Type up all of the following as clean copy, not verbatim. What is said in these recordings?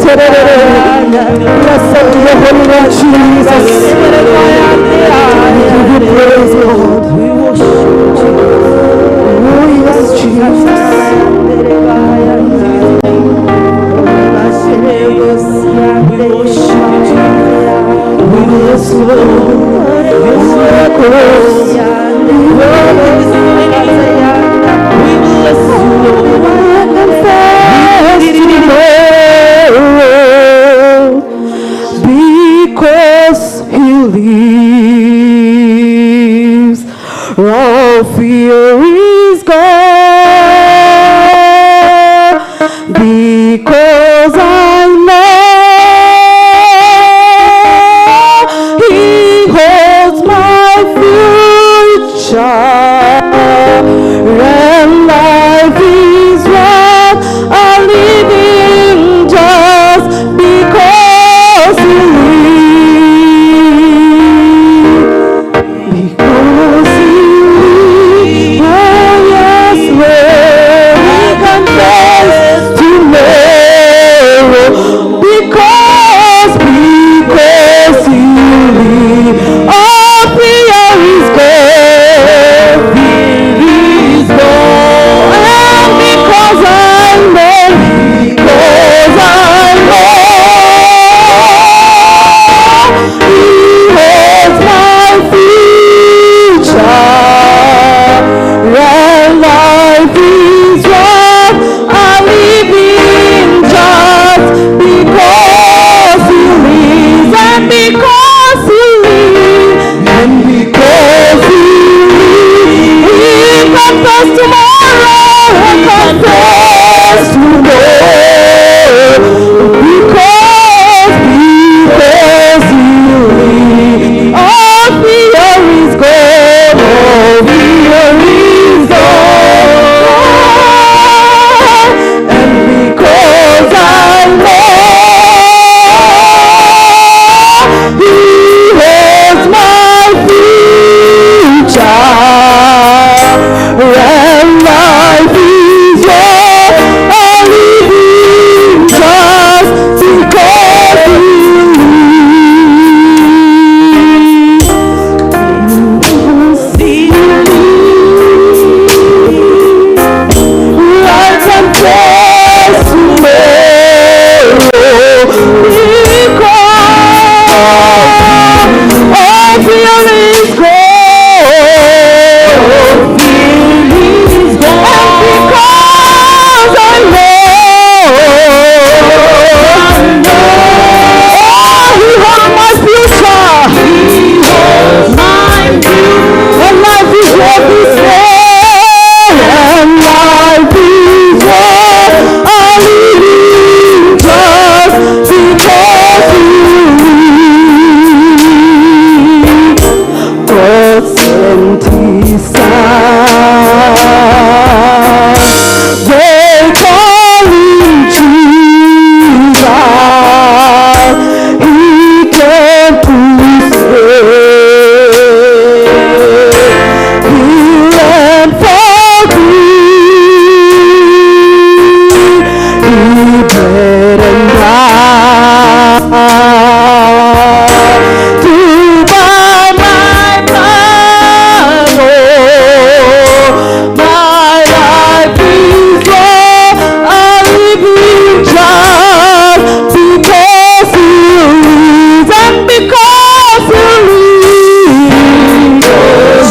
Blessed be your holy name, Jesus. We give you praise, Lord. We worship you. Oh, yes, Jesus. We worship you. We bless you, Lord. We bless you, Lord. Because he lives, all fear is gone. Because I know he holds my future, and life is worth a living just because he lives. Because he lives, oh yes, Lord, we can face tomorrow. Because he lives, all fear is gone. Fear is gone. And because I know he holds my future, and life is worth a living just because he lives, and because he lives, and because he lives, we confess tomorrow, we confess tomorrow, because he lives, all fear is gone, all fear is gone, and because I know he holds my future, and life is worth a living just because he life and face tomorrow, because all fear is gone, and because I know he holds my future, and life is worth his name, and life is worth a living just because he lives. God sent his son, they call him Jesus. He came to save, heal and forgive. He bled and died to buy my blood. Oh, my life is worth a living just because he lives, and because he lives,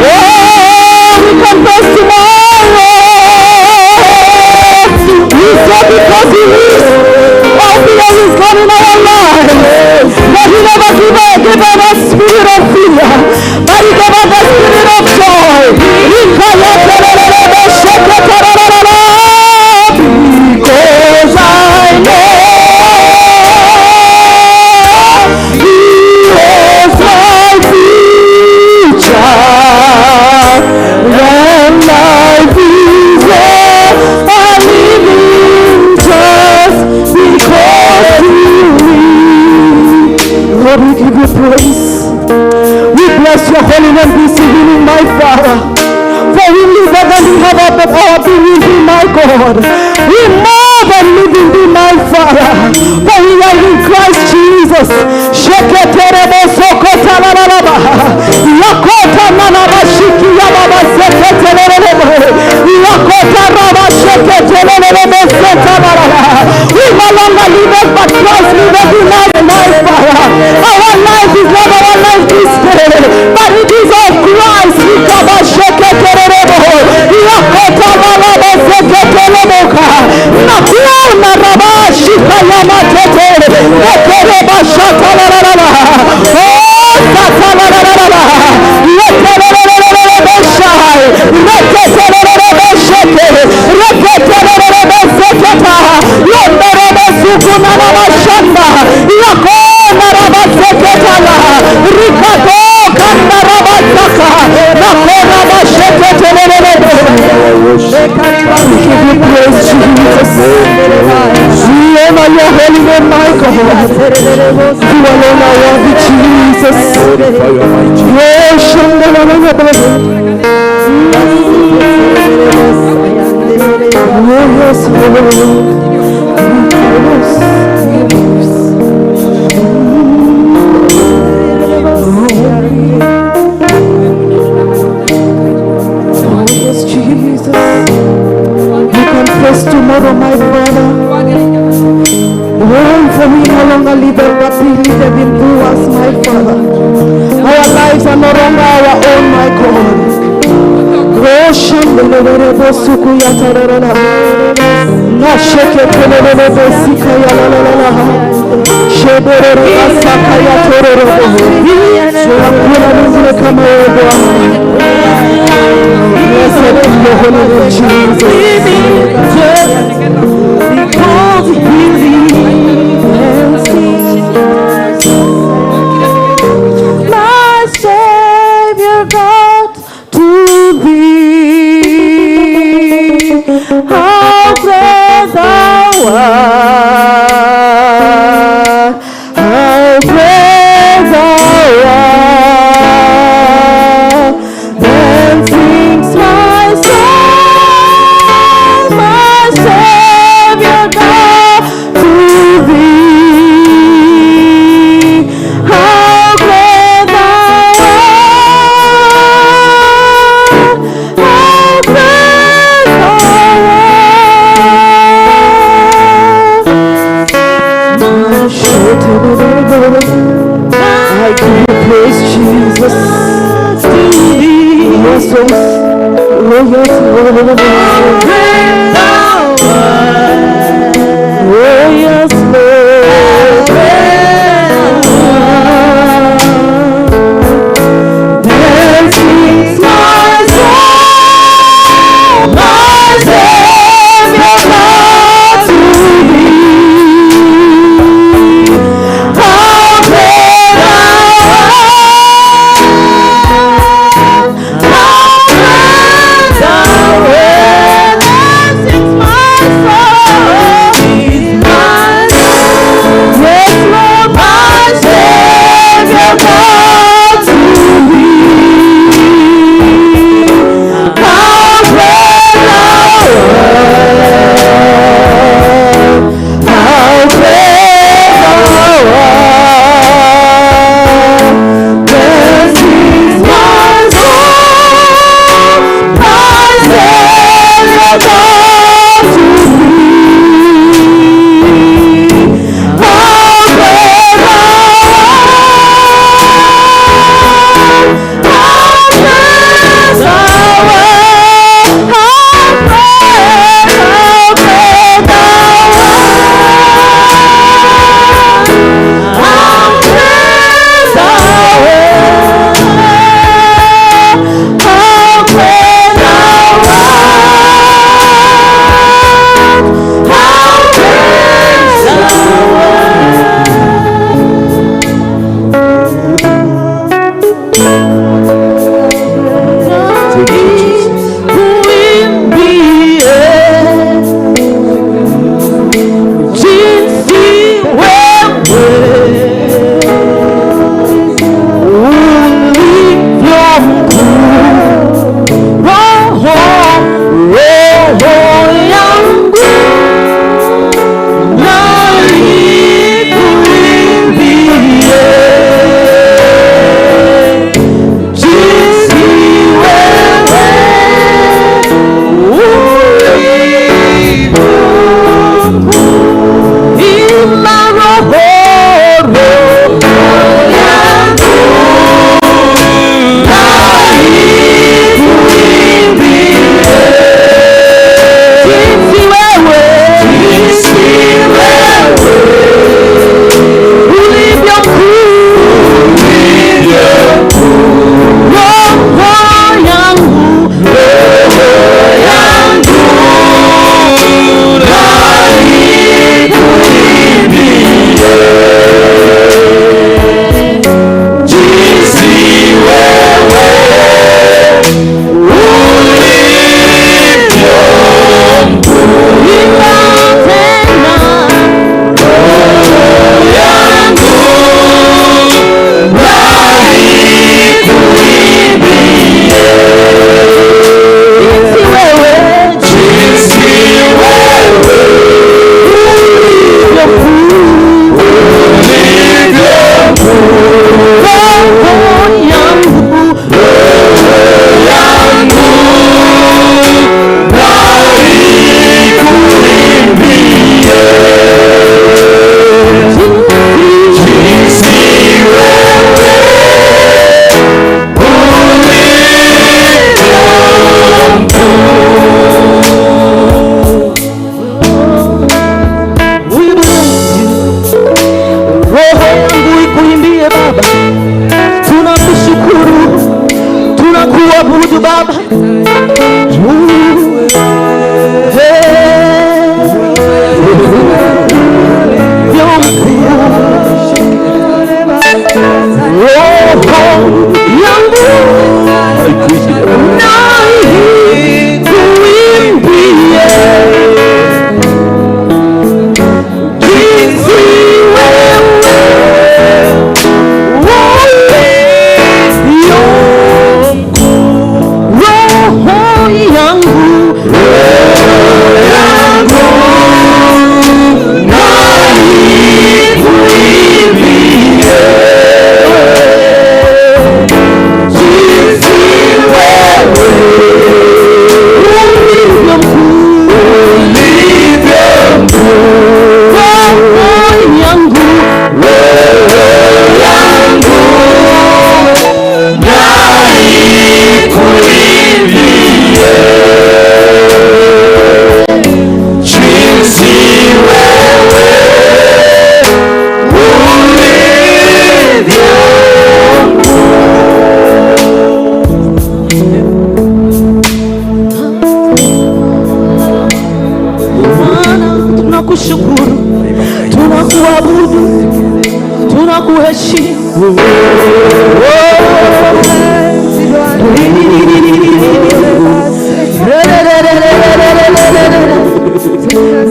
oh, we confess tomorrow. We say because he lives, all fear is gone in our lives. But he never gave us a spirit of fear, but he gave us a spirit of joy. Because I know he holds my future, when life is worth a living just because he lives. Lord, we give you praise. We bless your holy name this evening, my Father. For we live than we have our being in thee, my God. We more than live in thee, my Father. no longer liveth, but Christ liveth in us, my Father. Our life is not our life this day, but it is of Christ. Tomorrow, my Father, for we no longer live, but we live in us, my Father. Our lives are no longer our own, my God. Blessed be your holy name, Jesus. Because he lives, my Savior God to thee. How great thou art! How great thou art! Then sings my soul.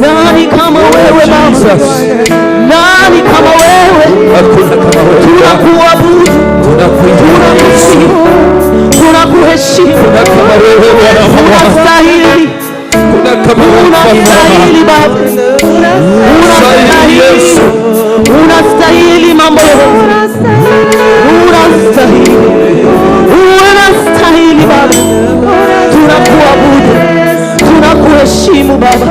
Nani kama wewe Baba? Nani kama wewe? Tunakuabudu, tunakusifu, tunakuheshimu. Unastahili, unastahili Baba, unastahili mambo yote, unastahili Baba. Tunakuabudu, tunakuheshimu Baba.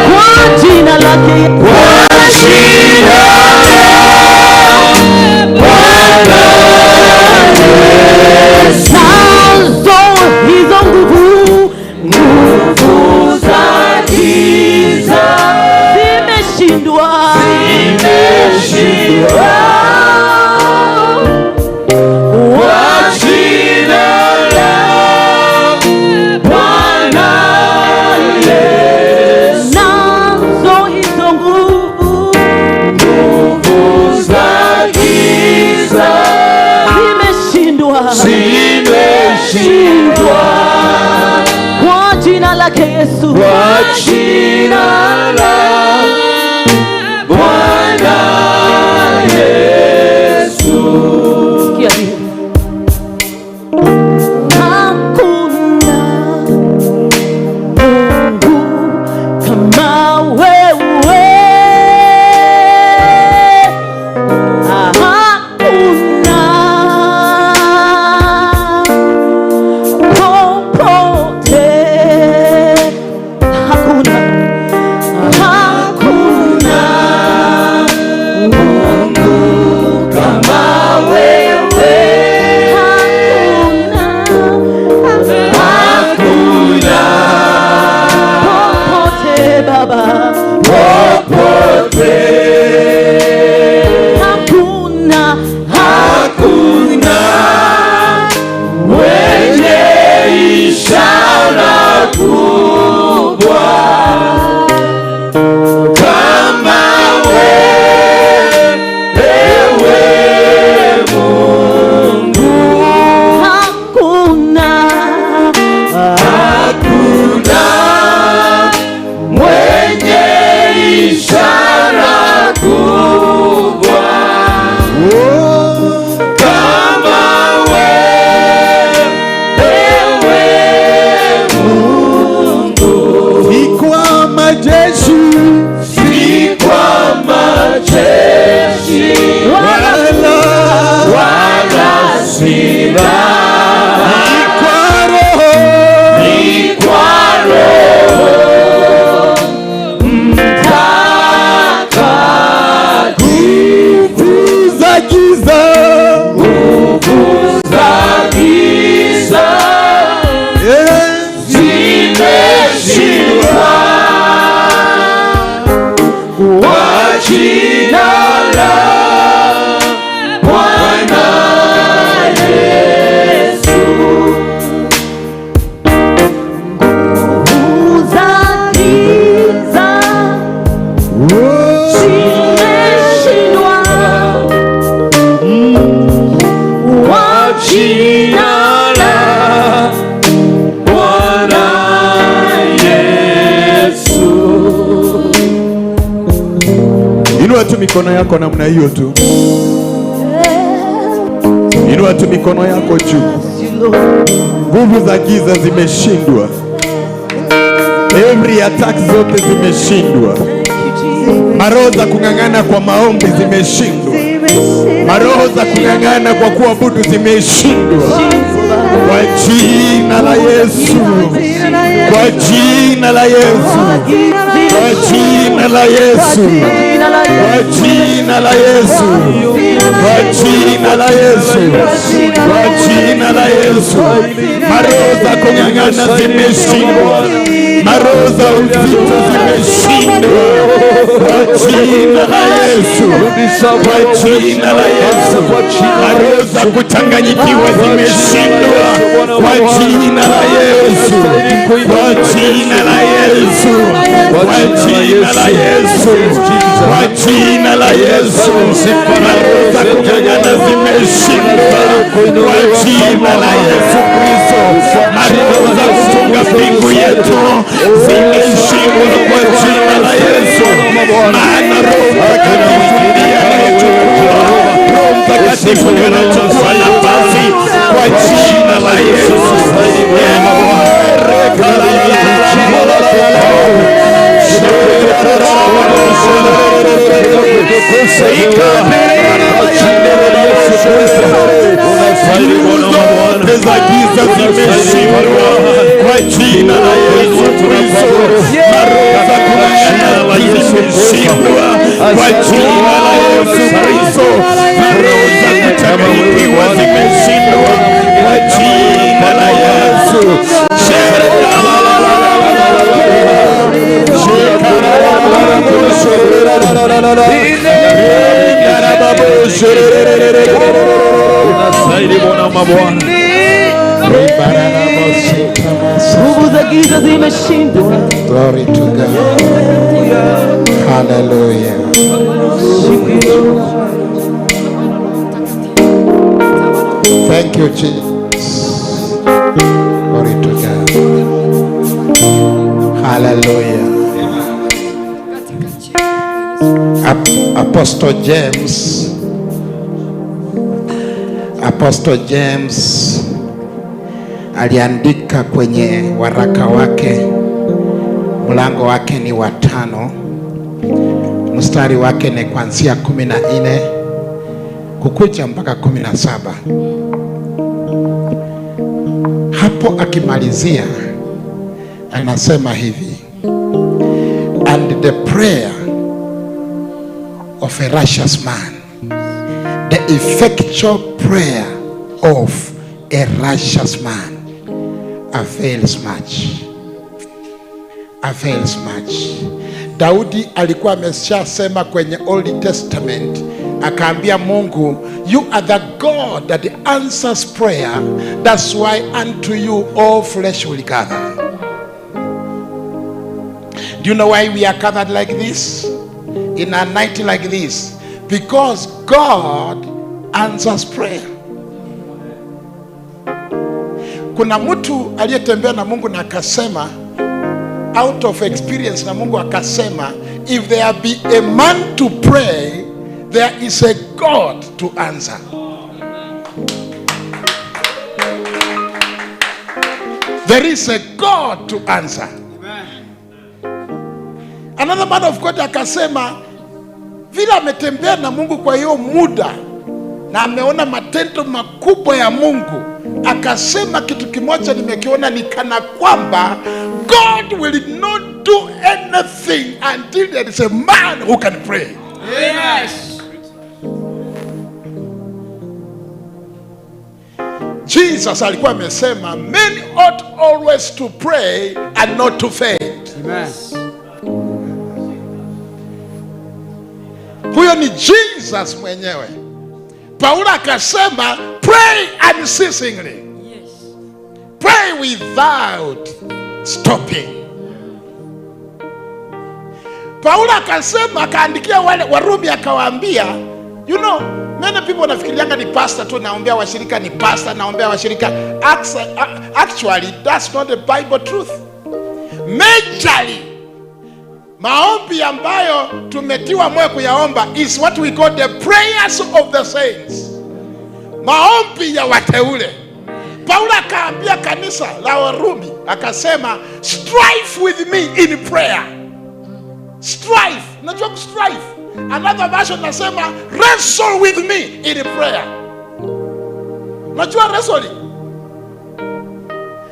Kwa jina Yesu, kwa jina la Bwana Yesu. sikia hiyo. Hakuna Mungu kama wewe. Hakuna popote. Hakuna Mungu kama wewe. Hakuna popote Baba, popote. Hakuna mwenye ishara kubwa kama wewe Mungu. hakuna Mwenye ishara kubwa kama wewe Mungu. Si kwa majeshi Si kwa majeshi wala silaha, ni kwa Roho ni kwa Roho Mtakatifu. za giza Nguvu za giza zimeshindwa kwa jina la Bwana Yesu. uza giza zimeshindwa kwa jina la Bwana Yesu. Inua tu mikono yako namna hiyo tu. Inua tu mikono yako juu. Nguvu za giza zimeshindwa. Every attack zote zimeshindwa. Maroho za kung'ang'ana kwa maombi zimeshindwa. Maroho za kung'ang'ana kwa kuabudu zimeshindwa. Kwa jina la Yesu. Kwa jina la Yesu. Kwa jina la Yesu. Kwa jina la Yesu. Kwa jina la Yesu. Kwa jina la Yesu. Maroho za kung'ang'ana zimeshindwa. Maroho za uzito zimeshindwa. Kwa jina la Yesu. Kwa jina la Yesu. Maroho za kuchanganyikiwa zimeshindwa. Kwa jina la Yesu. Kwa jina la Yesu. Kwa jina la Yesu. Kwa jina la Yesu. Maroho za kung'ang'ana zimeshindwa. Kwa jina la Yesu Kristo. Maroho za kufunga mbingu yetu zimeshindwa kwa jina la Yesu. Maana Roho Mtakatifu ndiye anayechukua. Roho Mtakatifu ndiye anachukua nafasi kwa jina la Yesu. Zote za giza zimeshindwa kwa jina la Yesu Kristo. Maroho za kung'ang'ana zimeshindwa kwa jina la Yesu Kristo. Maroho za kuchanganyikiwa zimeshindwa kwa jina la Yesu. nguvu za giza zimeshindwa. Glory to God. Hallelujah. Thank you, Jesus. Glory to God. Hallelujah. Apostle James aliandika kwenye waraka wake, mlango wake ni wa 5, mstari wake ni kuanzia 14 kukuja mpaka 17. Hapo akimalizia anasema hivi: and the prayer of a righteous man, the effectual prayer of a righteous man avails much. Avails much. Daudi alikuwa ameshasema kwenye Old Testament, akaambia Mungu, you are the God that answers prayer. That's why unto you all flesh will gather. Do you know why we are gathered like this? In a night like this? Because God answers prayer. Kuna mtu aliyetembea na Mungu na akasema, out of experience, na Mungu akasema, if there be a man to pray, there is a God to answer. There is a God to answer. Another man of God akasema, vile ametembea na Mungu kwa hiyo muda na ameona matendo makubwa ya Mungu, akasema kitu kimoja nimekiona, ni kana kwamba God will not do anything until there is a man who can pray. Yes. Jesus alikuwa amesema, men ought always to pray and not to faint. Amen. Huyo ni Jesus mwenyewe. Paulo akasema, pray unceasingly. Yes. Pray without stopping. Paulo akasema, akaandikia wale Warumi akawaambia, you know, many people wanafikirianga ni pastor tu, naombea washirika ni pastor, naombea washirika. Actually, that's not the Bible truth. Majorly, maombi ambayo tumetiwa moyo kuyaomba is what we call the prayers of the saints. Maombi ya wateule. Paulo akaambia kanisa la Warumi, akasema, strive with me in prayer. Strive. Unajua strive. Another version nasema, wrestle with me in prayer. Unajua wrestling?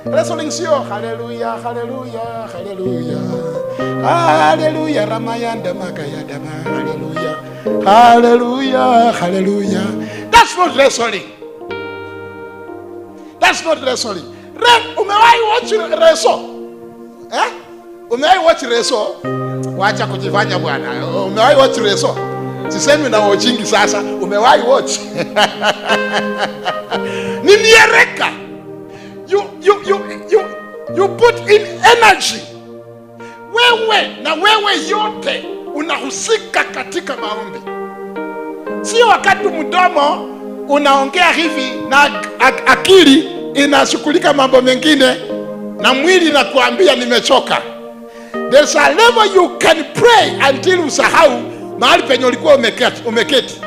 Wrestling sio hallelujah, hallelujah, hallelujah. Hallelujah, Ramayanda Makayadama, hallelujah. Hallelujah, hallelujah. That's not wrestling. That's not wrestling. Umewahi watch wrestle? Eh? Umewahi watch wrestle? Wacha kujifanya bwana. Umewahi watch wrestle? Sisemi na watchingi sasa. Umewahi watch? Ni miereka. You put in energy. Wewe yote unahusika katika maombi. Sio wakati mdomo unaongea hivi na akili inashughulika mambo mengine na mwili na kuambia nimechoka. There's a level you can pray until usahau mahali penye ulikuwa umeketi.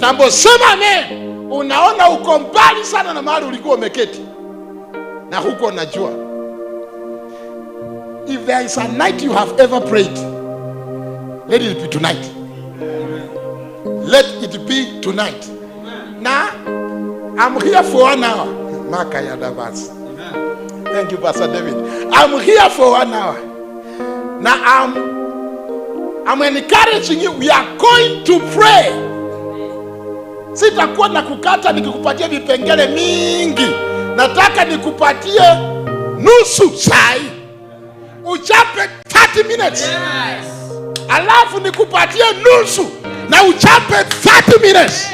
Tambo sema amen. Unaona uko mbali sana na mahali ulikuwa umeketi. Na huko unajua. If there is a night you have ever prayed, let it be tonight. Let it be tonight. Now, I'm here for 1 hour. Thank you, Pastor David. I'm here for 1 hour. Now, I'm encouraging you. We are going to pray. Sitakuwa na kukata nikikupatia vipengele mingi. Nataka nikupatie nusu saa. Uchape 30 minutes. Yes. Alafu nikupatie nusu na uchape 30 minutes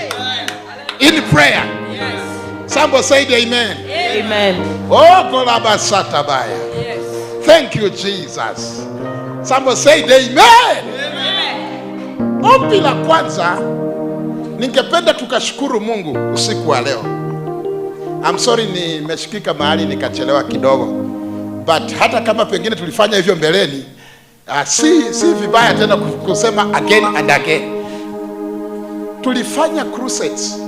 in prayer. Yes. Somebody say amen. Amen. Oh, Golaba Satabaya. Yes. Thank you, Jesus. Somebody say amen. Amen. Ombi la kwanza, ningependa tukashukuru Mungu usiku wa leo. I'm sorry nimeshikika mahali nikachelewa kidogo. But hata kama pengine tulifanya hivyo mbeleni, si vibaya tena kusema again and again. Tulifanya crusades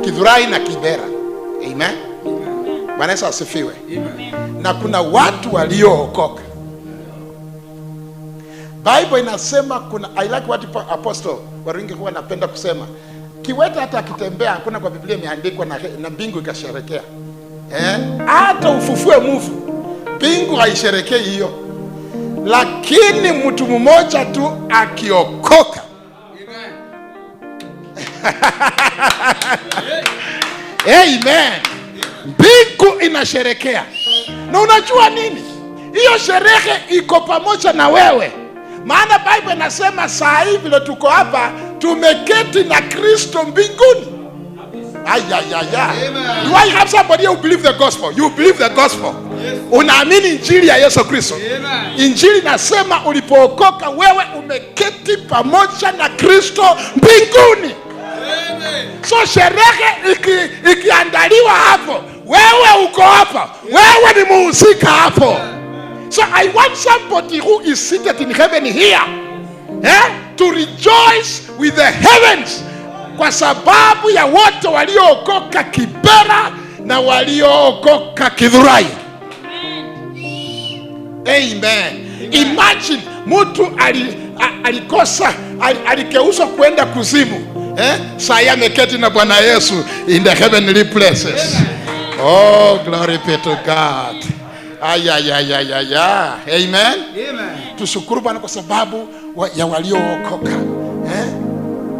Githurai na Kibera. Amen. Bwana Yesu asifiwe. Na kuna watu waliookoka. Bible inasema I like what Apostle Waringi huwa anapenda kusema. Kiwete hata akitembea, hakuna kwa Biblia imeandikwa na mbingu ikasherekea. Hata ufufue mufu, mbingu haisherekei hiyo. Lakini mtu mmoja tu akiokoka. Amen. Mbingu inasherekea. Na unajua nini? Hiyo sherehe iko pamoja na wewe. Maana Bible inasema saa hivi vile tuko hapa tumeketi na Kristo mbinguni. Do I have somebody who believe the gospel? You believe the gospel. Unaamini injili ya Yesu Kristo. Injili nasema ulipookoka wewe umeketi pamoja na Kristo mbinguni. So sherehe ikiandaliwa hapo, wewe uko hapa, wewe ni muhusika hapo. So I want somebody who is seated in heaven here to rejoice with the heavens, kwa sababu ya wote waliookoka Kibera na waliookoka Githurai. Amen. Imagine mtu alikosa alikeuswa kwenda kuzimu. Saya ameketi na Bwana Yesu in the heavenly places. Oh, glory be to God. Amen. Tushukuru Bwana kwa sababu ya waliookoka.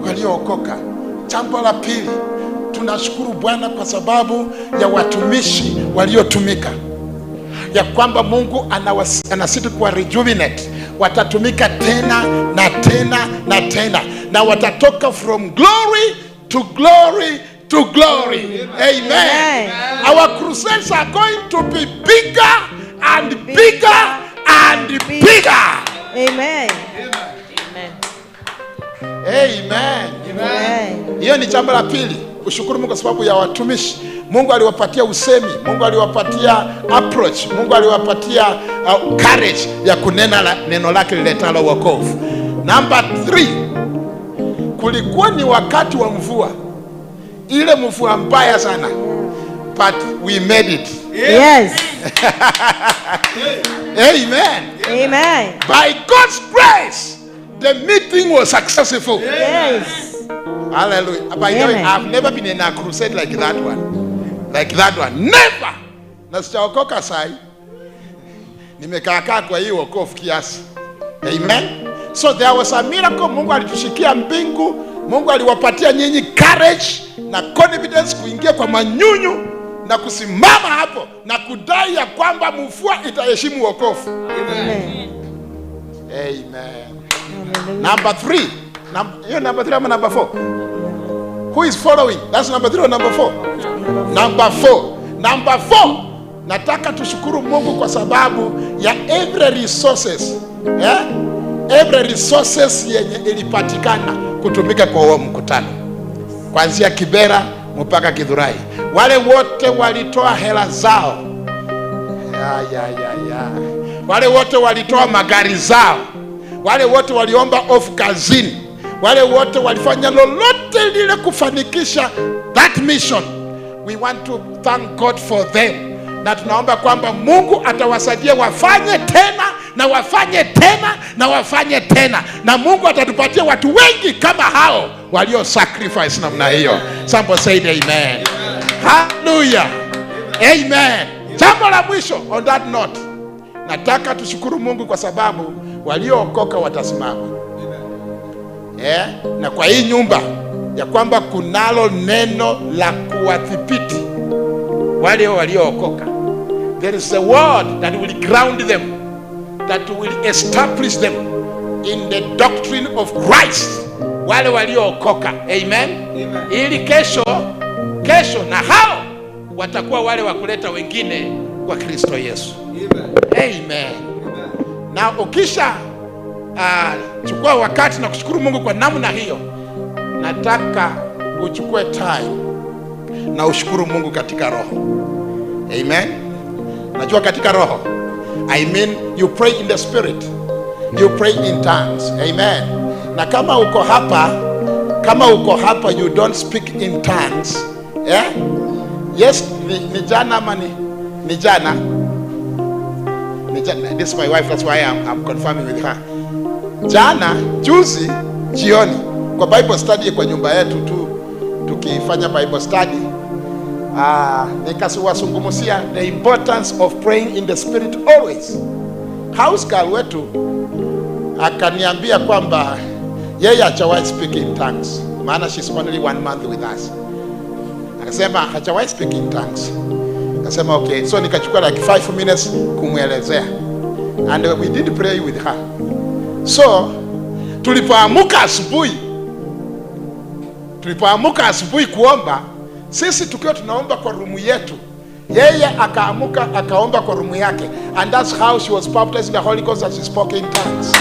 Waliookoka. Jambo la pili, tunashukuru Bwana kwa sababu ya watumishi waliotumika. Ya kwamba Mungu anasiti kwa rejuvenate. Watatumika tena na tena na tena. Na watatoka from glory to glory to glory. Amen. Our crusades are going to be bigger and bigger and bigger. Amen. Amen. Hiyo ni jambo la pili. Ushukuru Mungu kwa sababu ya watumishi. Mungu aliwapatia usemi, Mungu aliwapatia approach, Mungu aliwapatia courage ya kunena neno lake liletalo wokovu. Number 3, kulikuwa ni wakati wa mvua. Ile mvua mbaya sana. But we made it. Yes. Amen. Amen. By God's grace, the meeting was successful. Yes. Hallelujah. By the way, I've never been in a crusade like that one. Like that one. Never. Na sijaokoka sai. Nimekaa kwa hiyo wokovu kiasi. Amen. So there was a miracle. Mungu alitushikia mbingu. Mungu aliwapatia nyinyi courage na confidence kuingia kwa manyunyu na kusimama hapo na kudai ya kwamba mvua itaheshimu wokovu. Amen. Amen. Number 3. Number 3 ama number 4? Who is following? That's number 3 or number 4? Number 4. Number 4. Nataka tushukuru Mungu kwa sababu ya every resources. Every resources yenye ilipatikana kutumika kwa huo mkutano. Kuanzia Kibera mpaka Githurai. Wale wote walitoa hela zao. Wale wote walitoa magari zao. Wale wote waliomba off kazini. Wale wote walifanya lolote lile kufanikisha that mission. We want to thank God for them. Na tunaomba kwamba Mungu atawasaidia wafanye tena na wafanye tena na wafanye tena. Na Mungu atatupatia watu wengi kama hao walio sacrifice namna hiyo. Somebody say amen. Hallelujah. Amen. Jambo la mwisho on that note. Nataka tushukuru Mungu kwa sababu waliookoka watasimama. Na kwa hii nyumba ya kwamba kunalo neno la kuwadhibiti wale waliookoka. There is a word that will ground them, that will establish them in the doctrine of Christ. Wale waliookoka. Amen. Ili kesho na hao watakuwa wale wa kuleta wengine kwa Kristo Yesu. Amen. Na ukisha chukua wakati na kushukuru Mungu kwa namna hiyo, nataka uchukue time na ushukuru Mungu katika roho. Amen. Najua katika roho. I mean you pray in the spirit. You pray in tongues. Amen. Na kama uko hapa you don't speak in tongues. Yeah? Yes, ni jana ama ni jana. This is my wife, that's why I'm confirming with her. Jana juzi jioni kwa Bible study kwa nyumba yetu tu tukifanya Bible study, nikasungumusia the importance of praying in the spirit always. House girl wetu akaniambia kwamba yeye hajawahi speak in tongues, maana she's only 1 month with us. Akasema hajawahi speak in tongues. Akasema okay, so nikachukua like 5 minutes kumwelezea, and we did pray with her. So tulipoamuka asubuhi kuomba, sisi tukiwa tunaomba kwa rumu yetu, yeye akaamuka akaomba kwa rumu yake, and that's how she was baptized in the Holy Ghost as she spoke in tongues.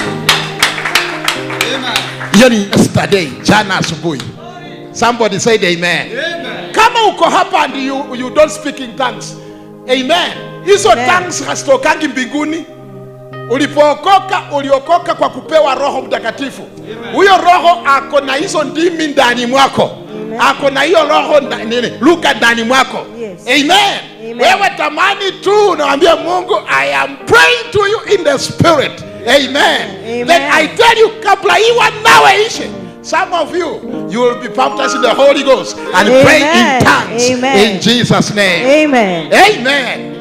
Amen. Yesterday, jana asubuhi. Somebody said amen. Amen. Kama uko hapa and you don't speak in tongues, amen. Hizo tongues hazitokangi mbinguni. Uliokoka kwa kupewa Roho Mtakatifu. Huyo Roho ako na hizo ndimi ndani mwako. Ako na hiyo Roho Luka ndani mwako. Yes. Amen. Wewe tamani tu unaambia Mungu, I am praying to you in the spirit. Amen. Then I tell you, kabla hiwa nawe ishe, some of you will be baptized in the Holy Ghost and pray in tongues. In Jesus' name. Amen. Amen.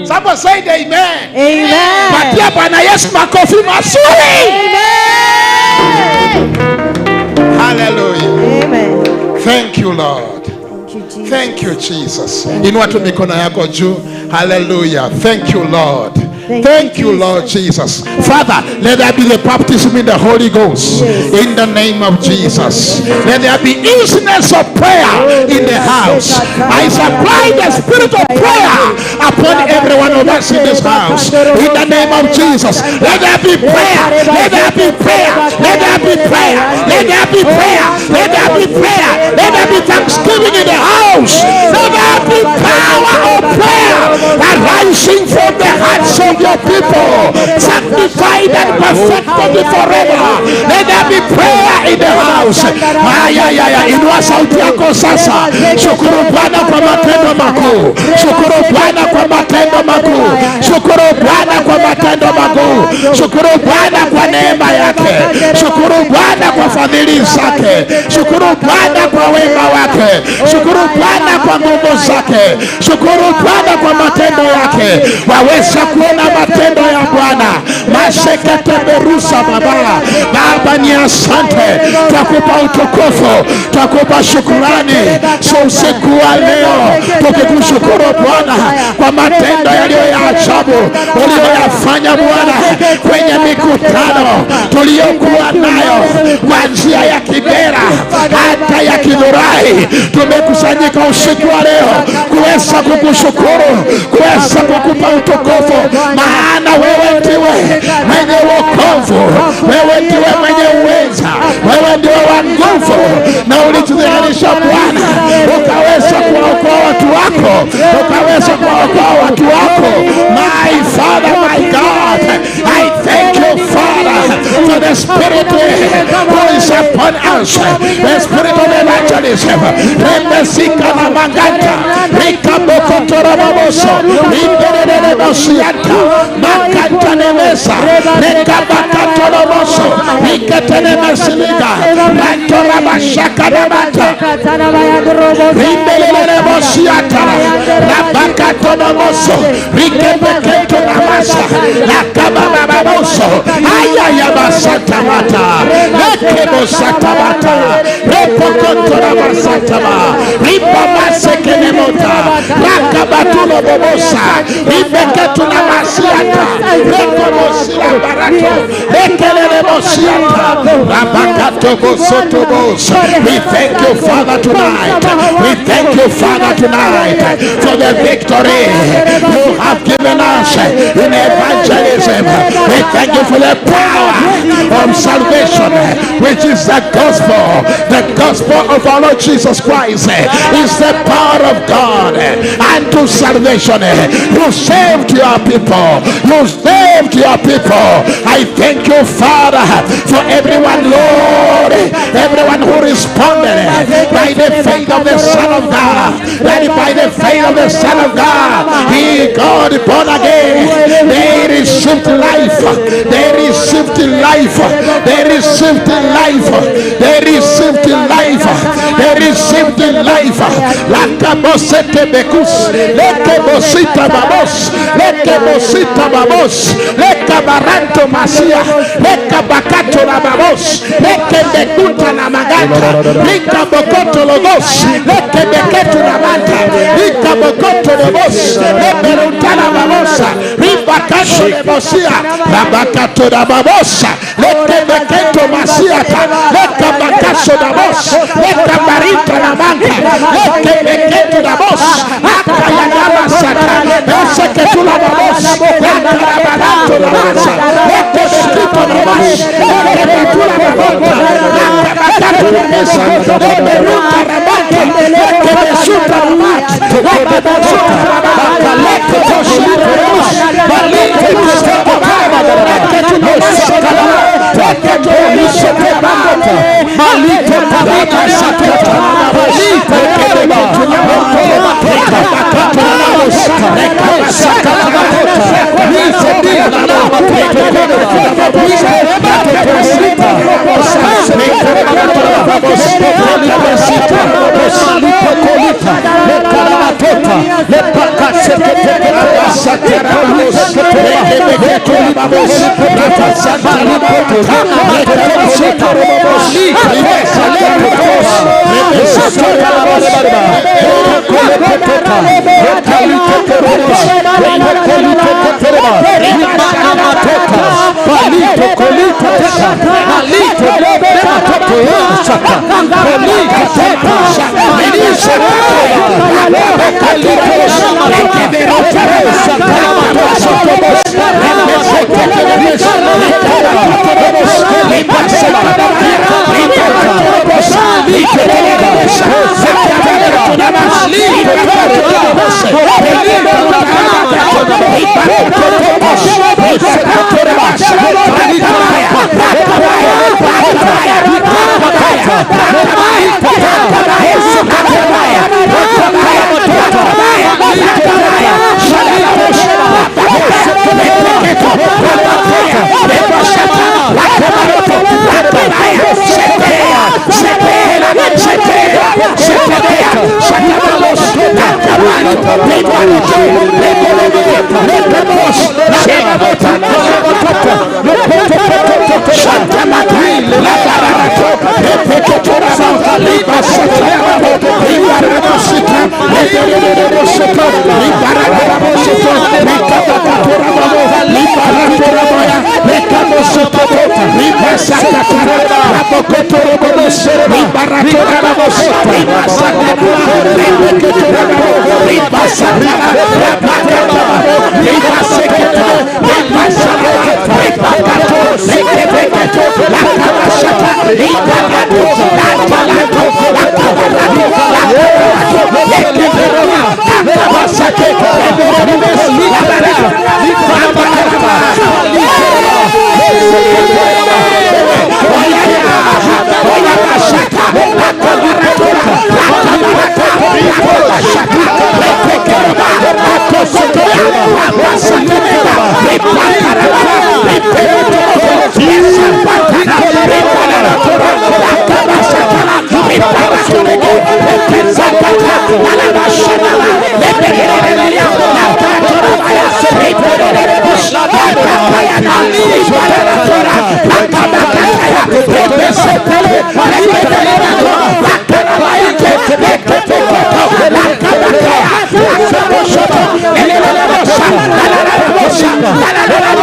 Someone said amen. Amen. Patia Bwana Yesu makofi mazuri. Amen. Hallelujah. Amen. Thank you, Lord. Thank you, Jesus. Inua tu mikono yako juu. Hallelujah. Thank you, Lord. Thank you, Lord Jesus. Father, let there be the baptism in the Holy Ghost. In the name of Jesus. Let there be easiness of prayer in the house. I supply the spirit of prayer upon every one of us in this house. In the name of Jesus. Let there be prayer. Let there be prayer. Let there be prayer. Let there be prayer. Let there be prayer. Let there be thanksgiving in the house. Let there be power of prayer arising from the hearts of your people, sanctified and perfected forever. Let there be prayer in the house. Inua sauti yako sasa. Shukuru Bwana kwa matendo makuu. Shukuru Bwana kwa matendo makuu. Shukuru Bwana kwa matendo makuu. Shukuru Bwana kwa neema yake. Shukuru Bwana kwa fadhili zake. Shukuru Bwana kwa wema wake. Shukuru Bwana kwa nguvu zake. Shukuru Bwana kwa matendo yake. Waweza kuona matendo ya Bwana. Masheketeberusa baba. Baba ni asante. Twakupa utukufu. Twakupa shukrani. So usiku wa leo tukikushukuru Bwana kwa matendo yaliyo ya ajabu uliyoyafanya Bwana kwenye mikutano tuliyokuwa nayo kuanzia ya Kibera hata ya Kidhurai. Tumekusanyika usiku wa leo kuweza kukushukuru, kuweza kukupa utukufu, maana wewe ndiwe mwenye wokovu, wewe ndiwe mwenye uweza, wewe ndiwe wa nguvu, na ulitudhihirisha Bwana ukaweza kuwaokoa watu wako, ukaweza kuwaokoa watu wako. My Father, my God, I thank you, Father, for the Spirit who is upon us, the Spirit of evangelism. Remesika na mangata, rikabokotora baboso, rinderere bosiata, makanta nemesa, rekabakatora boso, rikatene mesiliga, rantora bashaka namata, rinderere bosiata, rabakatora boso, rikebeketo namasa, lakababa baboso, ayaya basata mata, rekebo sata mata, repokotora basata ma, ripamaseke mota, rakabatulo bobosa, ribeketu namasiata, rekobosila barato, rekelele bosiata, rabakato bosoto boso. We thank you, Father, tonight. We thank you, Father, tonight for the victory you have given us in evangelism. We thank you for the power of salvation, which is the gospel. The gospel of our Lord Jesus Christ is the power of God unto salvation. You saved your people. You saved your people. I thank you, Father, for everyone, Lord, everyone who responded by the faith of the Son of God, that by the faith of the Son of God, he, God, born again, they received life. They received life. They received life. They received life. They received life. Laka bosete bekus, leke bosita babos, leke bosita babos, leka baranto masia, leka bakato la babos, leke bekuta na maganta, leka bokoto logos, leke beketu na manta, leka bokoto logos, leke rutana babosa, ribakato lebosia, rabakato na babosa, leke beketo masiata, leka bakaso na bos, leka barita na manta, leke beketu na bos, akaya na masata, leke tula babos, leka barato na masa, leke beketo na bos, leke betula babota, leke bakato na mesa, leke ruta na manta, leke besuta na mata, leke besuta na mata, leke besuta na mata, leke besuta na mata, leke besuta na mata, leke besuta na mata, malite tabaka sakata, malite tabaka leka bakato na masa, leka basata na mata, malite dia na mata, leke besita na mata, leke besita na mata, malite kolita, leka na matota, leka kasekete na basata na mata, leke beketo na mata, leka sata na mata, leke besita na mata, leke sata na mata, leke sata na mata, leka kolita, leka lite kolita, leka kolita tereba, leka matota, palito kolita teka, palito lema toto saka, palito teka, menisha teka, leka lite leka berota saka, saka La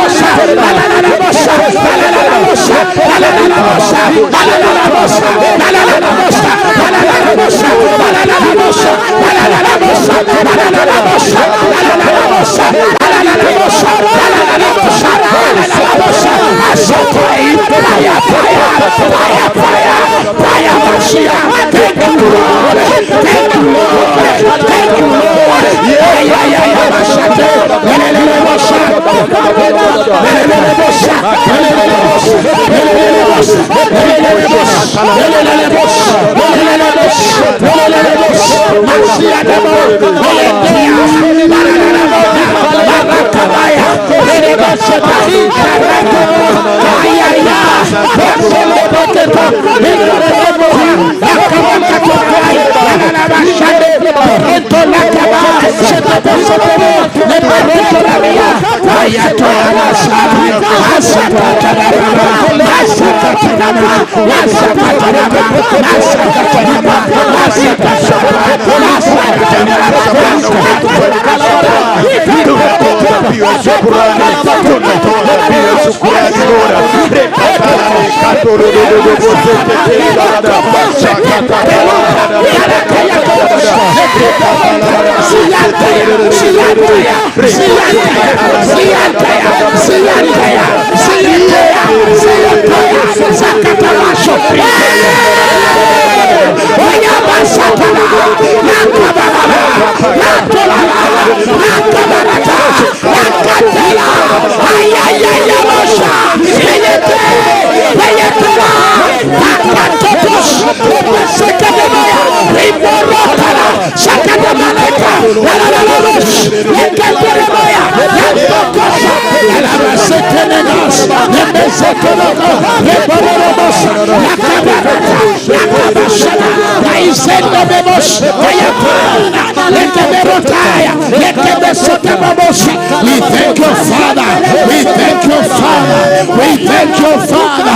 We thank you, Father. We thank you, Father. We thank you, Father. We thank you, Father.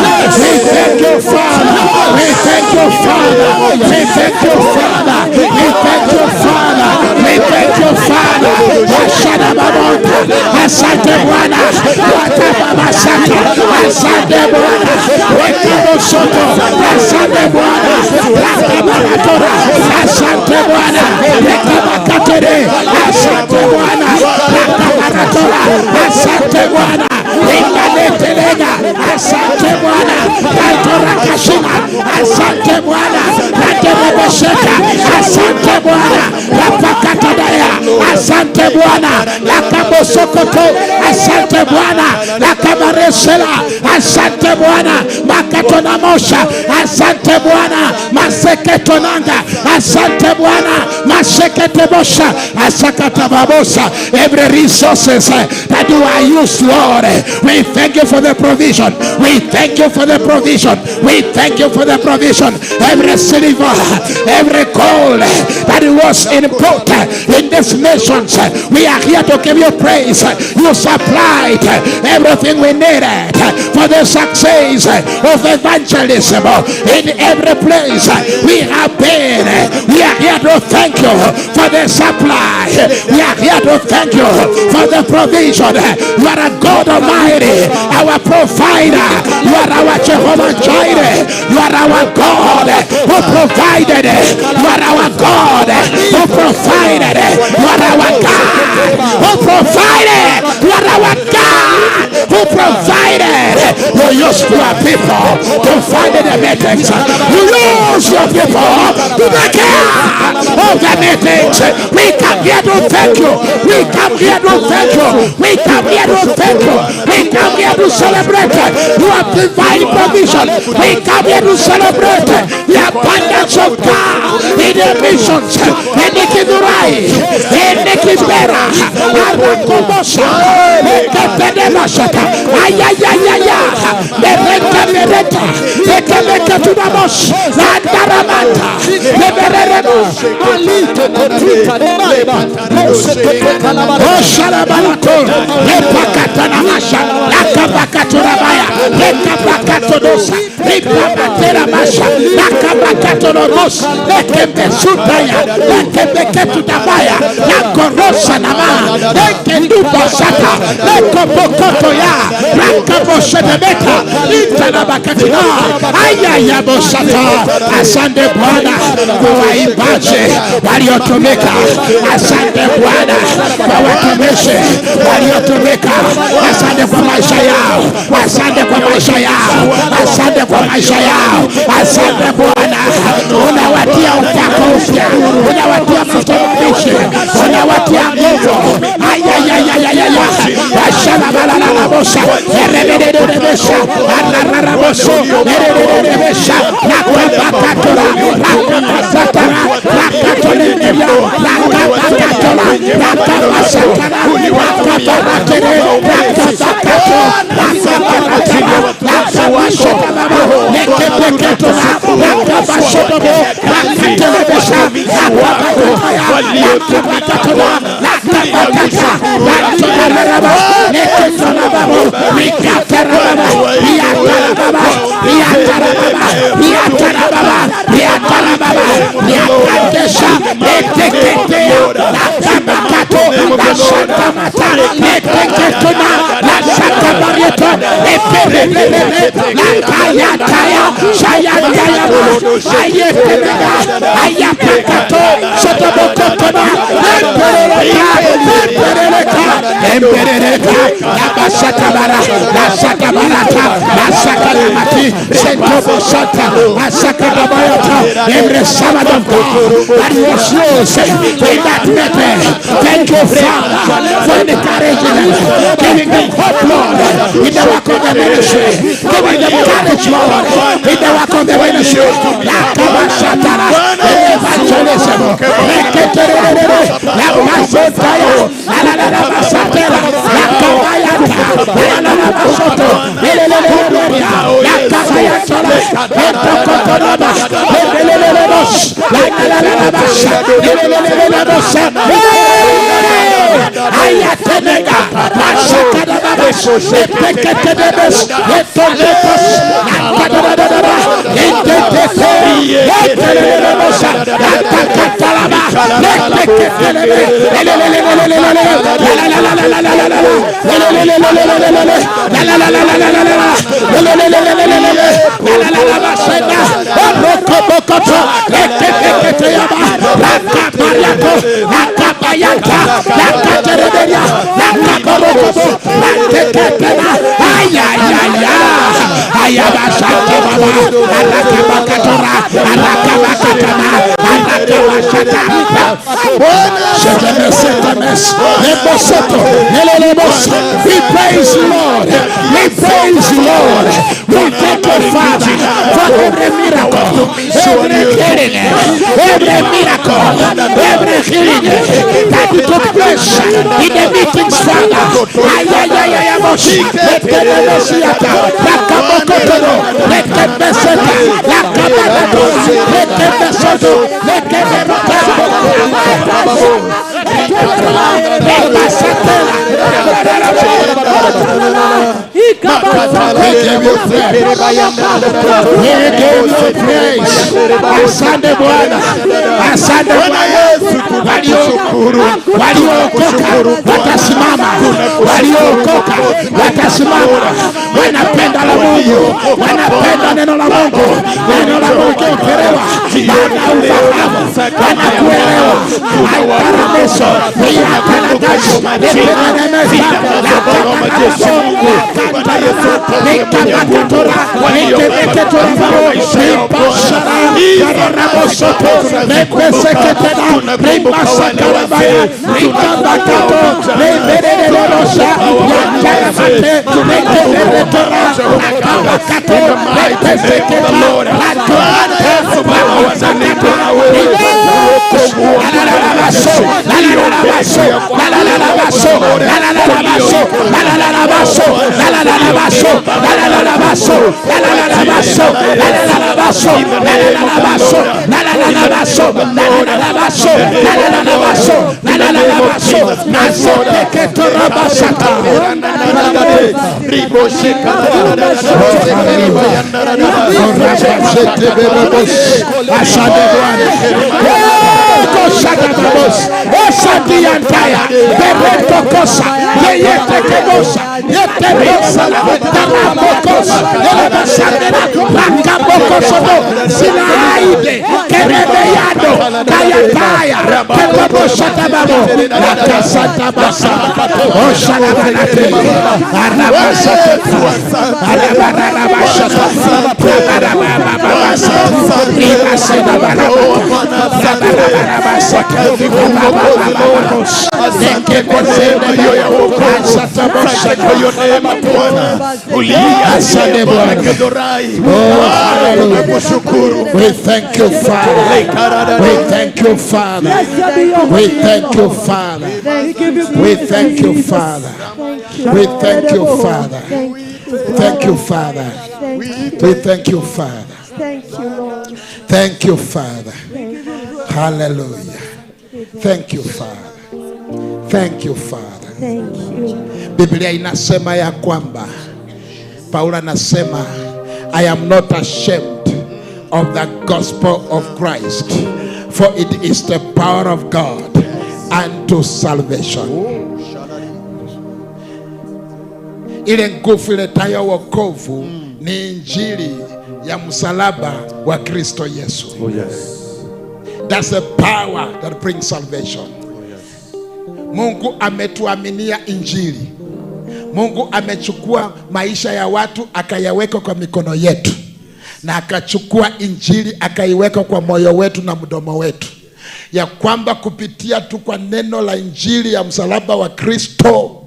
We thank you, Father. We thank you, Father. We thank you, Father. We thank you, Father. Ashada babonta. Asante Bwana. Baba Sata. Asante Bwana. Wekabo soto. Asante Bwana. Rakabaratora. Asante Bwana. Rekabakatere. Asante Bwana. Rakabaratora. Asante Bwana. Inaletelega. Asante Bwana. Katora kashina. Asante Bwana. Katerebesheka. Asante Bwana. Rapakatadaya. Asante Bwana. Lakabosokoto. Asante Bwana. Lakabaresela. Asante Bwana. Makatona mosha. Asante Bwana. Maseketonanga. Asante Bwana. Maseketebosha. Asakatababosa. Every resources that you are used, Lord. We thank you for the provision. We thank you for the provision. We thank you for the provision. Every silver, every gold that was input in these nations, we are here to give you praise. You supplied everything we needed for the success of evangelism in every place we have been. We are here to thank you for the supply. We are here to thank you for the provision. You are a God Almighty, our provider. You are our Jehovah Jireh. You are our God who provided. You are our God who provided. You are our God who provided. You are our God who provided. You use your people to find the meetings. You use your people to take care of the meetings. We come here to thank you. We come here to thank you. We come here to thank you. We come here to celebrate your divine provision. We come here to celebrate the abundance of God in the missions, in the Kidurai, in the Kibera, Arakobosa, Kepedemasata, Ayayaya, the Reka, the Kebeka to the Boss, Landaramata, the Bererebos, Oshalabalako, Lepakatanamasha, Lakabakaturabaya, Lekabakatodosa, Lekabakateramasha, Lakabakatoros, Lekebesutaya, Lekebeketutabaya, Lakorosa Nama, Lekendubasata, Lekobokotoya, Lakaboshedebeka, Itanabakatina, Ayayabosata, Asante Bwana, waimbaji waliotumika. Asante Bwana kwa watumishi waliotumika. Asante kwa maisha yao. Asante kwa maisha yao. Asante kwa maisha yao. Asante Bwana, unawatia upako upya, unawatia mafuta mabichi, unawatia nguvu. Ayayayayaya, Every servant of God that was yours in that meeting. Thank you, Father, for encouraging them, giving them hope, Lord, in the work of the ministry, giving them courage, Lord, in the work of the ministry. Evangelism, we praise you, Lord. We praise you, Lord. We thank you, Father, for every miracle, every healing, every miracle, every healing that took place in the meetings, Father. Asante Bwana, asante Bwana. Waliokoka watasimama, waliokoka watasimama. Wanapenda la Mungu, wanapenda neno la Mungu, neno la Mungu kiperewa, wanaufahamu, wanakuelewa. Haiparameso, miyatanagashi, niperenemeza, lakamaneso, nikamakutura, nikemeketura, nipashara, kararamosoto, nepeseketena, nimasakarabaya, nikamakato, niperenerosa, yantaramate, nikemeretora, nakamakato, nipeseketena, latuante, Asante kwa ukombozi Lord. Asante kwa neema hiyo ya wokovu. Asante kwa hiyo neema Bwana. Asante Bwana. Tunakushukuru. We thank you, Father. We thank you, Father. We thank you, Father. We thank you, Father. We thank you, Father. Thank you, Father. We thank you, Father. Thank you, Lord. Thank you, Father. Hallelujah. Thank you, Father. Thank you, Father. Thank you. Biblia inasema ya kwamba Paulo anasema I am not ashamed of the gospel of Christ, for it is the power of God unto salvation. Ile nguvu iletayo wokovu ni injili ya msalaba wa Kristo Yesu. Oh yes. That's the power that brings salvation. Mungu ametuaminia injili. Mungu amechukua maisha ya watu akayaweka kwa mikono yetu, na akachukua injili akaiweka kwa moyo wetu na mdomo wetu, ya kwamba kupitia tu kwa neno la injili ya msalaba wa Kristo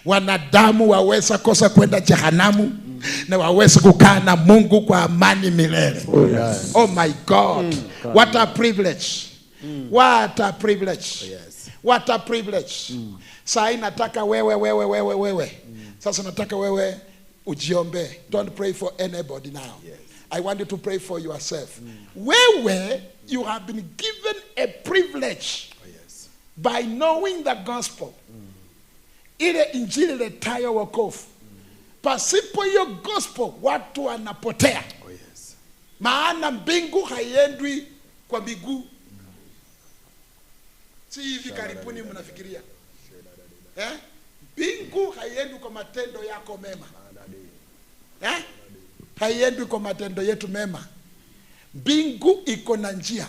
wanadamu waweza kosa kwenda jehanamu na waweza kukaa na Mungu kwa amani milele. Oh yes. Oh my God. What a privilege. What a privilege. What a privilege. Sasa nataka wewe. Sasa nataka wewe ujiombe. Don't pray for anybody now. I want you to pray for yourself. Wewe, you have been given a privilege by knowing the gospel. Ile injili letayo wokovu. Pasipo hiyo gospel watu wanapotea. Maana mbingu haiendwi kwa miguu. Si hivi karibuni mnafikiria. Mbingu haiendi kwa matendo yako mema. Haiendi kwa matendo yetu mema. Mbingu iko na njia.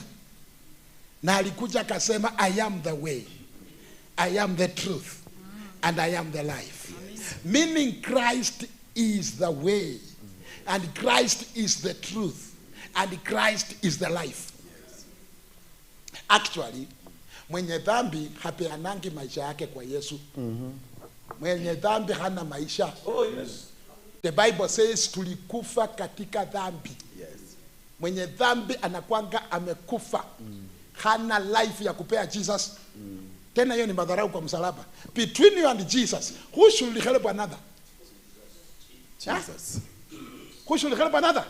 Na alikuja akasema I am the way, I am the truth, and I am the life. Meaning Christ is the way, and Christ is the truth, and Christ is the life. Actually, mwenye dhambi hapeanangi maisha yake kwa Yesu. Mwenye dhambi hana maisha. Oh yes. The Bible says tulikufa katika dhambi. Mwenye dhambi anakwanga amekufa. Hana life ya kupea Jesus. Tena hiyo ni madharau kwa msalaba. Between you and Jesus, who should help another? Jesus. Who should help another?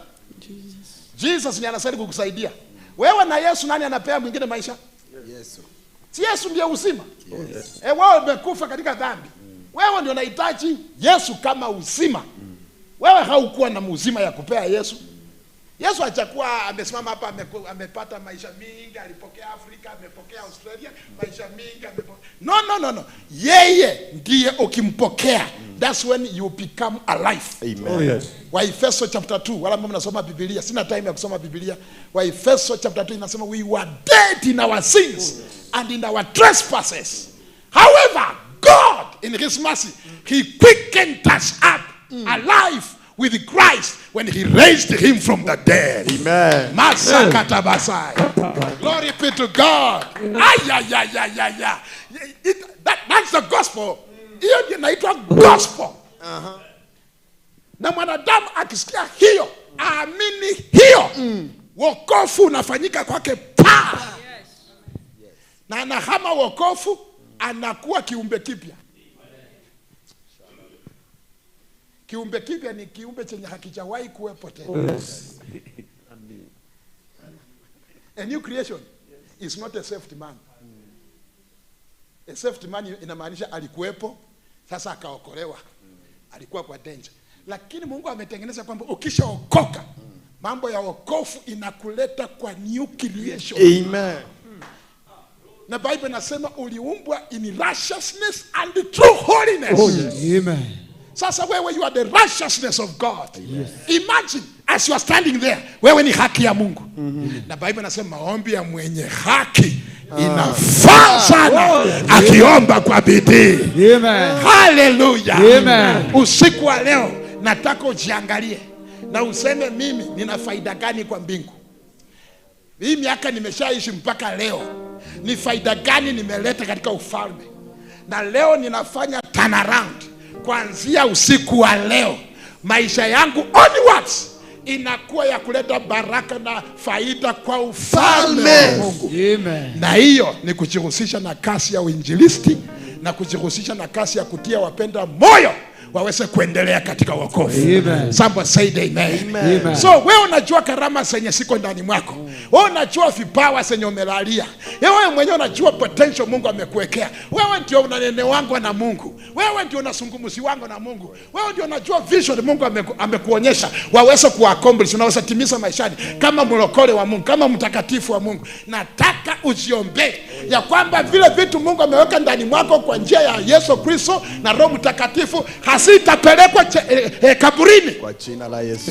Jesus ndiye anastahili kukusaidia. Wewe na Yesu, nani anapea mwingine maisha? Yesu. Si Yesu ndiye uzima? Yes. Wewe umekufa katika dhambi. Wewe ndio unahitaji Yesu kama uzima. Wewe haukuwa na uzima ya kupea Yesu. Yesu achakuwa amesimama hapa amepata maisha mingi, alipokea Afrika, amepokea Australia, maisha mingi amepokea. No. Yeye ndiye ukimpokea. That's when you become alive. Amen. Oh yes. Waefeso chapter 2, wala mbona mnasoma Biblia? Sina time ya kusoma Biblia. Waefeso chapter 2 inasema we were dead in our sins and in our trespasses. However, God in his mercy, he quickened us up alive with Christ when he raised him from the dead. Amen. Glory be to God. That's the gospel. Hiyo ndio inaitwa gospel. Na mwanadamu akisikia hiyo, aamini hiyo, wokovu unafanyika kwake pa. Na anahama wokovu, anakuwa kiumbe kipya. Kiumbe kipya ni kiumbe chenye hakijawahi kuwepo tena. A new creation is not a saved man. A saved man inamaanisha alikuwepo, sasa akaokolewa. Alikuwa kwa danger. Lakini Mungu ametengeneza kwamba ukishaokoka, mambo ya wokovu inakuleta kwa new creation. Amen. Na Bible inasema uliumbwa in righteousness and true holiness. Oh yes. Amen. Sasa wewe, you are the righteousness of God. Yes. Imagine as you are standing there, wewe ni haki ya Mungu. Na Bible inasema maombi ya mwenye haki inafaa sana akiomba kwa bidii. Amen. Hallelujah. Amen. Usiku wa leo nataka ujiangalie na useme mimi nina faida gani kwa mbingu. hii miaka nimeshaishi mpaka leo, ni faida gani nimeleta katika ufalme? Na leo ninafanya turnaround. Kuanzia usiku wa leo, maisha yangu onwards inakuwa ya kuleta baraka na faida kwa ufalme wa Mungu. Na hiyo ni kujihusisha na kazi ya uinjilisti na kujihusisha na kazi ya kutia wapenda moyo waweze kuendelea katika wokovu. Somebody say amen. Amen. So wewe unajua karama zenye siko ndani mwako. Wewe unajua vipawa zenye umelalia. Wewe mwenyewe unajua potential Mungu amekuwekea. Wewe ndio unanenewangwa na Mungu. Wewe ndio unazungumziwangwa na Mungu. Wewe ndio unajua vision Mungu amekuonyesha waweze kuaccomplish, unaweza timiza maishani kama mlokole wa Mungu, kama mtakatifu wa Mungu. Nataka ujiombe ya kwamba vile vitu Mungu ameweka ndani mwako kwa njia ya Yesu Kristo na Roho Mtakatifu hasitapelekwa kaburini Kwa jina la Yesu.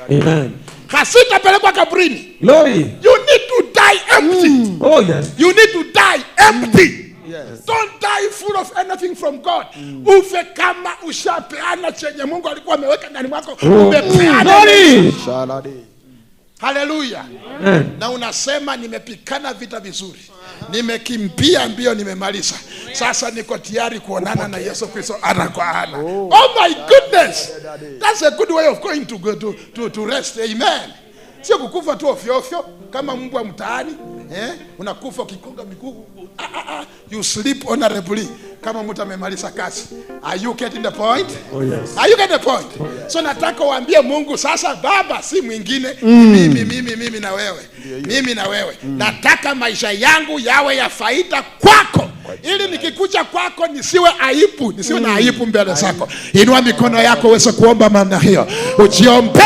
Amen. Hasitapelekwa kaburini. Glory. You need to die empty. Oh yes. You need to die empty. Yes. Don't die full of anything from God. Ufe kama ushapeana chenye Mungu alikuwa ameweka ndani mwako. Umepeana. Glory. Shaladi. Haleluya. Na unasema nimepikana vita vizuri, nimekimbia mbio, nimemaliza, sasa niko tayari kuonana na Yesu Kristo ana kwa ana. Oh my goodness, that's a good way of going to go to rest. Amen. Sio kukufa tu ofyo ofyo kama mbwa mtaani, unakufa ukikonga miguu. You sleep honorably kama mtu amemaliza kazi. Are you getting the point? Oh yes. Are you getting the point? So nataka uambie Mungu sasa, Baba si mwingine, mimi na wewe. Mimi na wewe. Nataka maisha yangu yawe ya faida kwako, ili nikikuja kwako nisiwe aibu, nisiwe na aibu mbele zako. Inua mikono yako uweze kuomba maana hiyo. Ujiombe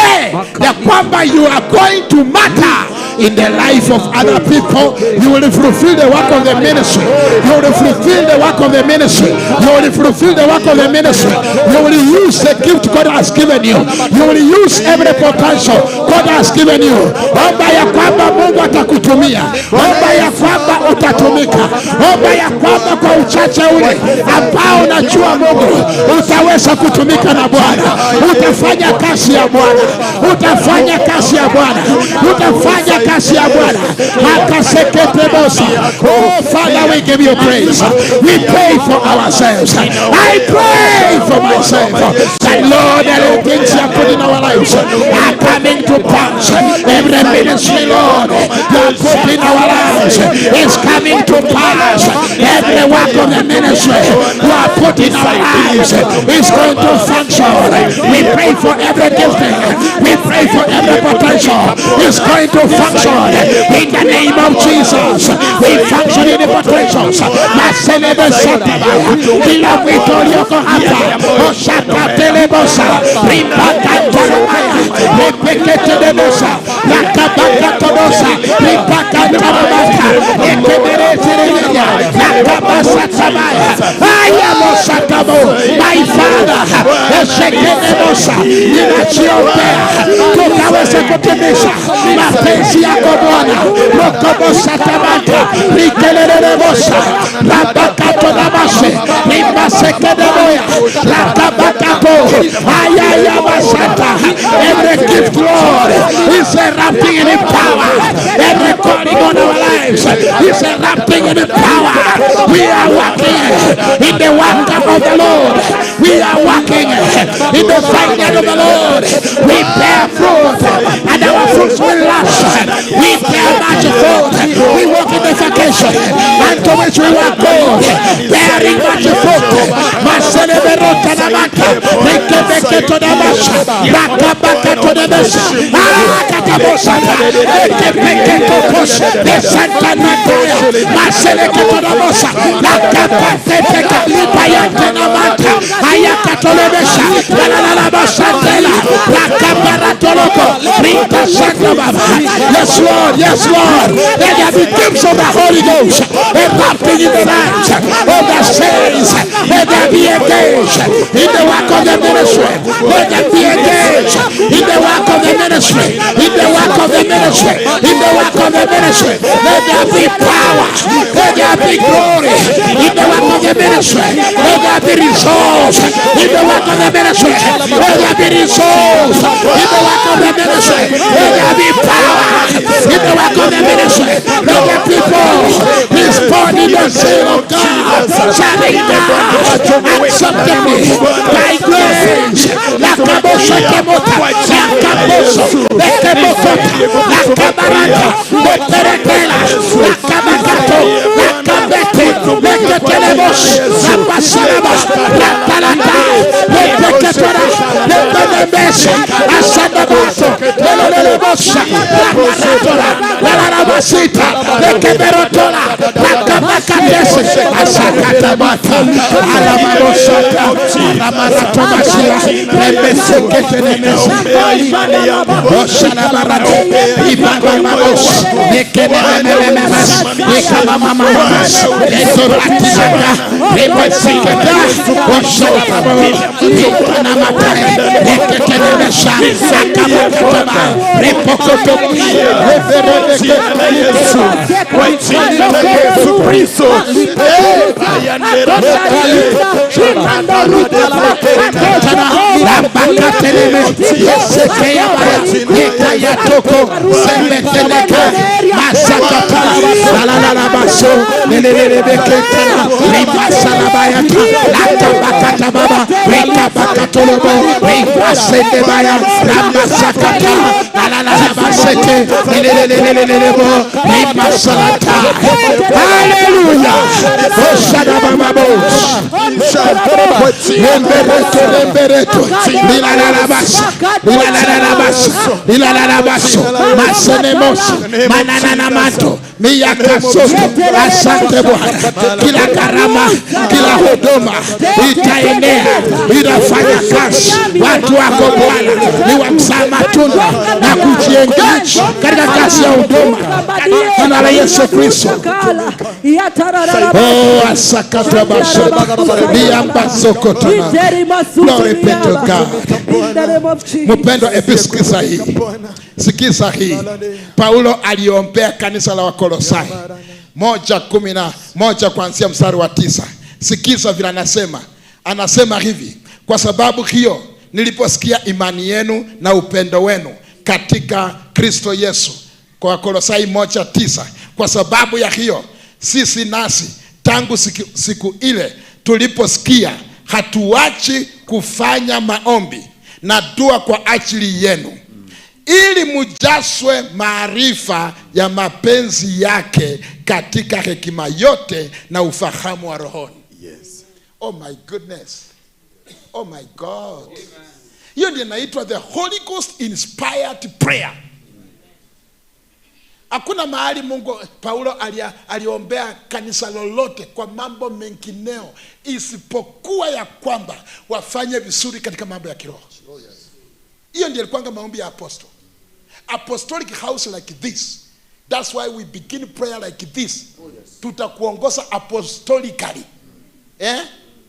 ya kwamba you are going to matter in the life of other people. You will fulfill the work of the ministry. You will fulfill the work of the ministry. You will fulfill the work of the ministry. You will use the gift God has given you. You will use every potential God has given you. Omba ya kwamba Mungu atakutumia. Omba ya kwamba utatumika. Omba ya kwamba kwa uchache ule ambao unajua Mungu utaweza kutumika na Bwana. Utafanya kazi ya Bwana. Utafanya kazi ya Bwana. Utafanya kazi ya Bwana. Akaseketebosa. Oh Father, we give you praise. We pray for ourselves. I pray for myself that Lord, the things you have put in our lives are coming to pass. Every ministry, Lord, you have put in our lives is coming to pass. Every work of the ministry you have put in our lives is going to function. We pray for every gifting. We pray for every potential is going to function in the name of Jesus. We function in the potentials. Maselebe Satabaya, Kila Vitorioko Hapa, Oshaka Telebosa, Ripaka Taramaya, Lepekete de Bosa, Lakabaka Todosa, Ripaka Taramata, Ekemerete Reya, Lakabasa Tabaya, Ayamo Satabo, my Father, Eshekete Bosa, Ninachiombea, tukaweze kutimiza mapenzi yako Bwana. Rokobosa Tabata, Rikelele Bosa, Labakato Nabashe, Rimasekedeboya, Lakabakato, Ayaya Basata. Every gift, Lord, is erupting in power. Every calling on our lives is erupting in power. We are walking in the wonder of the Lord. We are walking in the vineyard of the Lord. We bear fruit, and our fruits will last. We bear much fruit. We walk in the vacation, and to which we will go, bearing much fruit. Maseleberota Namaka, Rekebeketo Namasha, Rakabakato Namasha, Akatabosata, Rekebeketo Posh, the Santa Nataya, Maseleketo Namasha, Rakapateka, Payanta Namata, Ayakato Namasha, Lalabasantela, Rakabaratoloko, Rita Santa Baba. Yes, Lord, yes, Lord. Let there be gifts of the Holy Ghost erupting in the lives of the saints. Let there be engaged in the work of the ministry. Let there be engaged in the work of the ministry. In the work of the ministry. In the work of the ministry. Let there be power. Let there be glory in the work of of the ministry. Let there be results in the work of the ministry. Let there be results in the work of the ministry. Let there be power in the work of the ministry. Let the people respond in the zeal of God. Shouting God, acceptably by grace. La cabosa kemota, la cabosa, la kemokota, la cabarata, la peretela, la cabagato, la cabete, la ketelemos, la pasalabas, la talata, la peketora, la penebesa, la sandabato, la lelebosa, la paratora, la larabasita, la keberotola, la cabacatese, la sacatabata, la marosata, la maratomasia, la meseketenemesa, la barato, ibabamos, nekenemememas, nekamamamas, netoratizaga, nebeseketa, oshalababo, nekanamatae, neketenemesa, nakabakatama, nepokotomi, neferebeke, Yesu, kwa jina la Yesu Kristo, hallelujah. Asante Bwana, kila karama, kila huduma itaenea, itafanya kazi. Watu wako Bwana ni wamzaa matunda na kujiengage katika kazi ya huduma kwa jina la Yesu Kristo. Oh, asakata basho niamba sokotana. Glory be to God. Mpendwa, sikiza hii. Sikiza hii. Paulo aliombea kanisa la Wakolosai 1:11 kuanzia mstari wa 9. Sikiza vile anasema. Anasema hivi: kwa sababu hiyo niliposikia imani yenu na upendo wenu katika Kristo Yesu. Kwa Wakolosai 1:9. Kwa sababu ya hiyo sisi nasi tangu siku ile tuliposikia hatuachi kufanya maombi na dua kwa ajili yenu, ili mujaswe maarifa ya mapenzi yake katika hekima yote na ufahamu wa rohoni. Yes. Oh my goodness. Oh my God. Hiyo ndio inaitwa the Holy Ghost inspired prayer. Hakuna mahali Paulo aliombea kanisa lolote kwa mambo mengineo isipokuwa ya kwamba wafanye vizuri katika mambo ya kiroho. Hiyo ndio ilikuwa maombi ya apostle. Apostolic house like this. That's why we begin prayer like this. Tutakuongoza apostolically.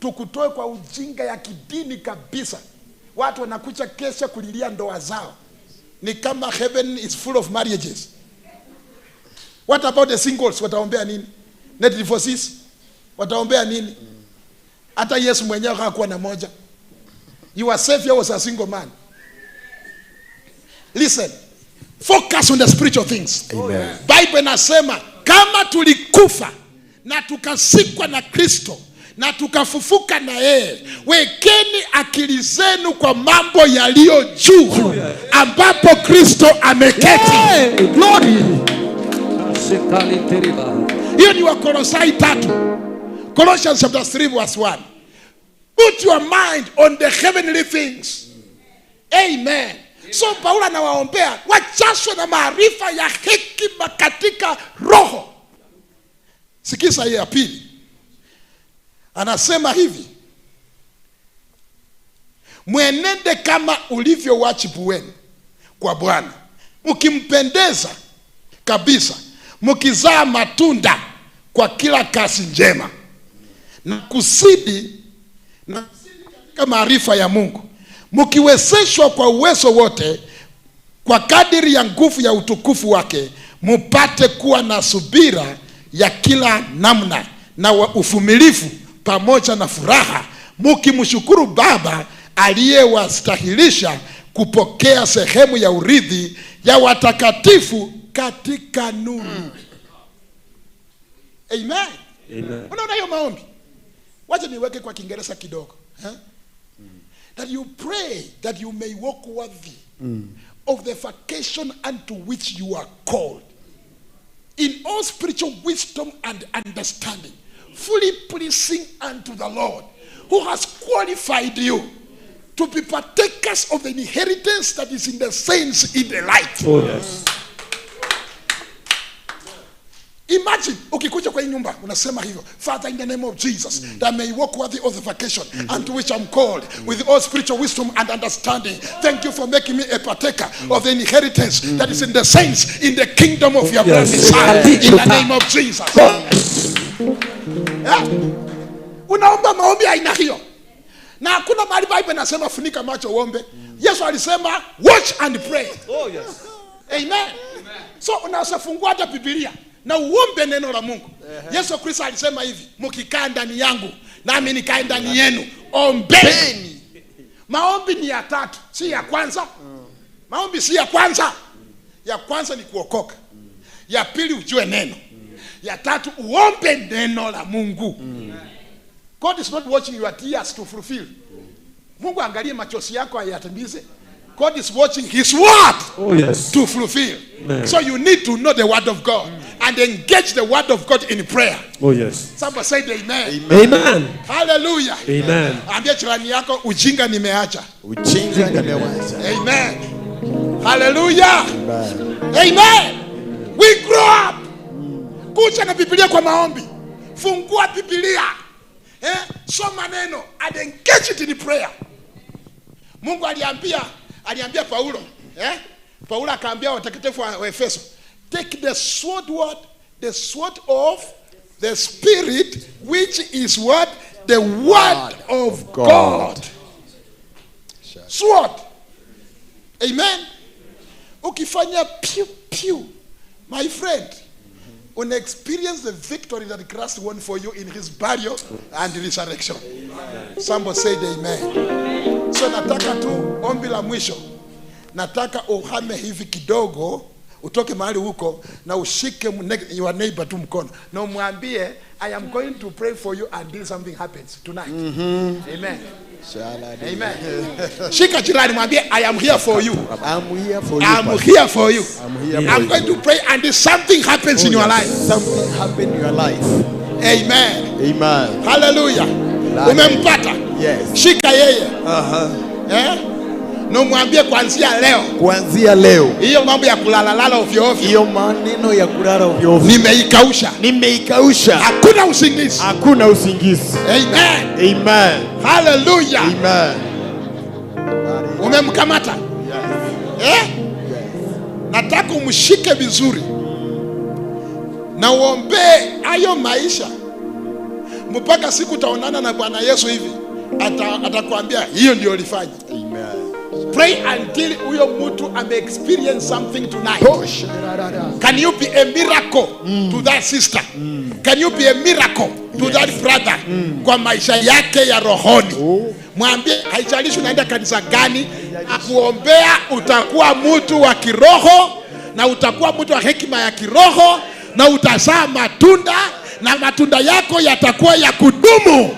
Tukutoe kwa ujinga ya kidini kabisa. Watu wanakucha kesha kulilia ndoa zao. Ni kama heaven is full of marriages. What about the singles? Wataombea nini? Net divorces? Wataombea nini? Hata Yesu mwenyewe hakuwa na moja. Your Savior was a single man. Listen. Focus on the spiritual things. Amen. Bible inasema kama tulikufa na tukasikwa na Kristo na tukafufuka na yeye, wekeni akili zenu kwa mambo yaliyo juu ambapo Kristo ameketi. Glory. Hiyo ni Wakolosai 3. Colossians chapter 3 verse 1. Put your mind on the heavenly things. Amen. So Paulo anawaombea wajazwe na maarifa ya hekima katika roho. Sikiza hii ya pili. Anasema hivi: mwenende kama ulivyo wajibu wenu kwa Bwana, mkimpendeza kabisa, mkizaa matunda kwa kila kazi njema na kusidi katika maarifa ya Mungu, mkiwezeshwa kwa uwezo wote kwa kadiri ya nguvu ya utukufu wake, mupate kuwa na subira ya kila namna na uvumilivu pamoja na furaha, mukimshukuru Baba aliyewastahilisha kupokea sehemu ya urithi ya watakatifu katika nuru. Amen. Unaona hiyo maombi? Wacha niweke kwa Kiingereza kidogo. That you pray that you may walk worthy of the vocation unto which you are called, in all spiritual wisdom and understanding, fully pleasing unto the Lord, who has qualified you to be partakers of the inheritance that is in the saints in the light. Oh, yes. Imagine ukikuja kwa hii nyumba unasema hivyo, Father, in the name of Jesus, that may walk worthy of the vocation unto which I'm called, with all spiritual wisdom and understanding. Thank you for making me a partaker of the inheritance that is in the saints in the kingdom of your promised Son. In the name of Jesus. Unaomba maombi aina hiyo, na hakuna mahali Bible inasema funika macho uombe. Yesu alisema watch and pray. Oh, yes. Amen. So unaweza fungua hata Biblia na uombe neno la Mungu. Yesu Kristo alisema hivi, mkikaa ndani yangu nami nikae ndani yenu, ombeni. Maombi ni ya tatu, si ya kwanza. Maombi si ya kwanza. Ya kwanza ni kuokoka. Ya pili ujue neno. Ya tatu uombe neno la Mungu. God is not watching your tears to fulfill. Mungu angalie machozi yako ayatimize. God is watching his word to fulfill. Amen. So you need to know the word of God and engage the word of God in prayer. Oh, yes. Somebody say amen. Amen. Hallelujah. Amen. Ambia jirani yako ujinga nimeacha. Ujinga nimeacha. Amen. Hallelujah. Amen. We grow up. Kuja na Biblia kwa maombi. Fungua Biblia. Soma neno and engage it in prayer. Mungu aliambia Paulo, Paulo akaambia watakatifu wa Efeso, take the sword of the Spirit, which is what? The word of God. Sword. Amen. Ukifanya pew pew, my friend, when experience the victory that Christ won for you in his burial and resurrection. Somebody said amen. So nataka tu ombi la mwisho. Nataka uhame hivi kidogo, utoke mahali huko na ushike your neighbor tu mkono na umwambie, I am going to pray for you until something happens tonight. Amen. Amen. Shika jirani mwambie, I am here for you. I'm here for you. I'm here for you. I'm going to pray until something happens in your life. Something happen in your life. Amen. Amen. Hallelujah. Umempata? Yes. Shika yeye. Na mwambie kuanzia leo. Hiyo mambo ya kulala ovyo ovyo. Hiyo maneno ya kulala ovyo ovyo. Nimeikausha. Hakuna usingizi. Amen. Amen. Hallelujah. Amen. Umemkamata? Yes. Nataka umshike vizuri. Na uombe hayo maisha. Mpaka siku utaonana na Bwana Yesu hivi. Atakwambia hiyo ndio ulifanya. Amen. Pray until huyo mtu experience something tonight. Can you be a miracle to that sister? Can you be a miracle to that brother? Kwa maisha yake ya rohoni. Mwambie haijalishi unaenda kanisa gani, akuombea utakuwa mtu wa kiroho na utakuwa mtu wa hekima ya kiroho na utazaa matunda na matunda yako yatakuwa ya kudumu.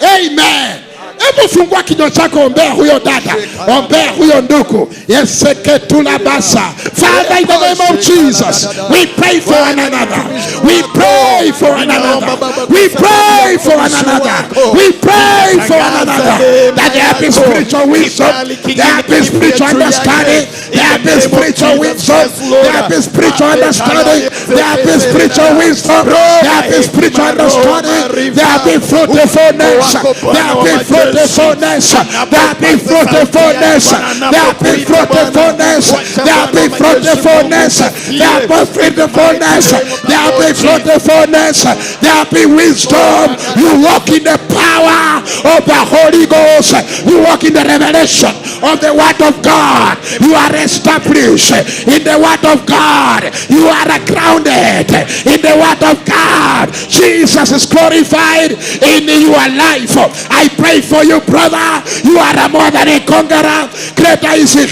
Amen. Hebu fungua kinywa chako, ombea huyo dada, ombea huyo ndugu. Yeseke tulabasa. Father, in the name of Jesus, we pray for one another. We pray for one another. We pray for one another. We pray for one another. That there be spiritual wisdom, there be spiritual understanding, there be spiritual wisdom, there be spiritual understanding, there be spiritual wisdom, there be spiritual understanding, there be fruitfulness, there be fruitfulness, there be fruitfulness, there be fruitfulness, there be fruitfulness, there be fruitfulness, there be fruitfulness, there be wisdom. You walk in the power of the Holy Ghost. You walk in the revelation of the word of God. You are established in the word of God. You are grounded in the word of God. God. Jesus is glorified in your life. I pray for you, brother. You are a more than a conqueror. Greater is he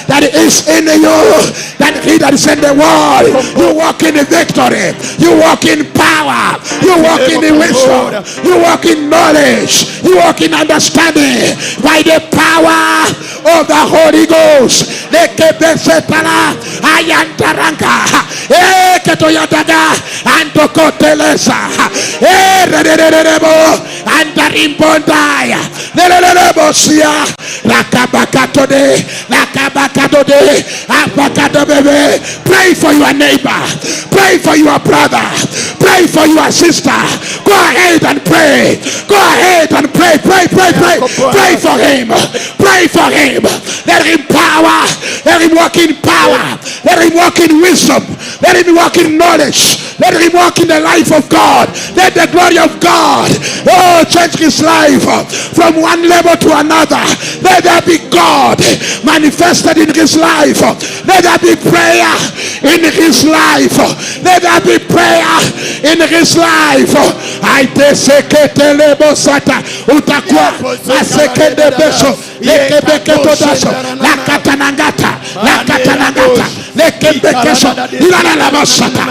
that is in you than he that is in the world. You walk in victory. You walk in power. You walk in wisdom. You walk in knowledge. You walk in understanding by the power of the Holy Ghost. Lekebesetala ayantaranka eketoyataga antokotelesa erererebo antarimbondaya lelelebosia lakabakatode apakadobebe. Pray for your neighbor. Pray for your brother. Pray for your sister. Go ahead and pray. Go ahead and pray. Pray for him. Pray for him. Let him power. Let him walk in power. Let him walk in wisdom. Let him walk in knowledge. Let him walk in the life of God. Let the glory of God change his life from one level to another. Let there be God manifested in his life. Let there be prayer in his life. Let there be prayer in his life. I deseketelebosata utakuwa asekede beso lekebeketodaso lakatanangata lekebekeso lalalabosata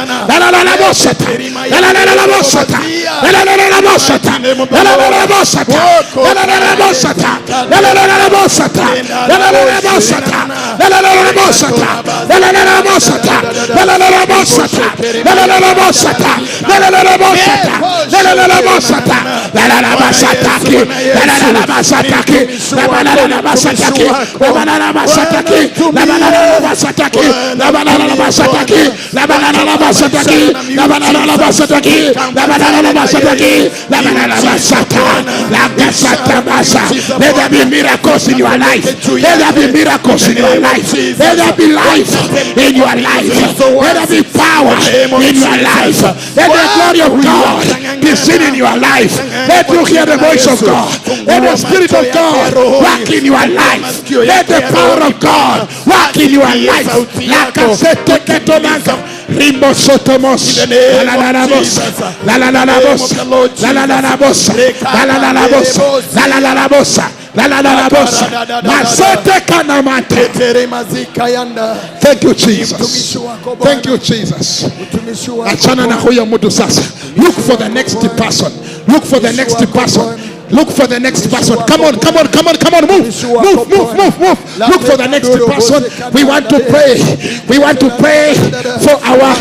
Let there be miracles in your life. Let there be miracles in your life. Let there be life in your life. Let there be power in your life. Let the glory of God be seen in your life. Let you hear the voice of God. Let the Spirit of God work in your life. Let the power of God work in your life. Rimbo sotomos la la la bossa la la la la bossa la la la la bossa la la la la bossa la la la la bossa la la la la bossa masote kanamate. Thank you Jesus. Thank you Jesus. Achana na huyo mtu sasa. Look for the next person. Look for the next person. Look for the next person. Come on. Move. Look for the next person. We want to pray. We want to pray for our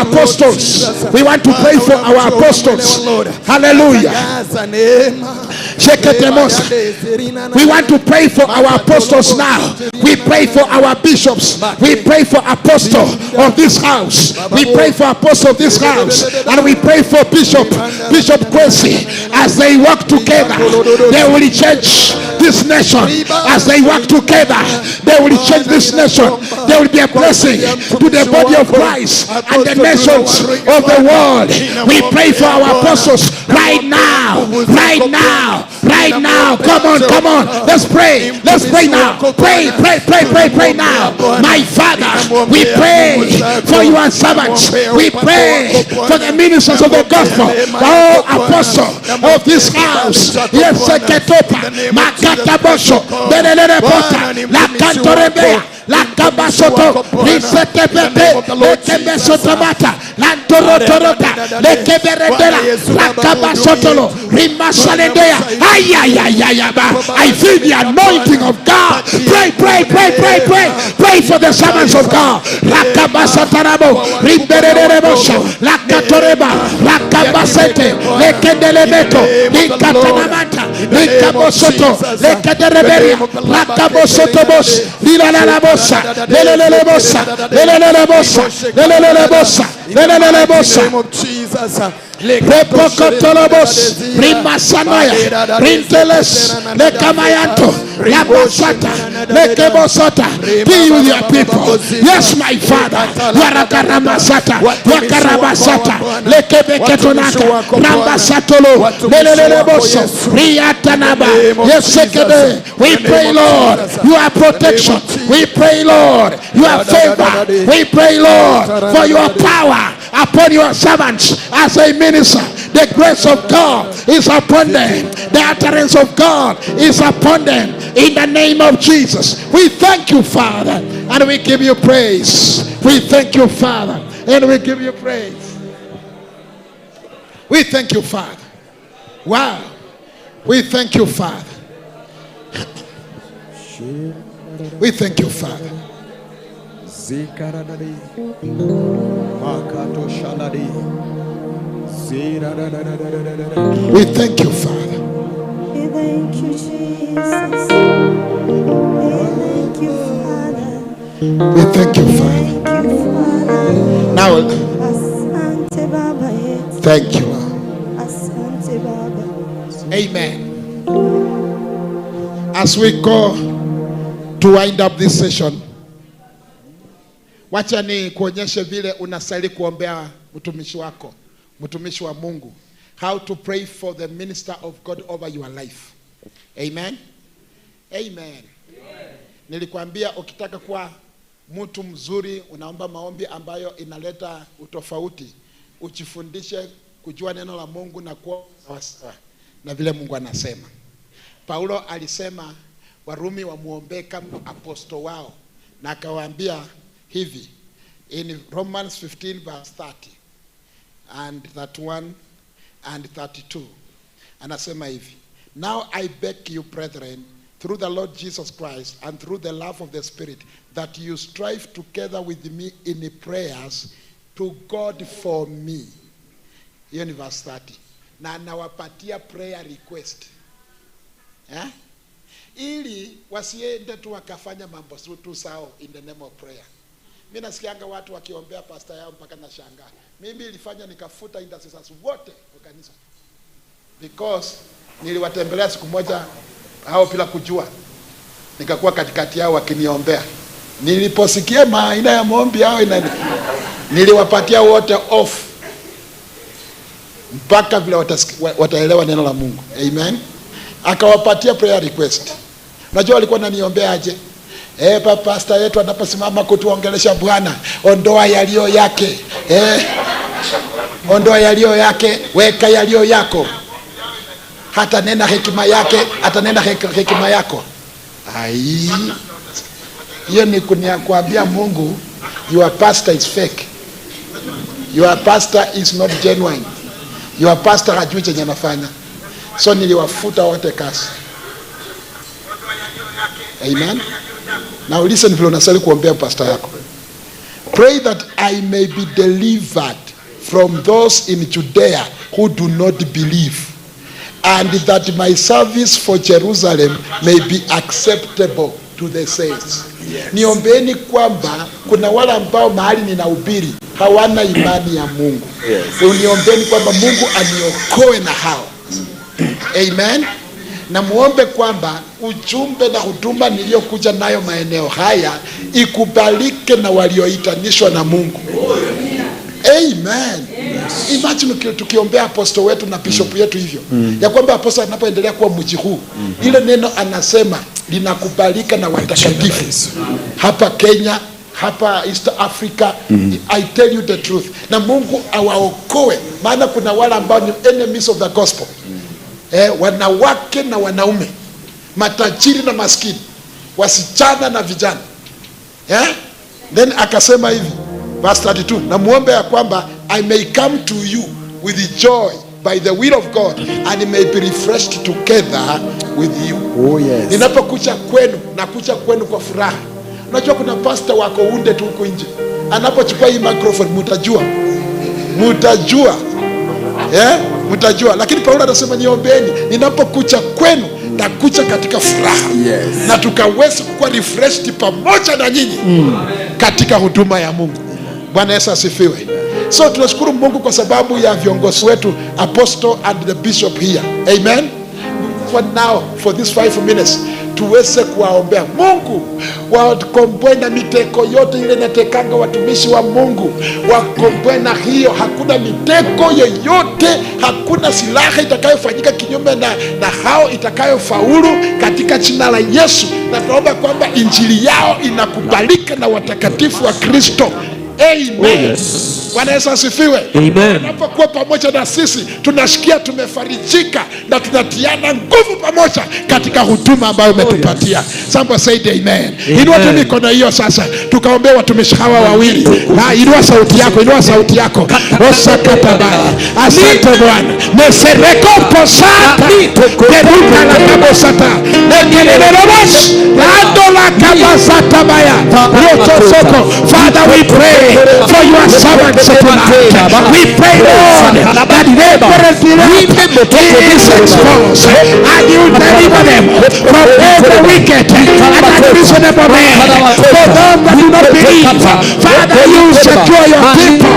apostles. We want to pray for our apostles. Hallelujah. We want to pray for our apostles now. We pray for our bishops. We pray for apostle of this house. We pray for apostle of this house. And we pray for Bishop Kwesi as they work together. They will change this nation. As they work together, they will change this nation. They will be a blessing to the body of Christ and the nations of the world. We pray for our apostles right now. Come on. Let's pray now. Pray now. My Father, we pray for your servants. We pray for the ministers of the gospel. Oh, apostle of this house. Yes, Seketopa, Makatabosho, Benelere Bota, La Cantorebea, La Cabasoto, Risetepete, Lekebe Sotomata, Lantorotorota, Lekeberedela, La Cabasotolo, Rimasalendea. I feel the anointing of God. Pray for the servants of God. La Cabasatarabo, Rimberebosha, La Catoreba, La Cabasete, Lekendelebeto, Likatanamanta, Likabosoto, Lekedereberia, La Cabosotobos, Lila la bossa, Repokotolobos, Rimasanaya, Rinteles, Lekamayanto, Labasata, Lekebosota. Be with your people. Yes, my Father. Warakaramasata, Wakarabasata, Lekebeketonaka, Rambasatolo, Leleleboso, Riatanaba. Yes, Sekede. We pray, Lord, your protection. We pray, Lord, your favor. We pray, Lord, for your power upon your servants as they minister. The grace of God is upon them. The utterance of God is upon them. In the name of Jesus, we thank you, Father, and we give you praise. We thank you, Father, and we give you praise. We thank you, Father. Wow. We thank you, Father. We thank you, Father. We thank you, Father. We thank you, Jesus. We thank you, Father. We thank you, Father. Thank you, Father. Now, Asante Baba yetu. thank you, Lord. Asante Baba. Amen. As we go to wind up this session, wacha ni kuonyeshe vile unastahili kuombea mtumishi wako, mtumishi wa Mungu. How to pray for the minister of God over your life. Amen. Amen. Nilikwambia ukitaka kuwa mtu mzuri unaomba maombi ambayo inaleta utofauti. Ujifundishe kujua neno la Mungu na kuwa sawa na vile Mungu anasema. Paulo alisema Warumi wamuombe kama aposto wao, na akawaambia hivi in Romans 15 verse 30 and 31 and 32. Anasema hivi, now I beg you brethren, through the Lord Jesus Christ and through the love of the Spirit, that you strive together with me in prayers to God for me. Hiyo ni verse 30. Na nawapatia prayer request. Ili wasiende tu wakafanya mambo tu sao in the name of prayer. Mimi nasikianga watu wakiombea pastor yao mpaka na shangaa. Mimi ilifanya nikafuta intercessors wote kwa kanisa. Because niliwatembelea siku moja hao bila kujua. Nikakuwa katikati yao wakiniombea. Niliposikia aina ya maombi yao niliwapatia wote off. Mpaka vile wataelewa neno la Mungu. Amen. Akawapatia prayer request. Unajua walikuwa wananiombea aje? Pastor yetu anaposimama kutuongelesha Bwana, ondoa yaliyo yake. Ondoa yaliyo yake, weka yaliyo yako. Hata nena hekima yake, atanena hekima yako. Ai. Hiyo ni kuambia Mungu, your pastor is fake. Your pastor is not genuine. Your pastor hajui chenye anafanya. So niliwafuta wote kasi. Amen. Now listen vile unasali kuombea pastor yako. Pray that I may be delivered from those in Judea who do not believe, and that my service for Jerusalem may be acceptable to the saints. Yes. Niombeeni kwamba kuna wale ambao mahali ninahubiri hawana imani ya Mungu. Yes. Uniombeni kwamba Mungu aniokoe na hao. Amen. Na muombe kwamba ujumbe na huduma niliyokuja nayo maeneo haya ikubalike na walioitanishwa na Mungu. Amen. Yes. Imagine tukiombea apostle wetu na bishop yetu hivyo. Ya kwamba apostle anapoendelea kuwa mji huu, ile neno anasema linakubalika na watakatifu. Hapa Kenya, hapa East Africa, I tell you the truth. Na Mungu awaokoe, maana kuna wale ambao ni enemies of the gospel. Wanawake na wanaume, matajiri na maskini, wasichana na vijana. Then akasema hivi verse 32, na muombe ya kwamba I may come to you with joy by the will of God, and may be refreshed together with you. Oh yes. Ninapokuja kwenu, nakuja kwenu kwa furaha. Unajua kuna pastor wako unde tu huko nje, anapochukua hii microphone mtajua. Lakini Paulo anasema niombeeni, ninapokuja kwenu nakuja katika furaha. Yes. Na tukaweza kuwa refreshed pamoja na nyinyi katika huduma ya Mungu. Bwana Yesu asifiwe. So tunashukuru Mungu kwa sababu ya viongozi wetu, apostle and the bishop here. Amen. For now, for these 5 minutes, tuweze kuwaombea Mungu wakomboe na miteko yote ile inatekanga watumishi wa Mungu. Wakomboe na hiyo, hakuna miteko yoyote, hakuna silaha itakayofanyika kinyume na hao itakayofaulu katika jina la Yesu. Na tunaomba kwamba injili yao inakubalika na watakatifu wa Kristo. Amen. Oh, yes. Bwana Yesu asifiwe. Amen. Unapokuwa pamoja na sisi tunasikia tumefarijika na tunatiana nguvu pamoja katika huduma ambayo umetupatia. Somebody say amen. Inua tu mikono hiyo sasa. Tukaombea watumishi hawa wawili. Inua sauti yako, inua sauti yako. Osakatabaya. Asante Bwana. Mesereko posata. Keruka la kabosata. Nekelelelobos. Lando la kabasata baya. Rotosoko. Father, we pray for your servants tonight. We pray, Lord, that is exposed and you deliver them from every wicked and unreasonable man. For them that do not believe, Father, you secure your people.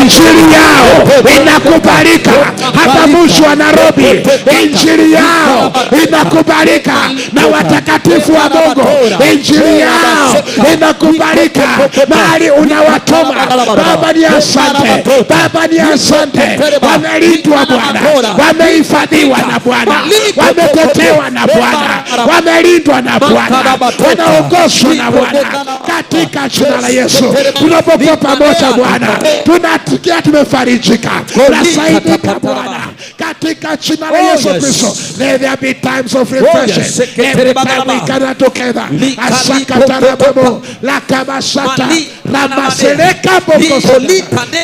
Injili yao inakubalika hata mwisho wa Nairobi. Injili yao inakubalika na watakatifu wa Mungu. Injili yao inakubalika mahali unawatoma. Baba ni asante, Baba ni asante. Wamelindwa Bwana, wamehifadhiwa na Bwana, wametetewa na Bwana, wamelindwa na Bwana, wanaongozwa na Bwana katika jina la Yesu. Tunapokuwa pamoja Bwana, tunasikia tumefarijika na saidika Bwana katika jina la Yesu Kristo. Let there be times of refreshing every time we gather together. Asakatarababo lakabasata ramaseleka bokoso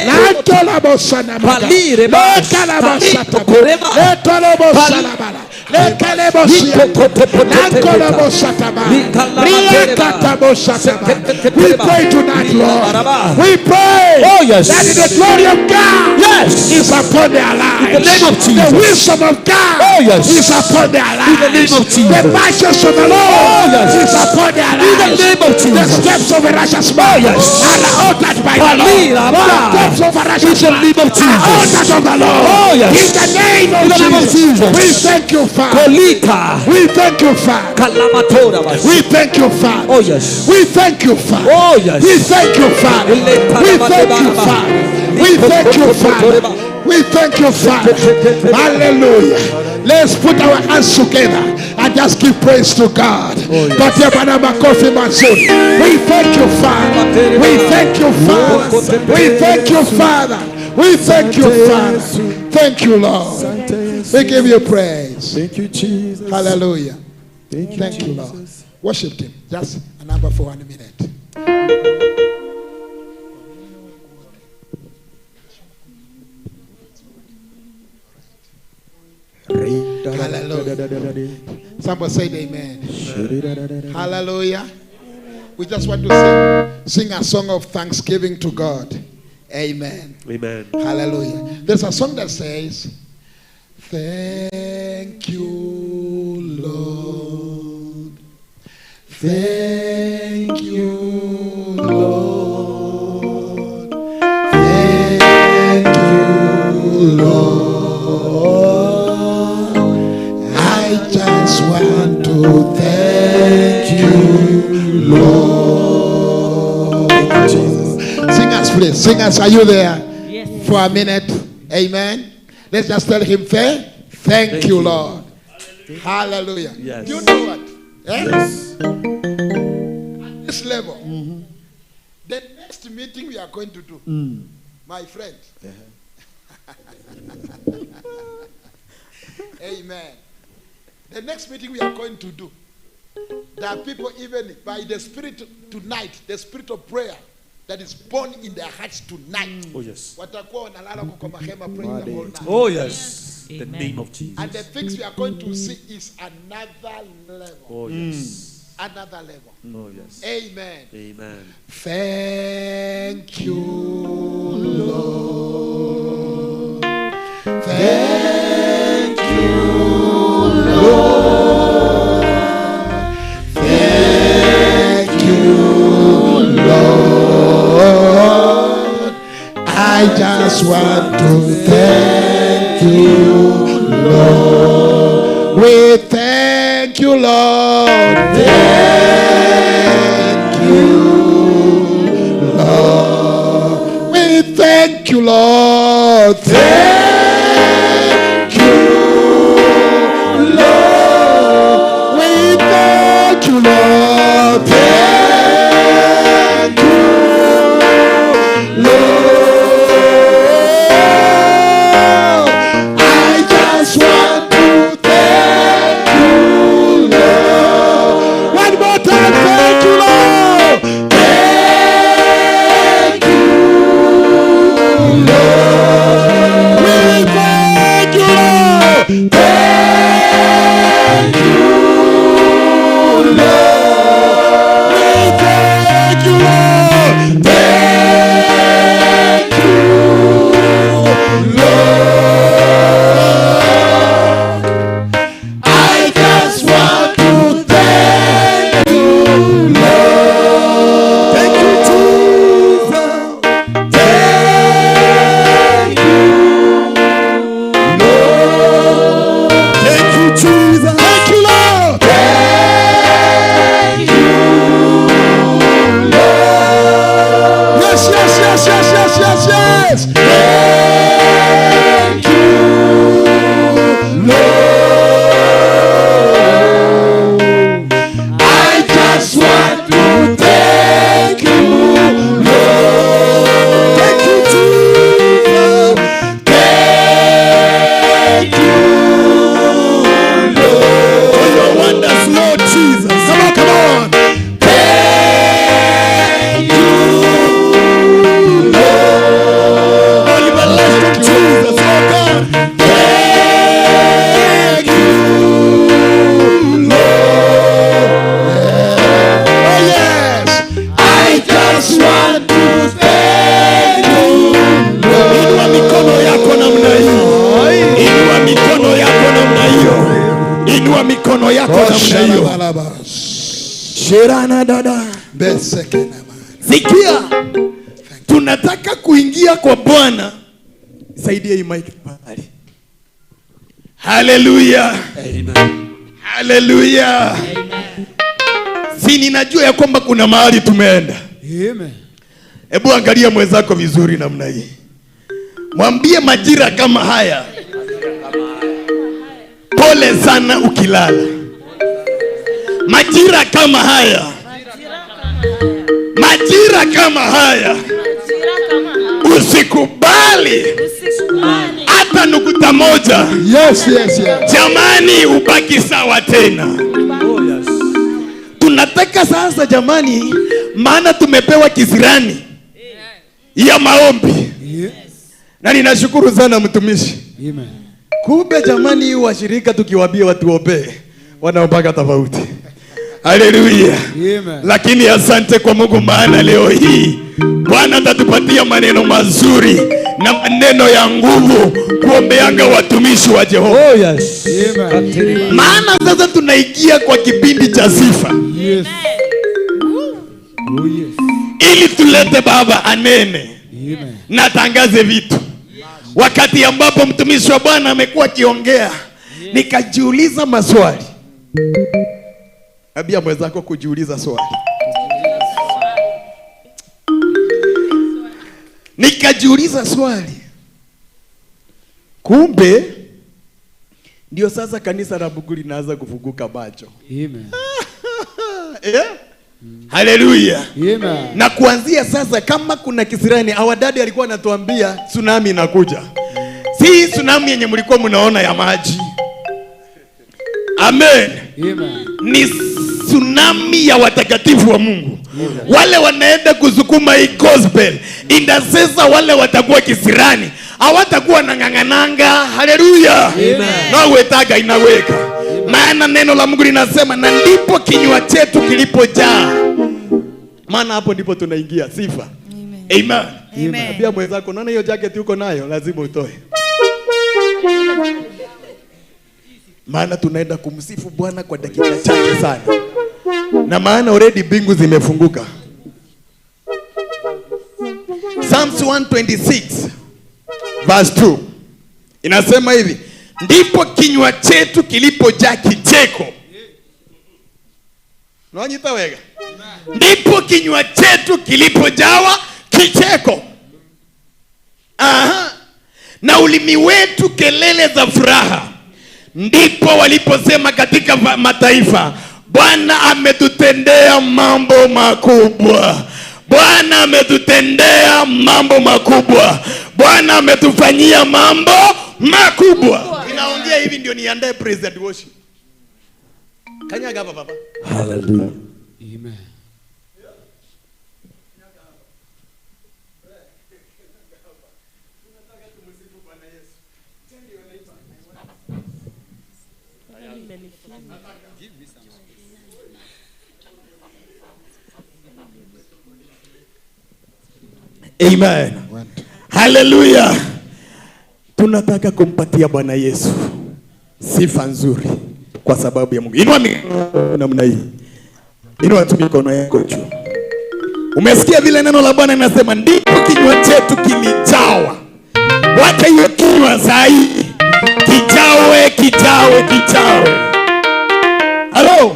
lantolabosana maga lekalabasata letolobosalabala lekalebosia lankolabosataba riakatabosataba. We pray tonight, Lord. We pray that the glory of God is upon their lives. The wisdom of God is upon their lives. The righteousness of the Lord is upon their lives. The steps of a righteous man are ordered by the Lord. The steps of a righteous man are ordered of the Lord. In the name of Jesus, we thank you, Father. We thank you, Father. We thank you, Father. We thank you, Father. We thank you, Father. We thank you, Father. We thank you, Father. We thank you, Father. Hallelujah. Let's put our hands together and just give praise to God. We thank you, Father. We thank you, Father. We thank you, Father. We thank you, Father. Thank you, Lord. We give you praise. Thank you, Jesus. Hallelujah. Thank you, Lord. Worship him. Just a number for 1 minute. Hallelujah. Somebody say amen. Hallelujah. We just want to sing a song of thanksgiving to God. Amen. Amen. Hallelujah. There's a song that says, thank you, Lord. Thank you, Lord. Thank you, Lord. I just want to thank you, Lord. Singers, please. Singers, are you there? Yes. For a minute. Amen. Let's just tell him, thank you, Lord. Hallelujah. Yes. You know what? Yes. At this level, the next meeting we are going to do, my friend. Amen. The next meeting we are going to do, there are people even by the Spirit tonight, the Spirit of prayer that is born in their hearts tonight. Oh yes. Watakuwa wanalala kwa mahema praying the whole night. Oh yes. Amen. The name of Jesus. And the things we are going to see is another level. Oh yes. Another level. Oh yes. Amen. Amen. Thank you, Lord. Thank you, Lord. Thank you, Lord. I just want to thank you, Lord. We thank you, Lord. Thank you, Lord. Thank you, Lord. Thank you, Lord. We thank you, Lord. Thank you, Lord. I just want to thank you, Lord. One more time, thank you, Lord. Thank you, Lord. We thank you, Lord. Thank you, Lord. We thank you, Lord. Thank you, Lord. I just want to thank you, Lord. Thank you, Jesus. Thank you, Lord. Thank you, Jesus. Thank you, Lord. Thank you, Lord. Yes, yes, yes, yes, yes, yes, yes. Thank you, Lord. I just want to thank you, Lord. Thank you, Jesus. Thank you, Lord. For your wonders, Lord Jesus. Come on, come on. Thank you, Lord. Oh, everlasting Jesus, oh God. Thank you, Lord. Oh yes, I just want to thank you, Lord. Inua mikono yako namna hiyo. Inua mikono yako namna hiyo. Inua mikono yako namna hiyo. Shirana dada. Sikia. Tunataka kuingia kwa Bwana. Saidia hii mic pale. Hallelujah. Amen. Hallelujah. Amen. Si ninajua ya kwamba kuna mahali tumeenda. Amen. Hebu angalia mwenzako vizuri namna hii. Mwambie majira kama haya. Pole sana ukilala. Majira kama haya. Majira kama haya. Usikubali hata nukta moja. Yes, yes, yes. Jamani, ubaki sawa tena. Oh, yes. Tunataka sasa jamani, maana tumepewa kisirani ya maombi. Yes. Na ninashukuru sana mtumishi. Amen. Kumbe jamani, washirika tukiwaambia watu waombe, wanaombaga tofauti. Haleluya. Amen. Lakini asante kwa Mungu, maana leo hii Bwana atatupatia maneno mazuri na maneno ya nguvu kuombeanga watumishi wa Jehova. Oh yes. Amen. Maana sasa tunaingia kwa kipindi cha sifa. Yes. Oh yes. Ili tulete Baba anene. Amen. Na tangaze vitu. Wakati ambapo mtumishi wa Bwana amekuwa akiongea, nikajiuliza maswali. Abia mwenzako kujiuliza swali. Nikajiuliza swali. Kumbe ndio sasa kanisa la Buguli linaanza kufunguka macho. Amen. Haleluya. Amen. Na kuanzia sasa kama kuna kisirani, awadadi alikuwa anatuambia tsunami inakuja. Si tsunami yenye mlikuwa mnaona ya maji. Amen. Amen. Ni tsunami ya watakatifu wa Mungu. Amen. Wale wanaenda kusukuma hii gospel. Indasesa wale watakuwa kisirani. Hawatakuwa nangangananga. Haleluya. Amen. Na wetaga inaweka. Amen. Maana neno la Mungu linasema na ndipo kinywa chetu kilipojaa. Maana hapo ndipo tunaingia sifa. Amen. Amen. Amen. Pia mwenzako unaona hiyo jacket uko nayo lazima utoe. Maana tunaenda kumsifu Bwana kwa dakika chache sana. Na maana already mbingu zimefunguka. Psalms 126 verse 2 inasema hivi, ndipo kinywa chetu kilipojaa kicheko. Unanyita wega? Ndipo kinywa chetu kilipojawa kicheko. na ulimi wetu kelele za furaha. Ndipo waliposema katika mataifa, Bwana ametutendea mambo makubwa. Bwana ametutendea mambo makubwa. Bwana ametufanyia mambo makubwa. Inaongea hivi ndio niandae praise and worship. Kanyaga hapa baba. Hallelujah. Amen. Amen. Hallelujah. Tunataka kumpatia Bwana Yesu sifa nzuri kwa sababu ya Mungu. Inua mikono namna hii. Inua tu mikono yako juu. Umesikia vile neno la Bwana linasema, ndipo kinywa chetu kilijawa. Wacha hiyo kinywa sahi kijawe, kijawe, kijawe. Halo.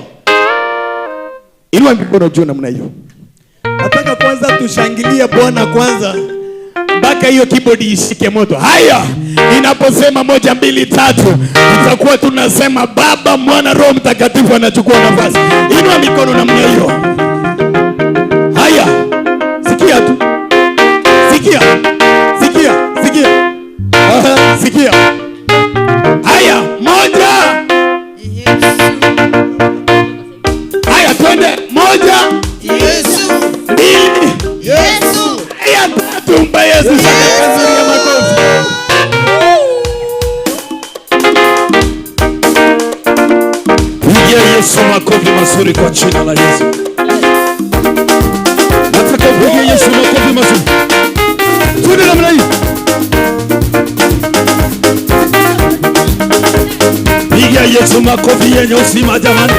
Inua mikono juu namna hiyo. Nataka kwanza tushangilie Bwana kwanza mpaka hiyo keyboard ishike moto. Haya, ninaposema 1 2 3 tutakuwa tunasema Baba, Mwana, Roho Mtakatifu anachukua nafasi. Inua mikono namna hiyo. Haya, sikia tu. Sikia. Sikia, sikia. Sikia. Haya, 1. Haya, twende. 1. Yesu. 2. Yesu. Haya, 3. Mpa Yesu sadaka nzuri ya makofi. Pigia Yesu makofi mazuri kwa jina la Yesu. Nataka pigia Yesu makofi mazuri. Twende namna hii. Pigia Yesu makofi yenye uzima jamani.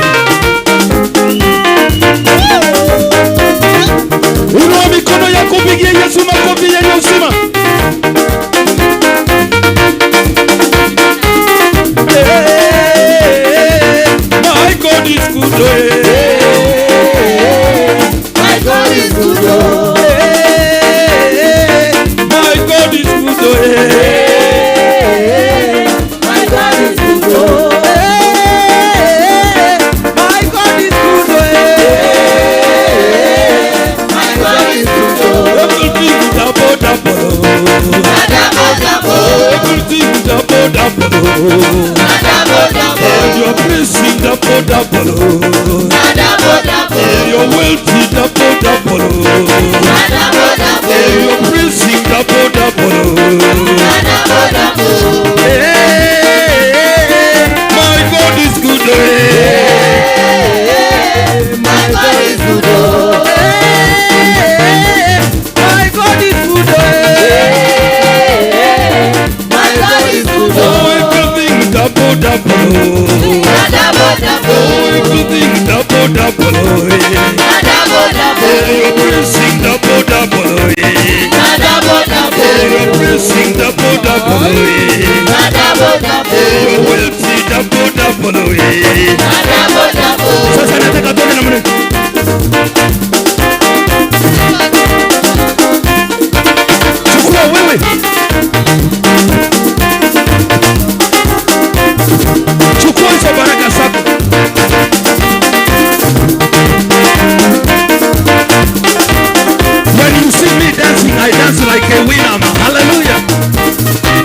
Inua mikono yako, pigia Yesu makofi yenye uzima. My God is good. My God is good. My God is good. My God is good. My God is good. My God is good. Everything is about double. Everything is about double. Your blessing double double. Your wealth is double double. Your blessing double double. My God is good. My God is good. My God is good. My God is good. Oh, everything double double. Oh, everything double double. Your blessing double double. Your blessing double double. Your wealth double double. Sasa nataka tuone namna hii. Chukua wewe. Chukua hizo baraka zako. When you see me dancing, I dance like a winner. Hallelujah.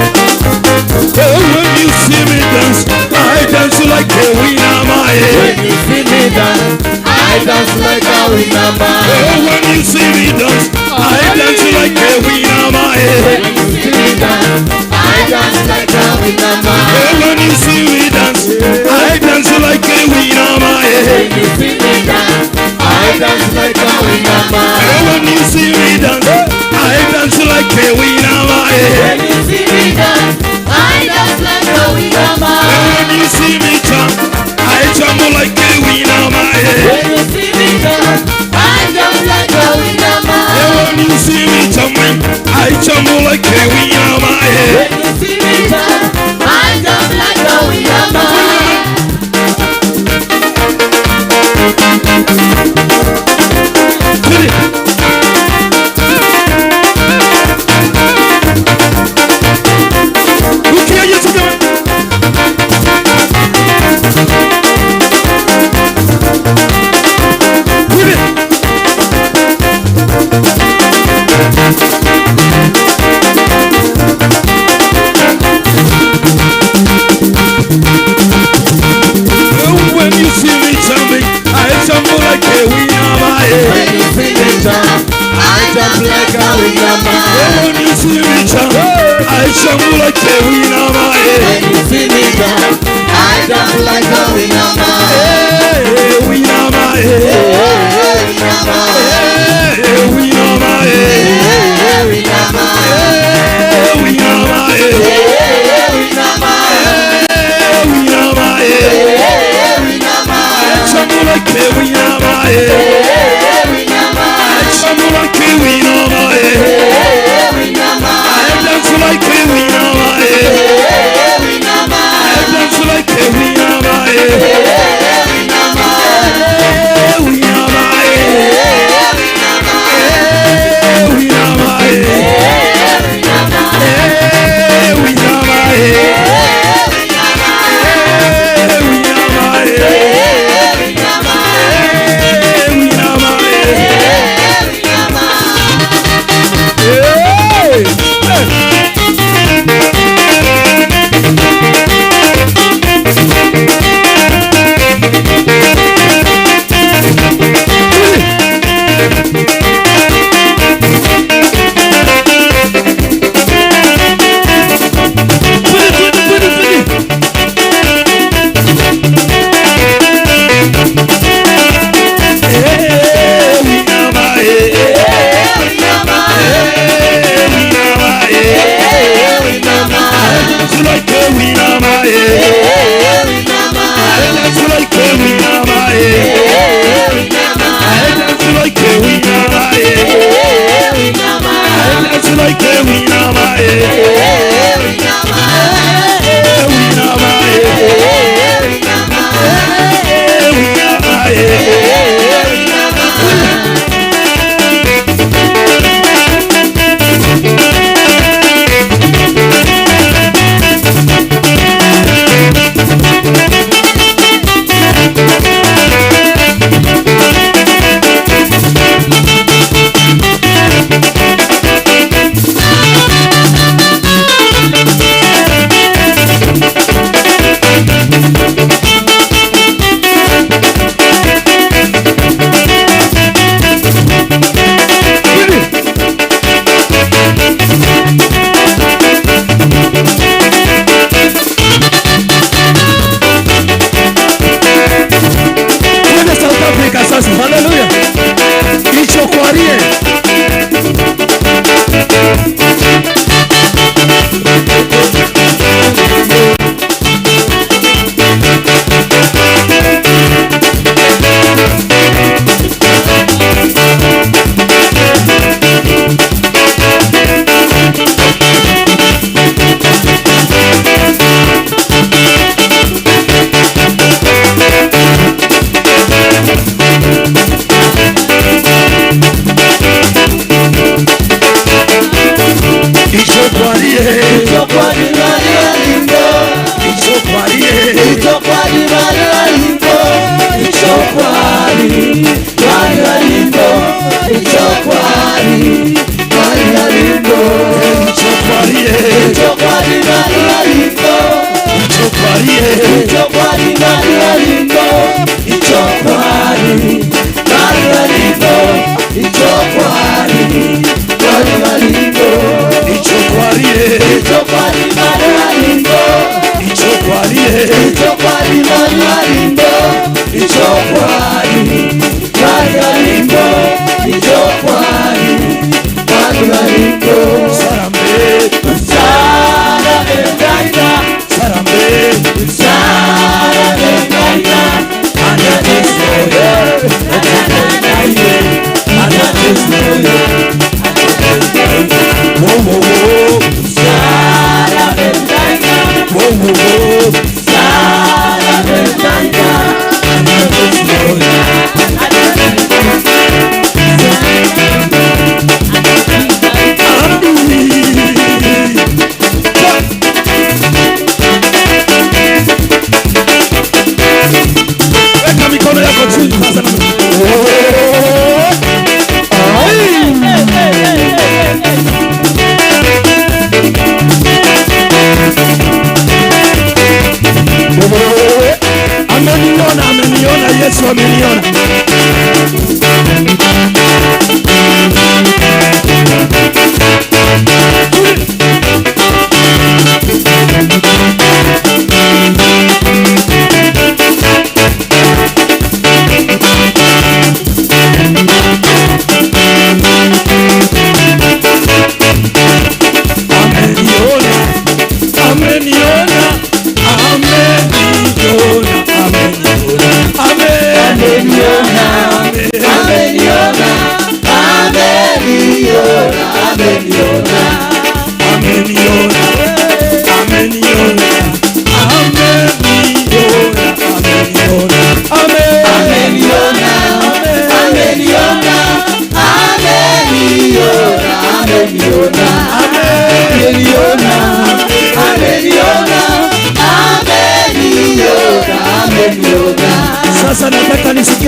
Oh, when you see me dance, I dance like a winner. When you see me dance, I dance like a winner. Oh, when you see me dance, I dance like a winner. When you see me dance, I dance like a winner. Oh, when you see me dance, I dance like a winner. When you see me dance, I dance like a winner. Oh, when you see me dance, I dance like a winner. When you see me dance, I dance like a winner. When you see me jump, I jump like a winner. When you see me dance, I dance like a winner. When you see me jumping, I jump like a winner. When you see me dance,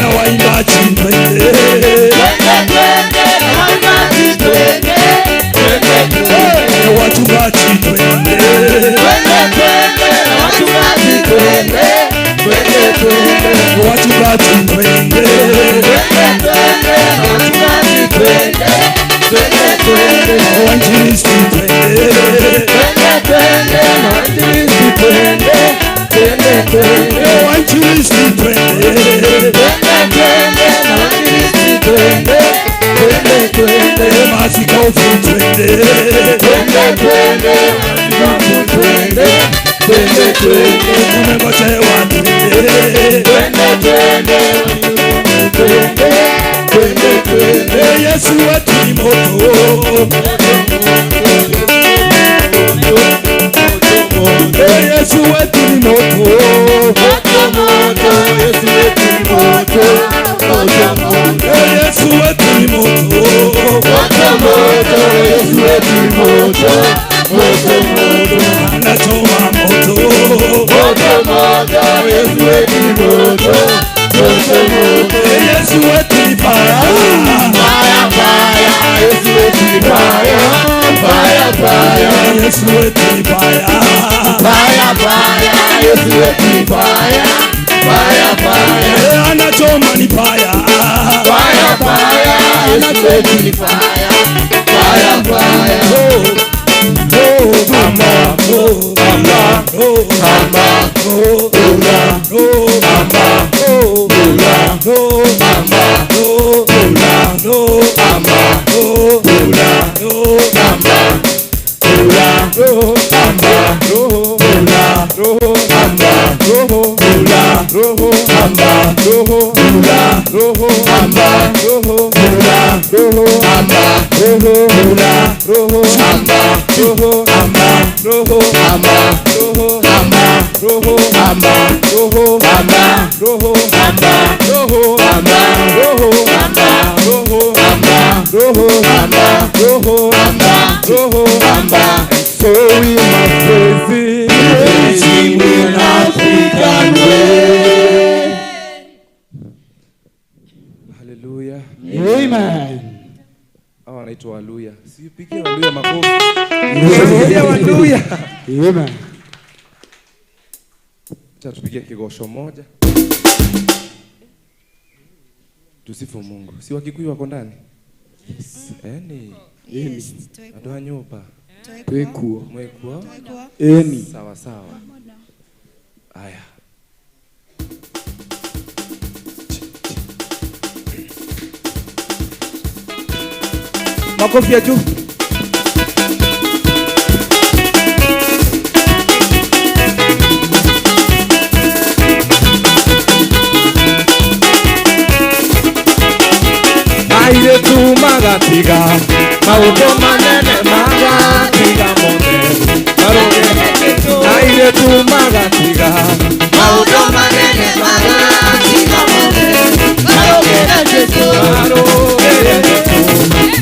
Na waimbaji twende, na wachungaji twende, na wachungaji twende, wainjilisti twende, wainjilisti twende, maaskofu twende, tumegojewa twende, Yesu wetu ni moto, Yesu wetu ni moto, Yesu wetu ni moto, Yesu wetu ni moto, anachoma moto, Yesu wetu ni moto, Yesu wetu ni fire, Yesu wetu ni fire, Yesu wetu ni fire, Yesu wetu ni fire, anachoma ni fire, Yesu wetu ni fire, so we must praise him in African way. Hallelujah. Amen. Hawa wanaitwa Hallelujah. Sipigie Hallelujah makofi. Sipigie Hallelujah. Amen. Acha tupige kigosho moja. Tusifu Mungu. Si Wakikuyu wako ndani? Yes. Yes. Adoa nyumba. Twekuo. Mwekuo. Eni. Sawa sawa. Aya. Makofi ya juu. Aire tu magatiga, mauto manene magatiga mone, aire tu magatiga, mauto manene magatiga mone, marogera Jesu, marogera Jesu,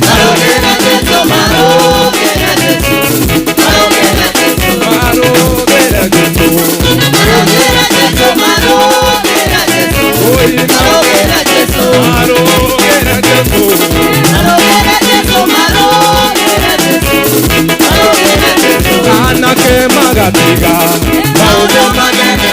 marogera Jesu, marogera Jesu, marogera Jesu, marogera Jesu, marogera Jesu, marogera Jesu, marogera Jesu, marogera Jesu, marogera Jesu, anake magatiga, mauto manene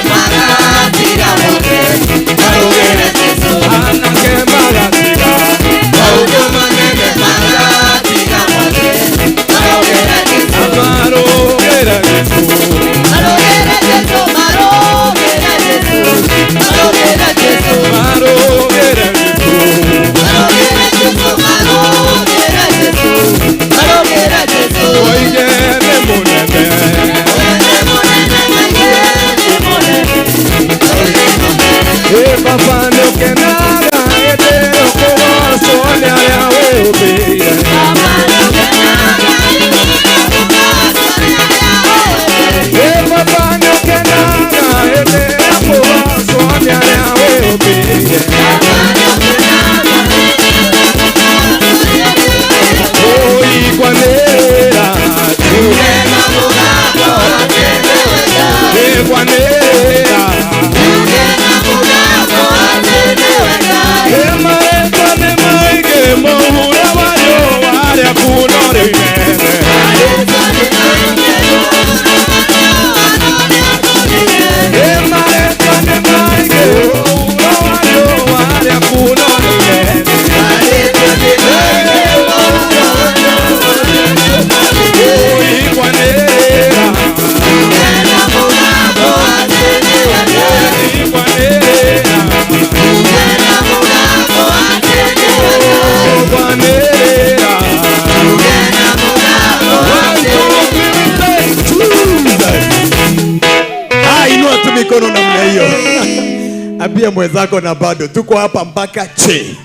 Ambia mwenzako na bado tuko hapa mpaka che.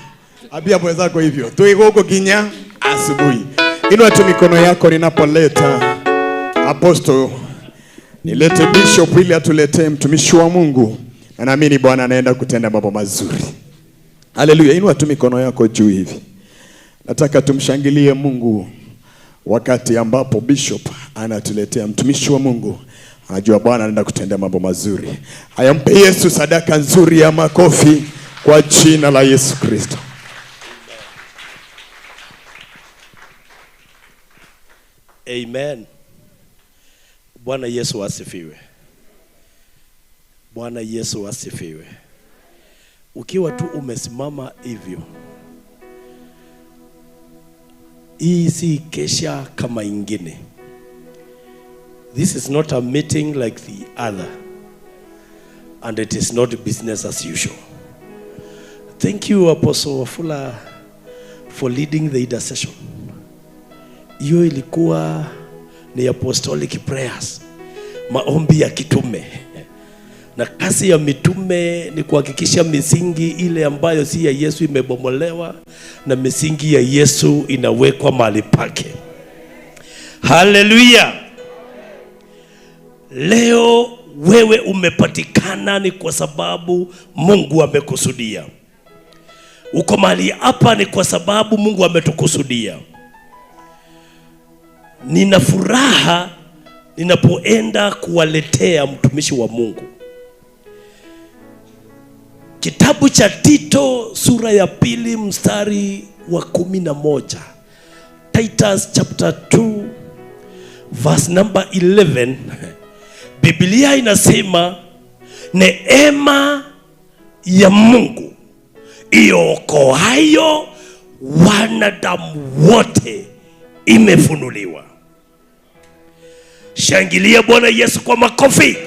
Ambia mwenzako hivyo. Tuiko huko kinya asubuhi. Inua tu mikono yako ninapoleta apostle, nilete bishop ili atuletee mtumishi wa Mungu. Na naamini Bwana anaenda kutenda mambo mazuri. Haleluya. Inua tu mikono yako juu hivi. Nataka tumshangilie Mungu wakati ambapo bishop anatuletea mtumishi wa Mungu. Anajua Bwana anaenda kutenda mambo mazuri. Haya, mpe Yesu sadaka nzuri ya makofi kwa jina la Yesu Kristo. Amen. Bwana Yesu asifiwe. Bwana Yesu asifiwe. Ukiwa tu umesimama hivyo, hii si kesha kama ingine. This is not a meeting like the other, and it is not business as usual. Thank you, Apostle Wafula, for leading the intercession. Hiyo ilikuwa ni apostolic prayers, maombi ya kitume. Na kazi ya mitume ni kuhakikisha misingi ile ambayo si ya Yesu imebomolewa na misingi ya Yesu inawekwa mahali pake. Hallelujah. Leo wewe umepatikana ni kwa sababu Mungu amekusudia. Uko mahali hapa ni kwa sababu Mungu ametukusudia. Nina furaha ninapoenda kuwaletea mtumishi wa Mungu. Kitabu cha Tito sura ya 2 mstari wa 11. Titus chapter 2 verse number 11. Biblia inasema neema ya Mungu iokoayo wanadamu wote imefunuliwa. Shangilia Bwana Yesu kwa makofi.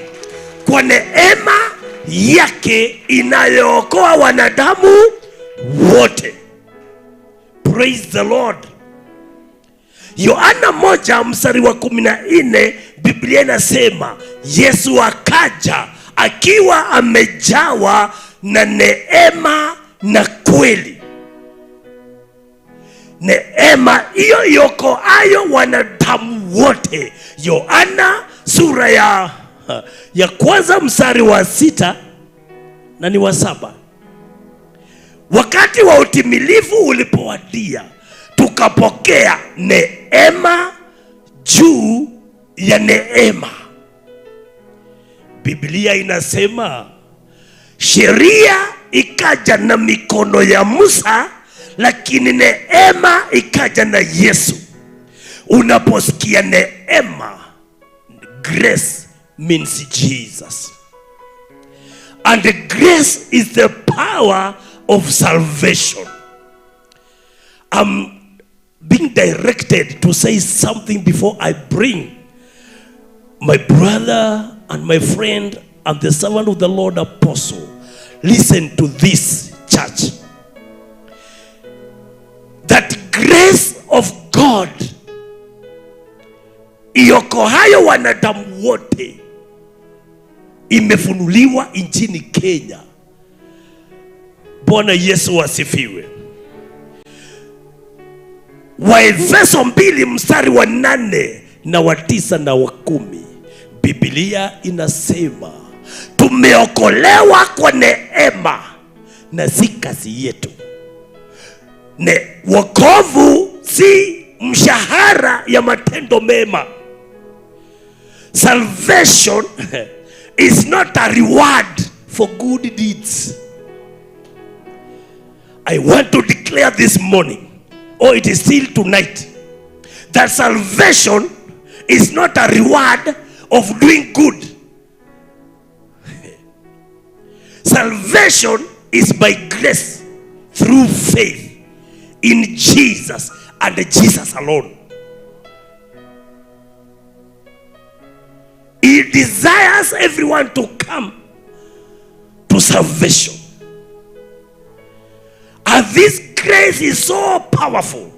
Kwa neema yake inayookoa wanadamu wote. Praise the Lord. Yohana 1 mstari wa 14, Biblia inasema Yesu akaja akiwa amejawa na neema na kweli. Neema hiyo iokoayo wanadamu wote. Yohana sura ya kwanza mstari wa 6 na ni wa 7. Wakati wa utimilifu ulipowadia, tukapokea neema juu ya neema. Biblia inasema sheria ikaja na mikono ya Musa, lakini neema ikaja na Yesu. Unaposikia neema, grace means Jesus. And grace is the power of salvation. I'm being directed to say something before I bring my brother and my friend and the servant of the Lord Apostle. Listen to this, church. That grace of God iokoayo wanadamu wote imefunuliwa nchini Kenya. Bwana Yesu asifiwe. Waefeso 2 mstari wa 8 na wa 9 na wa 10. Biblia inasema tumeokolewa kwa neema na si kazi yetu. Wokovu si mshahara ya matendo mema. Salvation is not a reward for good deeds. I want to declare this morning, or it is still tonight, that salvation is not a reward of doing good. Salvation is by grace through faith in Jesus and Jesus alone. He desires everyone to come to salvation. And this grace is so powerful.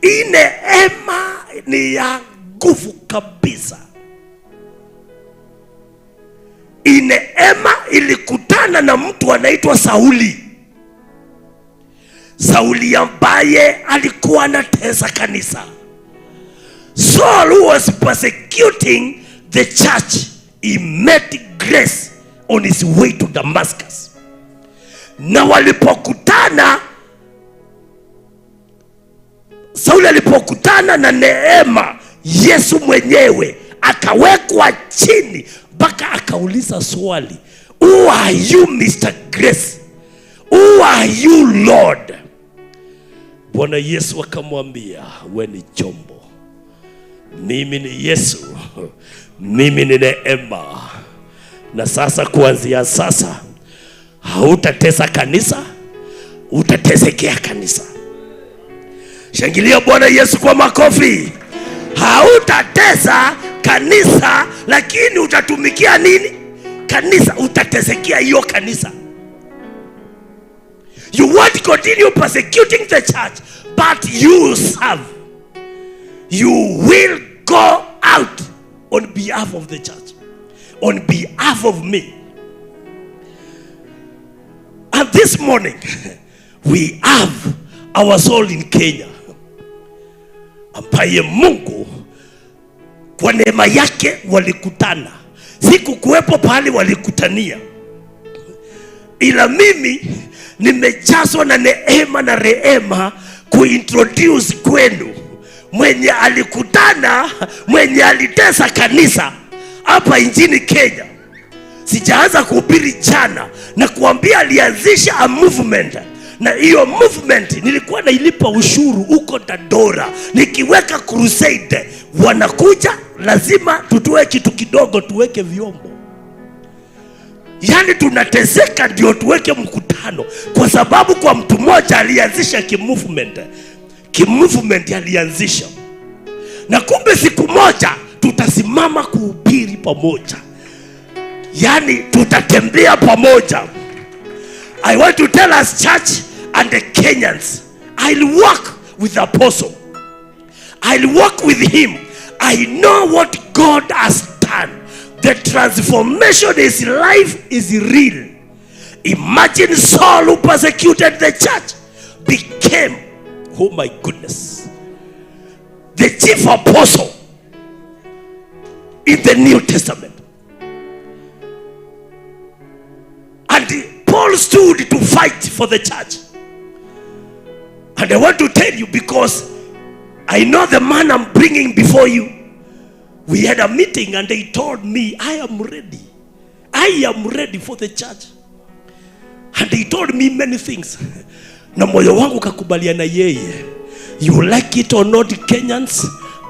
Hii neema ni ya nguvu kabisa. Neema ilikutana na mtu anaitwa Sauli. Sauli ambaye alikuwa anatesa kanisa. Saul, who was persecuting the church, he met grace on his way to Damascus. Na walipokutana, Sauli alipokutana na neema, Yesu mwenyewe akawekwa chini mpaka akauliza swali, who are you Mr. Grace? Who are you Lord? Bwana Yesu akamwambia, wewe ni chombo, mimi ni Yesu, mimi ni neema. Na sasa kuanzia sasa hautatesa kanisa, utatesekea kanisa. Shangilia Bwana Yesu kwa makofi. Hautatesa kanisa, lakini utatumikia nini? Kanisa. Utatesekea hiyo kanisa. You won't continue persecuting the church, but you serve. You will go out on behalf of the church, on behalf of me. And this morning, we have our soul in Kenya, ambaye Mungu kwa neema yake walikutana. Sikukuwepo pale walikutania, ila mimi nimejazwa na neema na rehema kuintroduce kwenu mwenye alikutana, mwenye alitesa kanisa hapa nchini Kenya. Sijaanza kuhubiri jana na kuambia alianzisha a movement, na hiyo movement nilikuwa nailipa ushuru huko Dandora, nikiweka crusade. Wanakuja, lazima tutoe kitu kidogo tuweke vyombo. Yani tunateseka ndio tuweke mkutano, kwa sababu kwa mtu mmoja alianzisha kimovement alianzisha. Na kumbe siku moja tutasimama kuhubiri pamoja, yani tutatembea pamoja. I want to tell us, church and the Kenyans, I'll walk with the apostle, I'll walk with him. I know what God has done. The transformation in his life is real. Imagine Saul, who persecuted the church, became, oh my goodness, the chief apostle in the New Testament. And Paul stood to fight for the church. And I want to tell you, because I know the man I'm bringing before you. We had a meeting and they told me, I am ready. I am ready for the church. And they told me many things. Na moyo wangu kakubaliana yeye. You like it or not, Kenyans,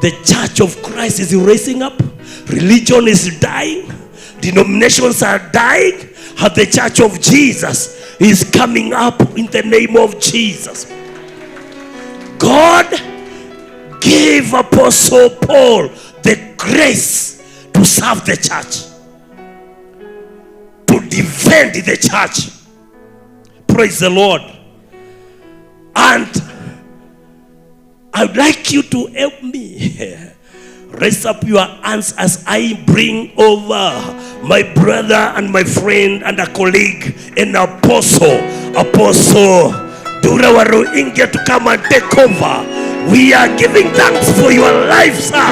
the church of Christ is rising up. Religion is dying. Denominations are dying. And the church of Jesus is coming up in the name of Jesus. God gave Apostle Paul the grace to serve the church, to defend the church. Praise the Lord. And I would like you to help me. Raise up your hands as I bring over my brother and my friend and a colleague, an apostle, Apostle Dura Waruingia, to come and take over. We are giving thanks for your life, sir.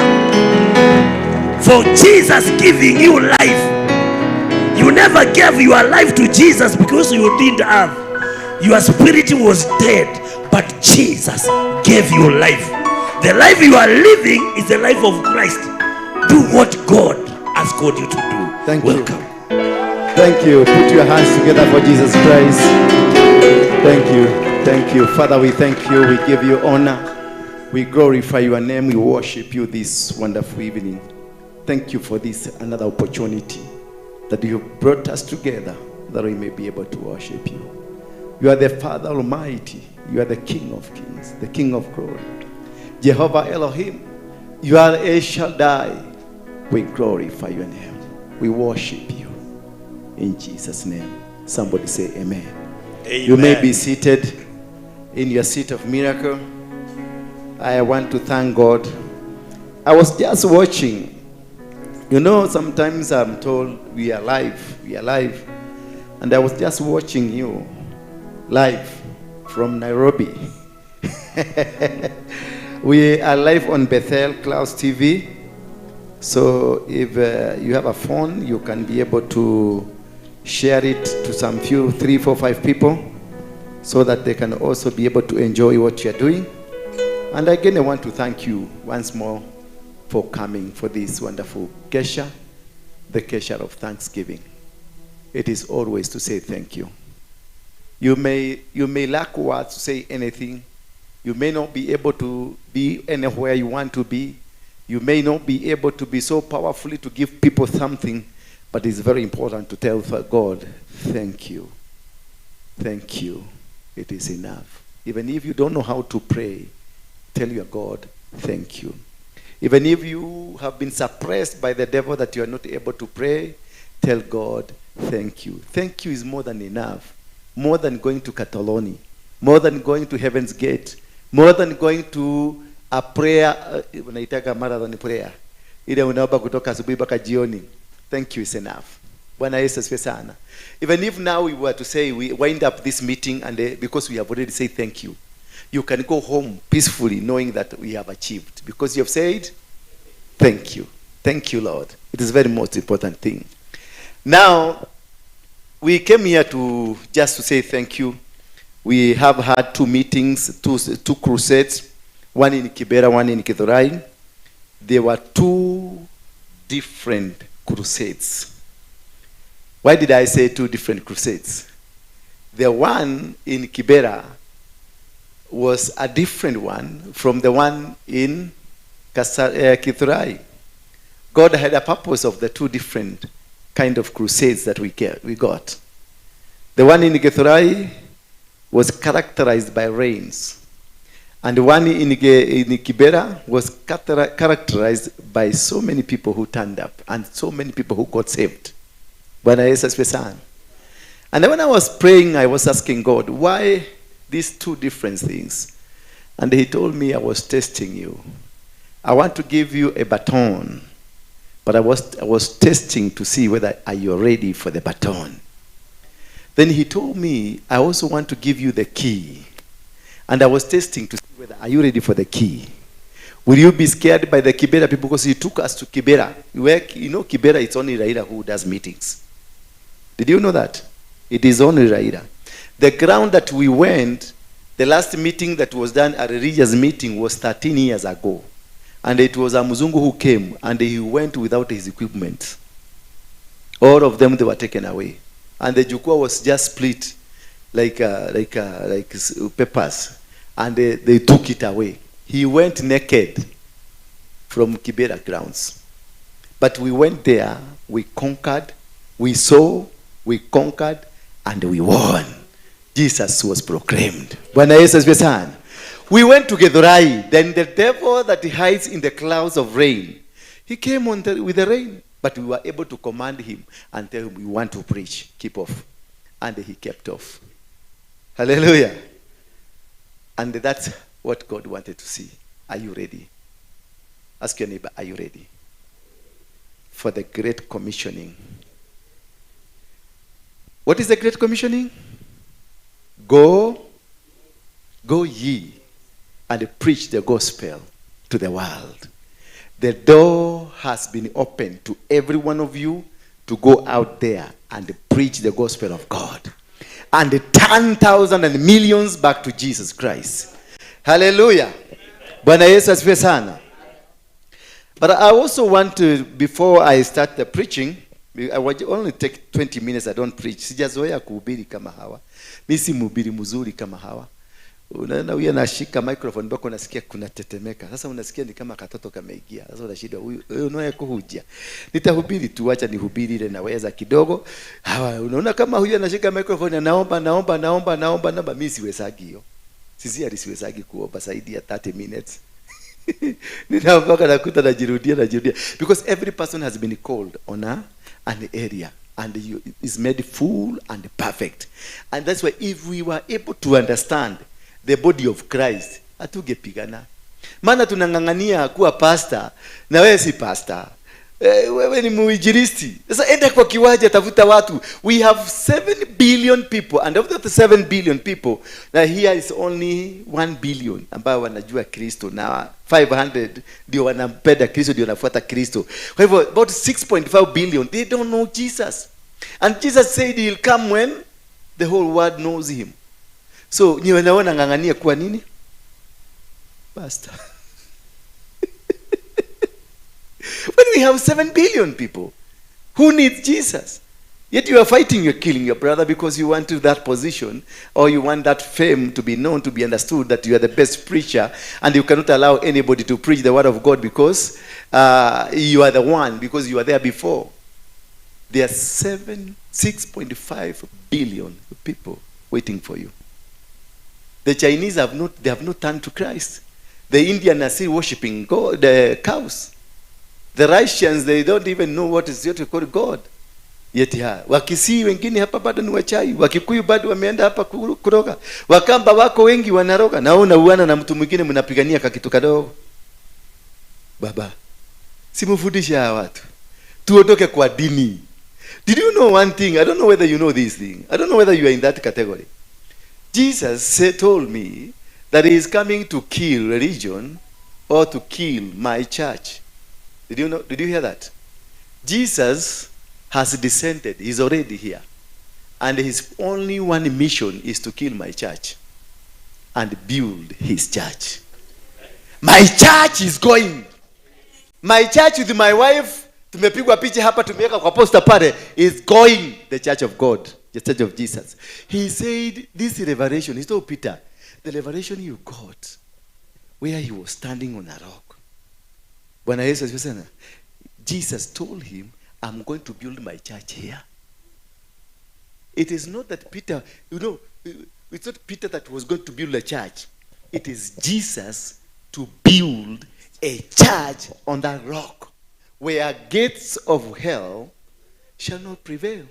For Jesus giving you life. You never gave your life to Jesus because you didn't have. Your spirit was dead, but Jesus gave you life. The life you are living is the life of Christ. Do what God has called you to do. Thank Welcome. you. Thank you. Put your hands together for Jesus Christ. Thank you. Thank you. Father, we thank you. We give you honor. We glorify your name. We worship you this wonderful evening. Thank you for this another opportunity that you have brought us together, that we may be able to worship you. You are the Father Almighty. You are the King of Kings, the King of Glory. Jehovah Elohim, you are El Shaddai. We glorify your name. We worship you. In Jesus' name. Somebody say amen. Amen. You may be seated in your seat of miracle. I want to thank God. I was just watching You know, sometimes I'm told we are live. And I was just watching you live from Nairobi. We are live on Bethel Clouds TV. So if you have a phone, you can be able to share it to some few, 3, 4, 5 people, so that they can also be able to enjoy what you're doing. And again, I want to thank you once more for coming for this wonderful Kesha, the Kesha of Thanksgiving. It is always to say thank you. You may lack words to say anything. You may not be able to be anywhere you want to be. You may not be able to be so powerfully to give people something, but it's very important to tell God, thank you. Thank you. It is enough. Even if you don't know how to pray, tell your God, thank you. Even if you have been suppressed by the devil that you are not able to pray, tell God, thank you. Thank you is more than enough. More than going to Catalonia. More than going to Heaven's Gate. More than going to a prayer, unaitaka marathon prayer. Ile unaomba kutoka asubuhi mpaka jioni. Thank you is enough. Bwana Yesu asifiwe sana. Even if now we were to say we wind up this meeting and because we have already said thank you, you can go home peacefully knowing that we have achieved because you have said thank you. Thank you, Lord. It is very most important thing. Now, we came here just to say thank you. We have had 2 meetings, two crusades, one in Kibera, one in Githurai. There were 2 different crusades. Why did I say 2 different crusades? The one in Kibera was a different one from the one in Githurai. God had a purpose of the 2 different kind of crusades that we got. The one in Githurai was characterized by rains. And the one in Kibera was characterized by so many people who turned up and so many people who got saved. Bwana Yesu asifiwe sana. And then when I was praying, I was asking God, why these 2 different things? And he told me, I was testing you. I want to give you a baton, but I was testing to see whether are you ready for the baton. Then he told me, I also want to give you the key. And I was testing to see whether are you ready for the key. Will you be scared by the Kibera people? Because he took us to Kibera. You know Kibera, it's only Raila who does meetings. Did you know that? It is only Raila. The ground that we went, the last meeting that was done, a religious meeting, was 13 years ago. And it was a Muzungu who came, and he went without his equipment. All of them, they were taken away. And the jukwaa was just split like papers. And they took it away. He went naked from Kibera grounds. But we went there, we conquered, we saw, we conquered, and we won. Jesus was proclaimed. Bwana Yesu asifiwe sana. We went to Githurai. Then the devil that hides in the clouds of rain, he came with the rain. But we were able to command him and tell him, we want to preach. Keep off. And he kept off. Hallelujah. And that's what God wanted to see. Are you ready? Ask your neighbor, are you ready for the Great Commissioning? What is the Great Commissioning? Go ye and preach the gospel to the world. The door has been opened to every one of you to go out there and preach the gospel of God and turn thousands and millions back to Jesus Christ. Hallelujah. Bwana Yesu asifiwe sana. But I also want to, before I start the preaching, I will only take 20 minutes. I don't preach. Sijazoea kuhubiri kama hawa. Mimi si mhubiri mzuri kama hawa. Unaona huyu anashika microphone bako unasikia kuna tetemeka. Sasa unasikia ni kama katoto kameingia. Sasa unashida huyu unaye kuhuja. Nitahubiri tu, acha nihubiri ile naweza kidogo. Hawa unaona kama huyu anashika microphone naomba mimi siwezagi hiyo. Sisi alisiwezagi kuomba zaidi ya 30 minutes. Ninaomba nakuta najirudia. Because every person has been called on an area and is made full and perfect. And that's why if we were able to understand the body of Christ, hatungepigana. Maana tunangangania kuwa pastor na wewe si pastor. Wewe ni muinjilisti. Sasa enda kwa kiwanja, tafuta watu. We have 7 billion people, and of the 7 billion people, now here is only 1 billion ambao wanajua Kristo, na 500 ndio wanampenda Kristo, ndio wanafuata Kristo. Kwa hivyo about 6.5 billion they don't know Jesus. And Jesus said he'll come when the whole world knows him. So nyi wanaona ngangania kwa nini? Pastor. When we have 7 billion people who need Jesus, yet you are fighting, you're killing your brother because you want to that position, or you want that fame to be known, to be understood that you are the best preacher, and you cannot allow anybody to preach the word of God because you are the one, because you are there before. There are 6.5 billion people waiting for you. The Chinese have not turned to Christ. The Indians are still worshiping God, the cows. The Russians, they don't even know what is to call God. Yet Wakisii wengine hapa bado ni wachai. Wakikuyu bado wameenda hapa kuroga. Wakamba wako wengi wanaroga. Naona uana na mtu mwingine mnapigania kakitu kadogo. Baba, simufundisha hawa watu. Tuondoke kwa dini. Did you know one thing? I don't know whether you know this thing. I don't know whether you are in that category. Jesus told me that he is coming to kill religion or to kill my church. Did you know? Did you hear that? Jesus has descended. He's already here. And his only one mission is to kill my church and build his church. My church is going. My church with my wife, tumepigwa picha hapa, tumeweka kwa poster pale, is going. The church of God, the church of Jesus. He said this revelation, he told Peter, the revelation you got where he was standing on a rock. Bwana Yesu asifiwe. Jesus told him, I'm going to build my church here. It is not that Peter, it's not Peter that was going to build a church. It is Jesus to build a church on that rock where gates of hell shall not prevail.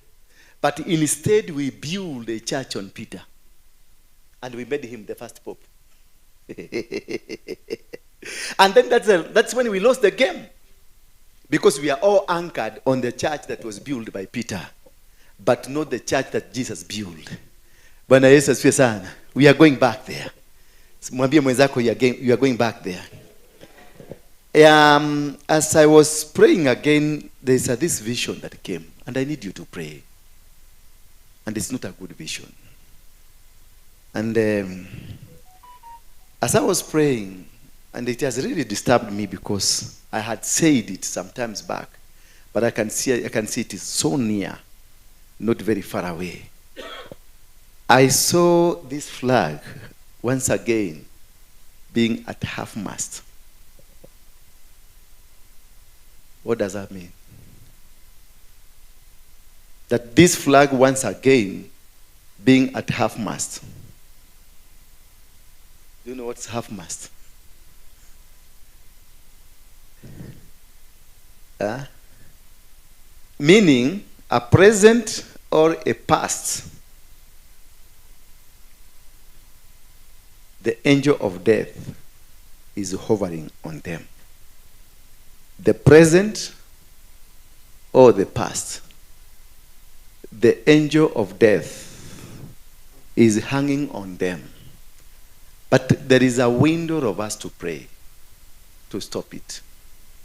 But instead we build a church on Peter. And we made him the first pope. And then that's when we lost the game. Because we are all anchored on the church that was built by Peter, but not the church that Jesus built. Bwana Yesu asifiwe sana. We are going back there. Mwambie mwenzako you are going back there. As I was praying again, there's this vision that came, and I need you to pray. And it's not a good vision. And as I was praying, and it has really disturbed me because I had said it sometimes back, but I can see it is so near, not very far away. I saw this flag once again being at half-mast. What does that mean? That this flag once again being at half-mast. Do you know what's half-mast? Meaning a present or a past. The angel of death is hovering on them. The present or the past. The angel of death is hanging on them. But there is a window of us to pray to stop it.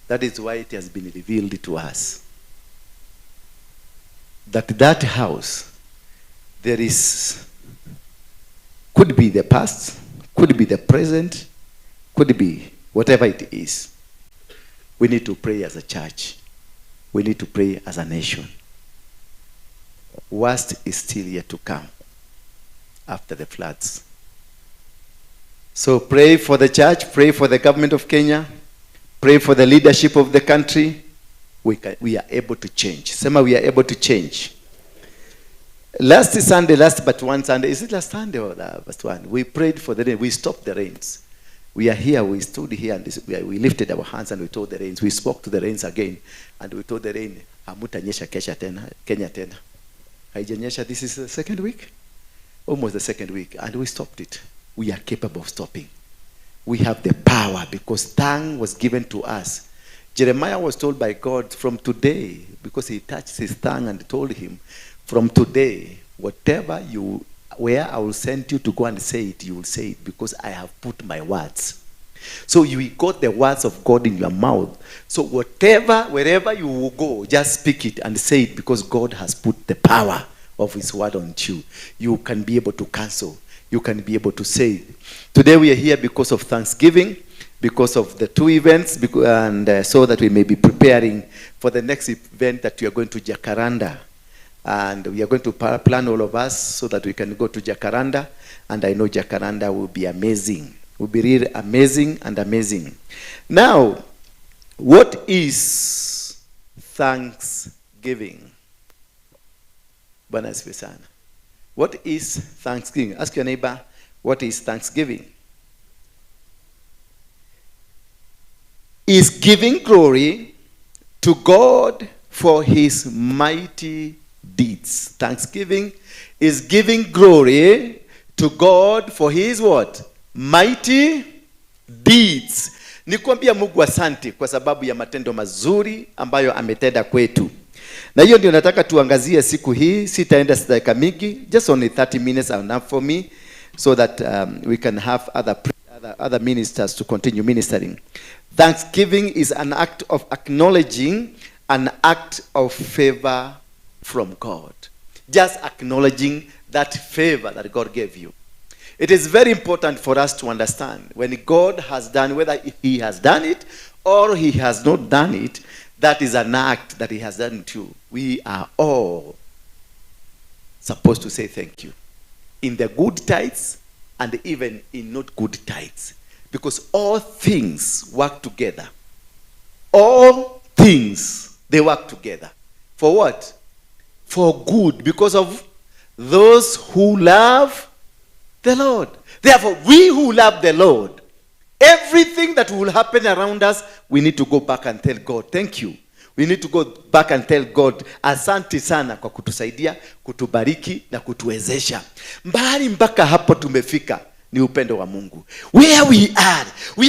That is why it has been revealed to us that house, there is, could be the past, could be the present, could be whatever it is. We need to pray as a church. We need to pray as a nation. Worst is still yet to come after the floods. So pray for the church, pray for the government of Kenya, pray for the leadership of the country. We are able to change. Sema, we are able to change. Last but one Sunday, is it last Sunday or the first one? We prayed for the rain. We stopped the rains. We are here, we stood here, and we lifted our hands and we told the rains. We spoke to the rains again, and we told the rain, hamutanyesha Kenya tena. Haijanyesha, this is the second week? Almost the second week, and we stopped it. We are capable of stopping. We have the power because tongue was given to us. Jeremiah was told by God from today, because he touched his tongue and told him, from today, where I will send you to go and say it, you will say it, because I have put my words. So you got the words of God in your mouth. So wherever you will go, just speak it and say it, because God has put the power of his word on you. You can be able to cancel. You can be able to say it. Today we are here because of Thanksgiving, because of the two events, and so that we may be preparing for the next event that we are going to Jacaranda. And we are going to plan, all of us, so that we can go to Jacaranda. And I know Jacaranda will be amazing. Will be really amazing and amazing. Now, what is Thanksgiving? Bwana asifiwe sana. What is Thanksgiving? Ask your neighbor, what is Thanksgiving? Is giving glory to God for his mighty deeds. Thanksgiving is giving glory to God for his what? Mighty deeds. Ni kuambia Mungu asante kwa sababu ya matendo mazuri ambayo ametenda kwetu. Na hiyo ndio nataka tuangazie siku hii. Sitaenda dakika mingi, just only 30 minutes are enough for me, so that we can have other ministers to continue ministering. Thanksgiving is an act of acknowledging an act of favor from God. Just acknowledging that favor that God gave you. It is very important for us to understand when God has done, whether he has done it or he has not done it, that is an act that he has done to you. We are all supposed to say thank you. In the good times and even in not good times. Because all things work together. All things, they work together. For what? For good. Because of those who love the Lord. Therefore, we who love the Lord, everything that will happen around us, we need to go back and tell God, thank you. We need to go back and tell God, asante sana kwa kutusaidia, kutubariki na kutuwezesha. Mbali mpaka hapo tumefika ni upendo wa Mungu. Where we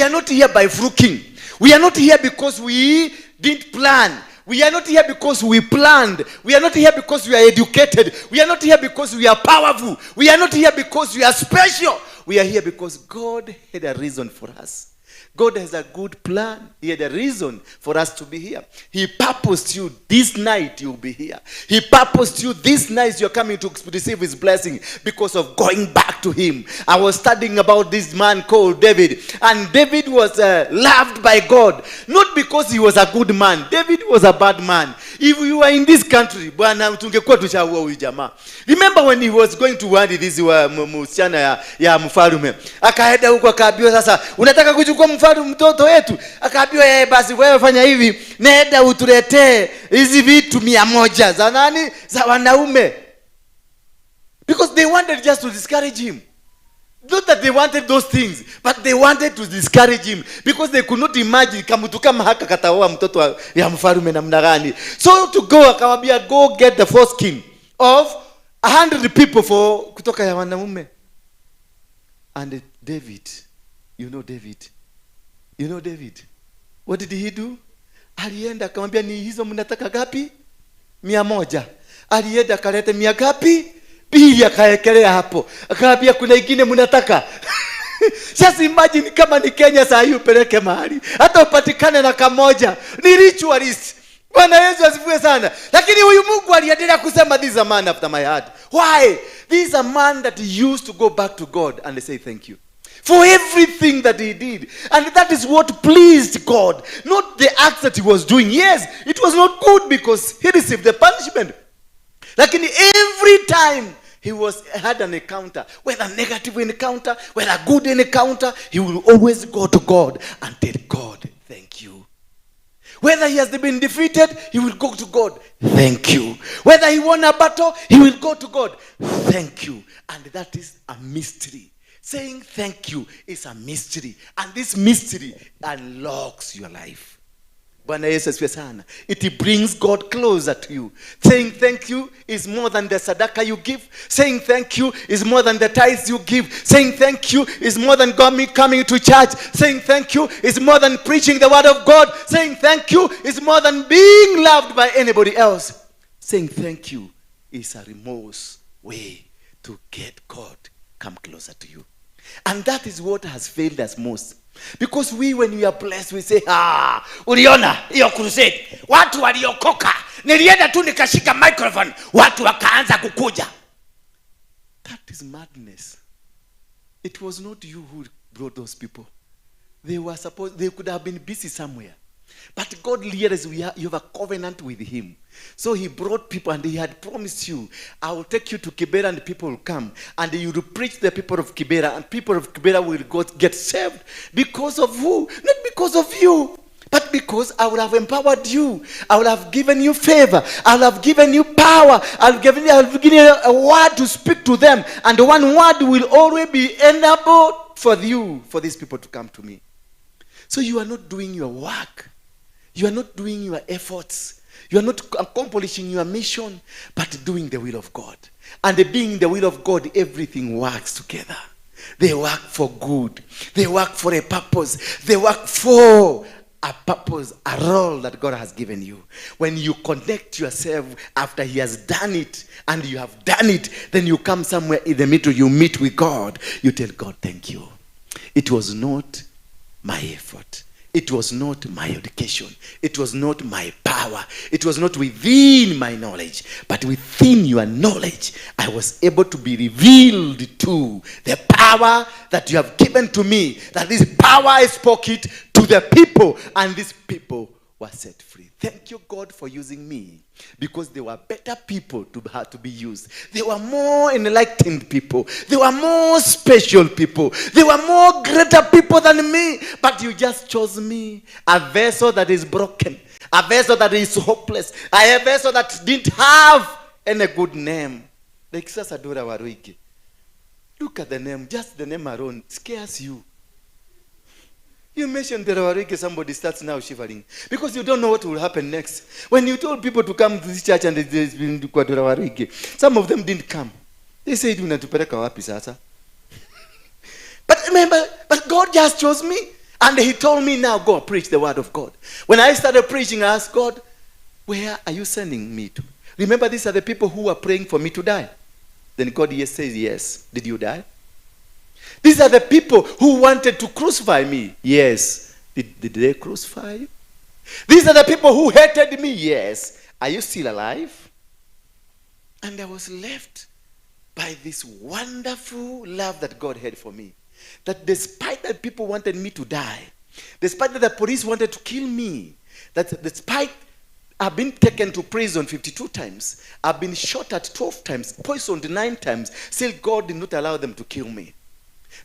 are not here by fluking. We are not here because we didn't plan. We are not here because we planned. We are not here because we are educated. We are not here because we are powerful. We are not here because we are special. We are here because God had a reason for us. God has a good plan. He had a reason for us to be here. He purposed you this night you'll be here. He purposed you this night you're coming to receive his blessing because of going back to him. I was studying about this man called David. And David was loved by God. Not because he was a good man. David was a bad man. If we were in this country, bwana tungekuwa tushaua huyu jamaa. Remember when he was going to wadi this msichana ya mfalme. Akaenda huko akaambiwa, sasa unataka kuchukua mtoto wetu? Akaambiwa basi wewe fanya hivi, nenda utuletee hizi vitu 100 za nani? Za wanaume. Because they wanted just to discourage him. Not that they wanted those things, but they wanted to discourage him because they could not imagine kamutu kama haka kataoa mtoto ya mfalme namna gani. So to go akamwambia, go get the foreskin of 100 people for kutoka ya wanaume. And David, you know David, what did he do? Alienda akamwambia, ni hizo mnataka gapi? 100. Alienda akaleta 100 gapi? 2 akaekelea hapo. Akaambia kuna ingine mnataka? Just imagine kama ni Kenya saa hii upeleke mahali, hata upatikane na kamoja. Ni ritualist. Bwana Yesu asifiwe sana. Lakini huyu Mungu aliendelea kusema, this is a man after my heart. Why? This is a man that used to go back to God and say thank you for everything that he did. And that is what pleased God. Not the acts that he was doing. Yes, it was not good because he received the punishment. Lakini every time he had an encounter, whether negative encounter, whether good encounter, he will always go to God and tell God, thank you. Whether he has been defeated, he will go to God, thank you. Whether he won a battle, he will go to God, thank you. And that is a mystery. Saying thank you is a mystery. And this mystery unlocks your life. Bwana Yesu asifiwe sana. It brings God closer to you. Saying thank you is more than the sadaka you give. Saying thank you is more than the tithes you give. Saying thank you is more than coming to church. Saying thank you is more than preaching the word of God. Saying thank you is more than being loved by anybody else. Saying thank you is a remorse way to get God come closer to you. And that is what has failed us most. Because when we are blessed, we say, uliona hiyo crusade, watu waliokoka, nilienda tu nikashika microphone, watu wakaanza kukuja. That is madness. It was not you who brought those people. They could have been busy somewhere. But God realized you have a covenant with him. So he brought people, and he had promised you, I will take you to Kibera and people will come. And you will preach the people of Kibera, and people of Kibera will get saved. Because of who? Not because of you, but because I would have empowered you. I would have given you favor. I would have given you power. I will give you a word to speak to them. And one word will always be enabled for you, for these people to come to me. So you are not doing your work. You are not doing your efforts. You are not accomplishing your mission, but doing the will of God. And being the will of God, everything works together. They work for good. They work for a purpose. They work for a purpose, a role that God has given you. When you connect yourself after he has done it, and you have done it, then you come somewhere in the middle, you meet with God. You tell God, thank you. It was not my effort. It was not my education. It was not my power. It was not within my knowledge. But within your knowledge, I was able to be revealed to the power that you have given to me. That this power I spoke it to the people, and these people were set free. Thank you, God, for using me, because they were better people to be used. They were more enlightened people. They were more special people. They were more greater people than me. But you just chose me, a vessel that is broken, a vessel that is hopeless, a vessel that didn't have any good name. Like Sasadura Waruike. Look at the name. Just the name alone scares you. You mentioned Derawarike, somebody starts now shivering. Because you don't know what will happen next. When you told people to come to this church and there's been Derawarike, some of them didn't come. They said, unatupeleka wapi sasa? But remember, but God just chose me. And he told me, now go preach the word of God. When I started preaching, I asked God, where are you sending me to? Remember, these are the people who are praying for me to die. Then God says, yes. Did you die? These are the people who wanted to crucify me. Yes. Did they crucify you? These are the people who hated me. Yes. Are you still alive? And I was left by this wonderful love that God had for me. That despite that people wanted me to die, despite that the police wanted to kill me, that despite I've been taken to prison 52 times, I've been shot at 12 times, poisoned 9 times, still God did not allow them to kill me.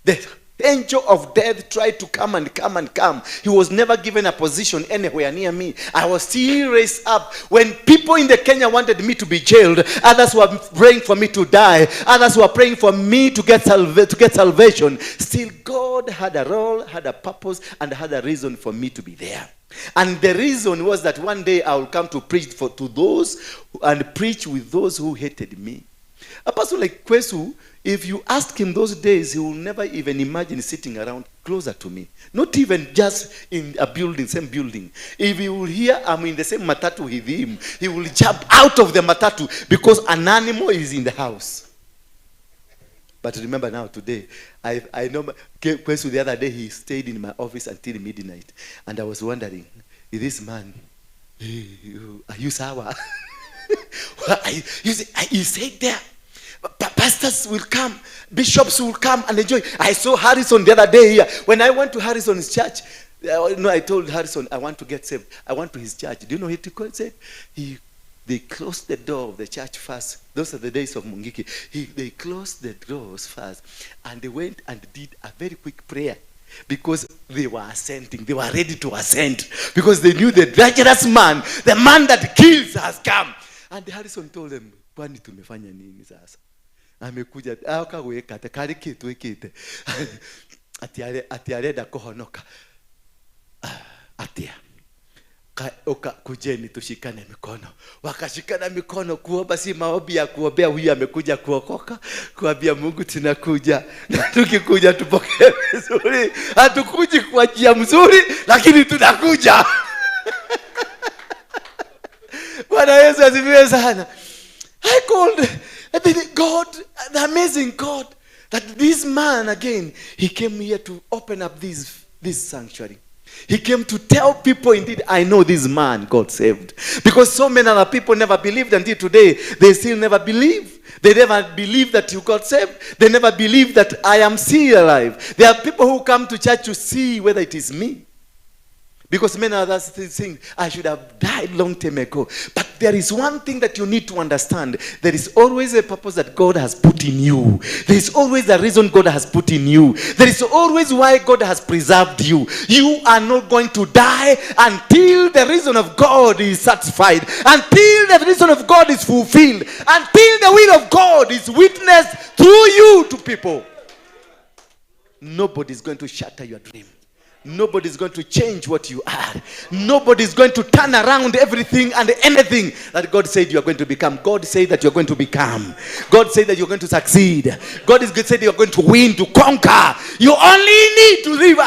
The angel of death tried to come and come and come. He was never given a position anywhere near me. I was still raised up. When people in the Kenya wanted me to be jailed, others were praying for me to die. Others were praying for me to get salvation. Still, God had a role, had a purpose, and had a reason for me to be there. And the reason was that one day I will come to preach to those and preach with those who hated me. A person like Kwesu, if you ask him those days, he will never even imagine sitting around closer to me. Not even just in a building, same building. If he will hear I'm in the same matatu with him, he will jump out of the matatu because an animal is in the house. But remember now, today, I know Kwesu the other day, he stayed in my office until midnight. And I was wondering, is this man, are you sour? You say there. Pastors will come, bishops will come and enjoy. I saw Harrison the other day here. When I went to Harrison's church, I told Harrison, I want to get saved. I went to his church. Do you know what he said? They closed the door of the church first. Those are the days of Mungiki. They closed the doors first. And they went and did a very quick prayer. Because they were ascending. They were ready to ascend. Because they knew the dangerous man, the man that kills, has come. And Harrison told them, kwani tumefanya nini sasa? Amekuja akaweka atakari kitu ikite. Ati areda kuhonoka. Atia. kujeni tushikane mikono. Wakashikana mikono kuomba, si maombi ya kuombea huyu amekuja kuokoka, kuambia Mungu tunakuja na tukikuja tupokee vizuri. Hatukuji kwa njia mzuri, lakini tunakuja. Bwana Yesu asifiwe sana. I mean, God, the amazing God, that this man again, he came here to open up this sanctuary. He came to tell people, indeed, I know this man God saved. Because so many other people never believed until today. They still never believe. They never believe that you got saved. They never believe that I am still alive. There are people who come to church to see whether it is me. Because many others think I should have died long time ago. But there is one thing that you need to understand. There is always a purpose that God has put in you. There is always a reason God has put in you. There is always why God has preserved you. You are not going to die until the reason of God is satisfied. Until the reason of God is fulfilled. Until the will of God is witnessed through you to people. Nobody is going to shatter your dream. Nobody is going to change what you are. Nobody is going to turn around everything and anything that God said you are going to become. God said that you are going to become. God said that you are going to succeed. God is said you are going to win, to conquer. You only need to live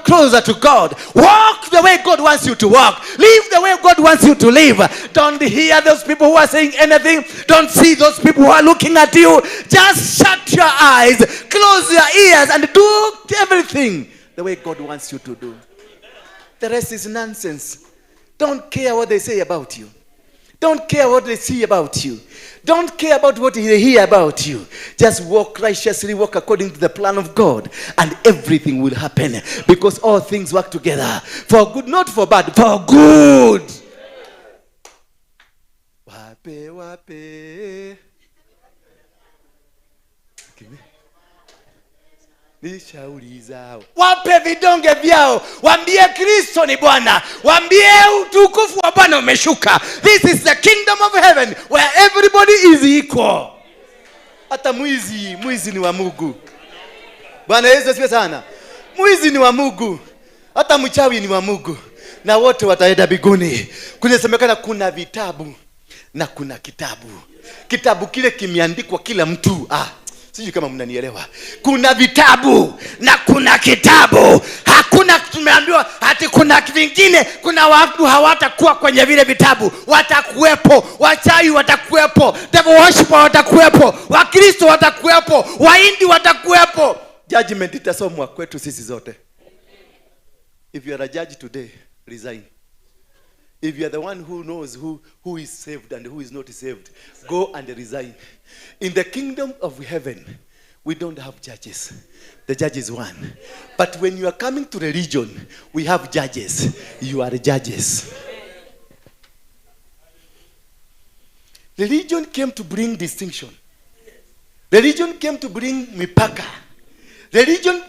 closer to God. Walk the way God wants you to walk. Live the way God wants you to live. Don't hear those people who are saying anything. Don't see those people who are looking at you. Just shut your eyes, close your ears, and do everything the way God wants you to do. The rest is nonsense. Don't care what they say about you. Don't care what they see about you. Don't care about what they hear about you. Just walk righteously, walk according to the plan of God, and everything will happen. Because all things work together for good, not for bad, for good. Wape. Wape vidonge vyao, waambie Kristo ni Bwana, waambie utukufu wa Bwana umeshuka. This is the kingdom of heaven where everybody is equal. Hata mwizi ni wa Mungu. Bwana Yesu asifiwe sana. Mwizi ni wa Mungu. Hata mchawi ni wa Mungu. Na wote wataenda mbinguni. Kunasemekana kuna vitabu na kuna kitabu. Kitabu kile kimeandikwa kila mtu. Sijui kama mnanielewa. Kuna vitabu na kuna kitabu. Hakuna tumeambiwa ati kuna vingine, kuna watu hawatakuwa kwenye vile vitabu. Watakuwepo, wachawi watakuwepo, devil worshiper watakuwepo, Wakristo watakuwepo, Wahindi watakuwepo. Judgment itasomwa kwetu sisi zote. If you are a judge today, resign. If you are the one who knows who is saved and who is not saved, go and resign. In the kingdom of heaven, we don't have judges. The judge is one. But when you are coming to religion, we have judges. You are judges. Religion came to bring distinction. Religion came to bring mipaka. Religion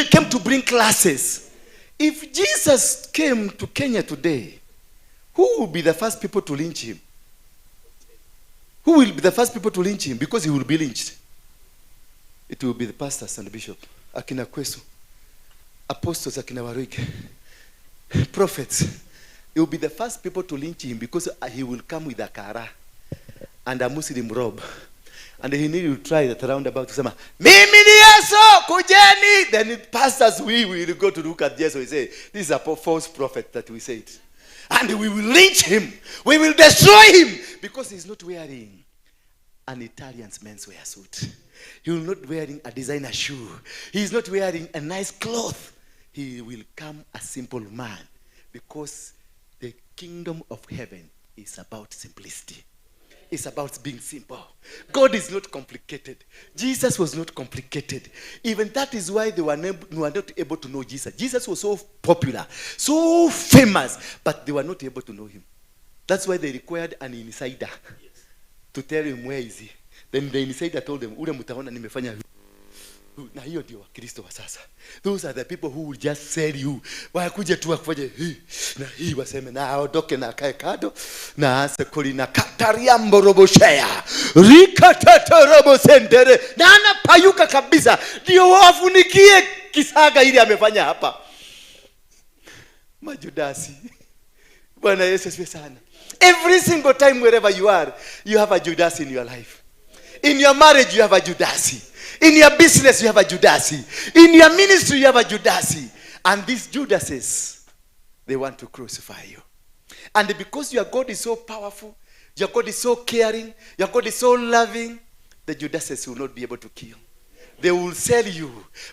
came to bring classes. If Jesus came to Kenya today, who will be the first people to lynch him? Who will be the first people to lynch him? Because he will be lynched. It will be the pastors and the bishop. Akina Kwesu. Apostles, Akina Warike. Prophets. He will be the first people to lynch him because he will come with a kara and a Muslim robe. And he need to try that roundabout to say, Mimi ni Yesu, kujeni. Then pastors, we will go to look at Jesus and say, this is a false prophet that we said. And we will lynch him. We will destroy him. Because he's not wearing an Italian menswear suit. He will not wearing a designer shoe. He's not wearing a nice cloth. He will come a simple man. Because the kingdom of heaven is about simplicity. It's about being simple. God is not complicated. Jesus was not complicated. Even that is why they were not able to know Jesus. Jesus was so popular, so famous, but they were not able to know him. That's why they required an insider to tell him where is he. Then the insider told them, ule mutaona nimefanya na hiyo ndio Wakristo wa sasa. Those are the people who will just sell you. Wakuja tu wakufanye hii na hii, waseme na aondoke na kae kado na ase kuli na katariambo roboshea rikatata robo sendere na anapayuka kabisa ndio wafunikie kisaga ili amefanya hapa. Majudasi Bwana Yesu asifiwe sana. Every single time wherever you are, you have a Judas in your life. In your marriage, you have a Judas. In your business, you have a Judas. In your ministry, you have a Judas. And these Judases, they want to crucify you. And because your God is so powerful, your God is so caring, your God is so loving, the Judases will not be able to kill. They will sell you,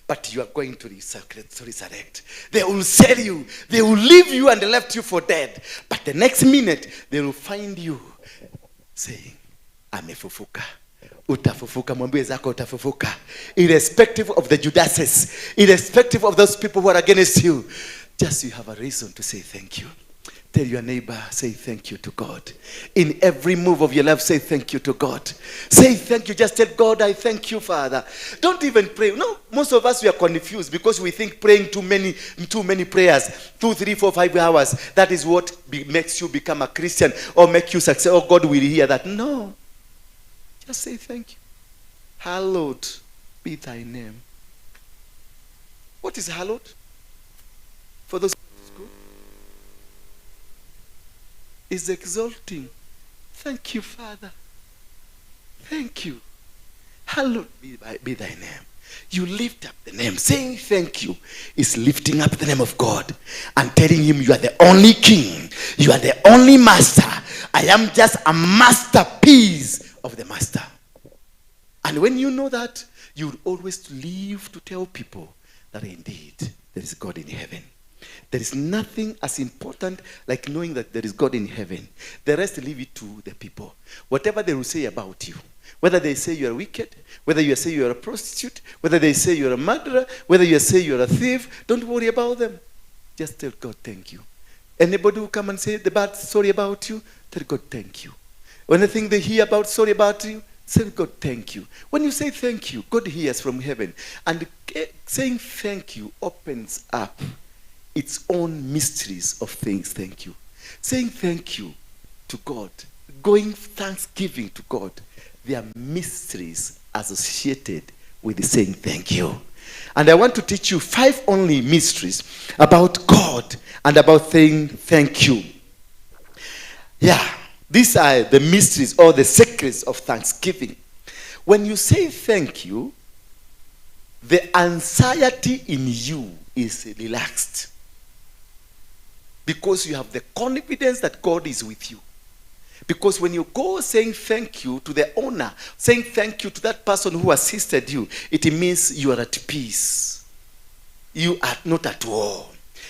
but you are going to resurrect. They will sell you. They will leave you and left you for dead. But the next minute, they will find you saying, amefufuka. Utafufuka, mwambie zako utafufuka. Irrespective of the Judases, irrespective of those people who are against you, just you have a reason to say thank you. Tell your neighbor, say thank you to God. In every move of your life, say thank you to God. Say thank you. Just tell God, I thank you, Father. Don't even pray. No, most of us, we are confused because we think praying too many prayers, 2, 3, 4, 5 hours, that is what makes you become a Christian or make you success. Oh, God will hear that. No. Just say thank you. Hallowed be thy name. What is hallowed? For those is exalting. Thank you, Father. Thank you. Hallowed be thy name. You lift up the name. Saying thank you is lifting up the name of God and telling him you are the only king. You are the only master. I am just a masterpiece of the master. And when you know that, you will always live to tell people that indeed there is God in heaven. There is nothing as important like knowing that there is God in heaven. The rest, leave it to the people. Whatever they will say about you, whether they say you are wicked, whether you say you are a prostitute, whether they say you are a murderer, whether you say you are a thief, don't worry about them. Just tell God thank you. Anybody who come and say the bad story about you, tell God thank you. Anything they hear about story about you, say God thank you. When you say thank you, God hears from heaven. And saying thank you opens up its own mysteries of things. Thank you. Saying thank you to God, going thanksgiving to God, there are mysteries associated with saying thank you. And I want to teach you 5 only mysteries about God and about saying thank you. Yeah, these are the mysteries or the secrets of thanksgiving. When you say thank you, the anxiety in you is relaxed. Because you have the confidence that God is with you. Because when you go saying thank you to the owner, saying thank you to that person who assisted you, it means you are at peace. You are not at war.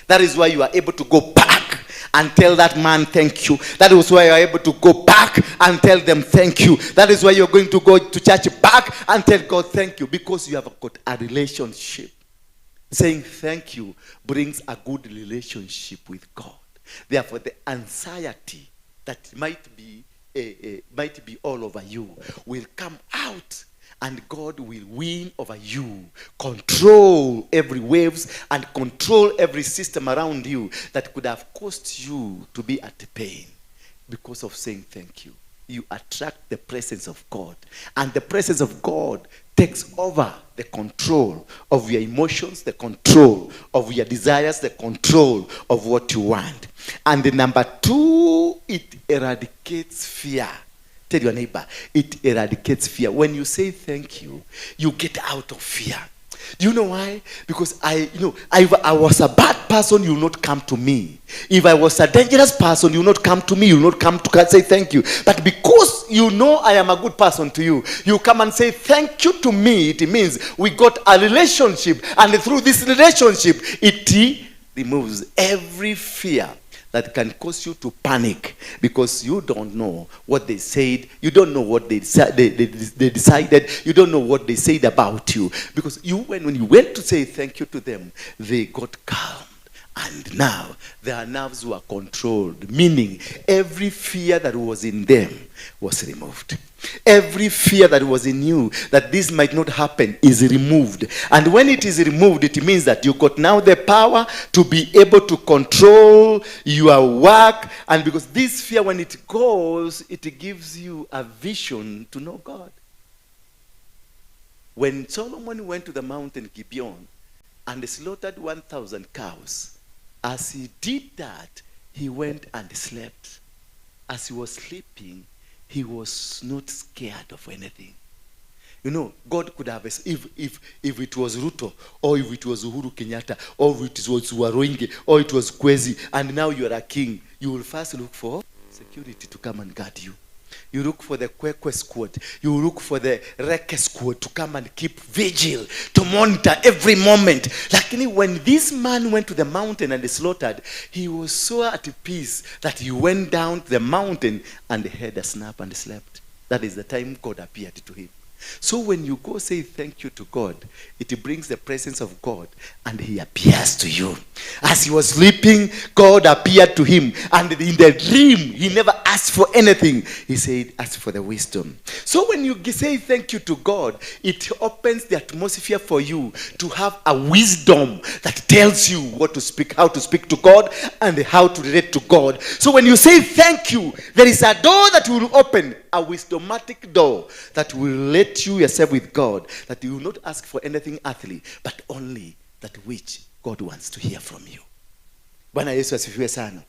That is why you are able to go back and tell that man thank you. That is why you are able to go back and tell them thank you. That is why you are going to go to church back and tell God thank you. Because you have got a relationship. Saying thank you brings a good relationship with God. Therefore, the anxiety that might be all over you will come out, and God will win over you, control every waves and control every system around you that could have caused you to be at pain because of saying thank you. You attract the presence of God, and the presence of God takes over the control of your emotions, the control of your desires, the control of what you want. And the number 2, it eradicates fear. Tell your neighbor, it eradicates fear. When you say thank you, you get out of fear. Do you know why? Because if I was a bad person, you will not come to me. If I was a dangerous person, you will not come to me. You will not come to say thank you. But because you know I am a good person to you, you come and say thank you to me. It means we got a relationship. And through this relationship, it removes every fear that can cause you to panic because you don't know what they said. You don't know what they decided. You don't know what they said about you. Because when you went to say thank you to them, they got calmed. And now their nerves were controlled, meaning every fear that was in them was removed. Every fear that was in you that this might not happen is removed. And when it is removed, it means that you got now the power to be able to control your work. And because this fear, when it goes, it gives you a vision to know God. When Solomon went to the mountain Gibeon and slaughtered 1,000 cows, as he did that, he went and slept. As he was sleeping, he was not scared of anything. You know, God could have, if it was Ruto, or if it was Uhuru Kenyatta, or if it was Waroinge, or it was Kwezi, and now you are a king, you will first look for security to come and guard you. You look for the Kwekwe squad. You look for the Reke squad to come and keep vigil, to monitor every moment. Lakini when this man went to the mountain and slaughtered, he was so at peace that he went down to the mountain and had a snap and slept. That is the time God appeared to him. So when you go say thank you to God, it brings the presence of God and he appears to you. As he was sleeping, God appeared to him, and in the dream, he never asked for anything. He said, ask for the wisdom. So when you say thank you to God, it opens the atmosphere for you to have a wisdom that tells you what to speak, how to speak to God, and how to relate to God. So when you say thank you, there is a door that will open, a wisdomatic door that will let you yourself with God, that you will not ask for anything earthly, but only that which God wants to hear from you. Bwana Yesu asifiwe sana.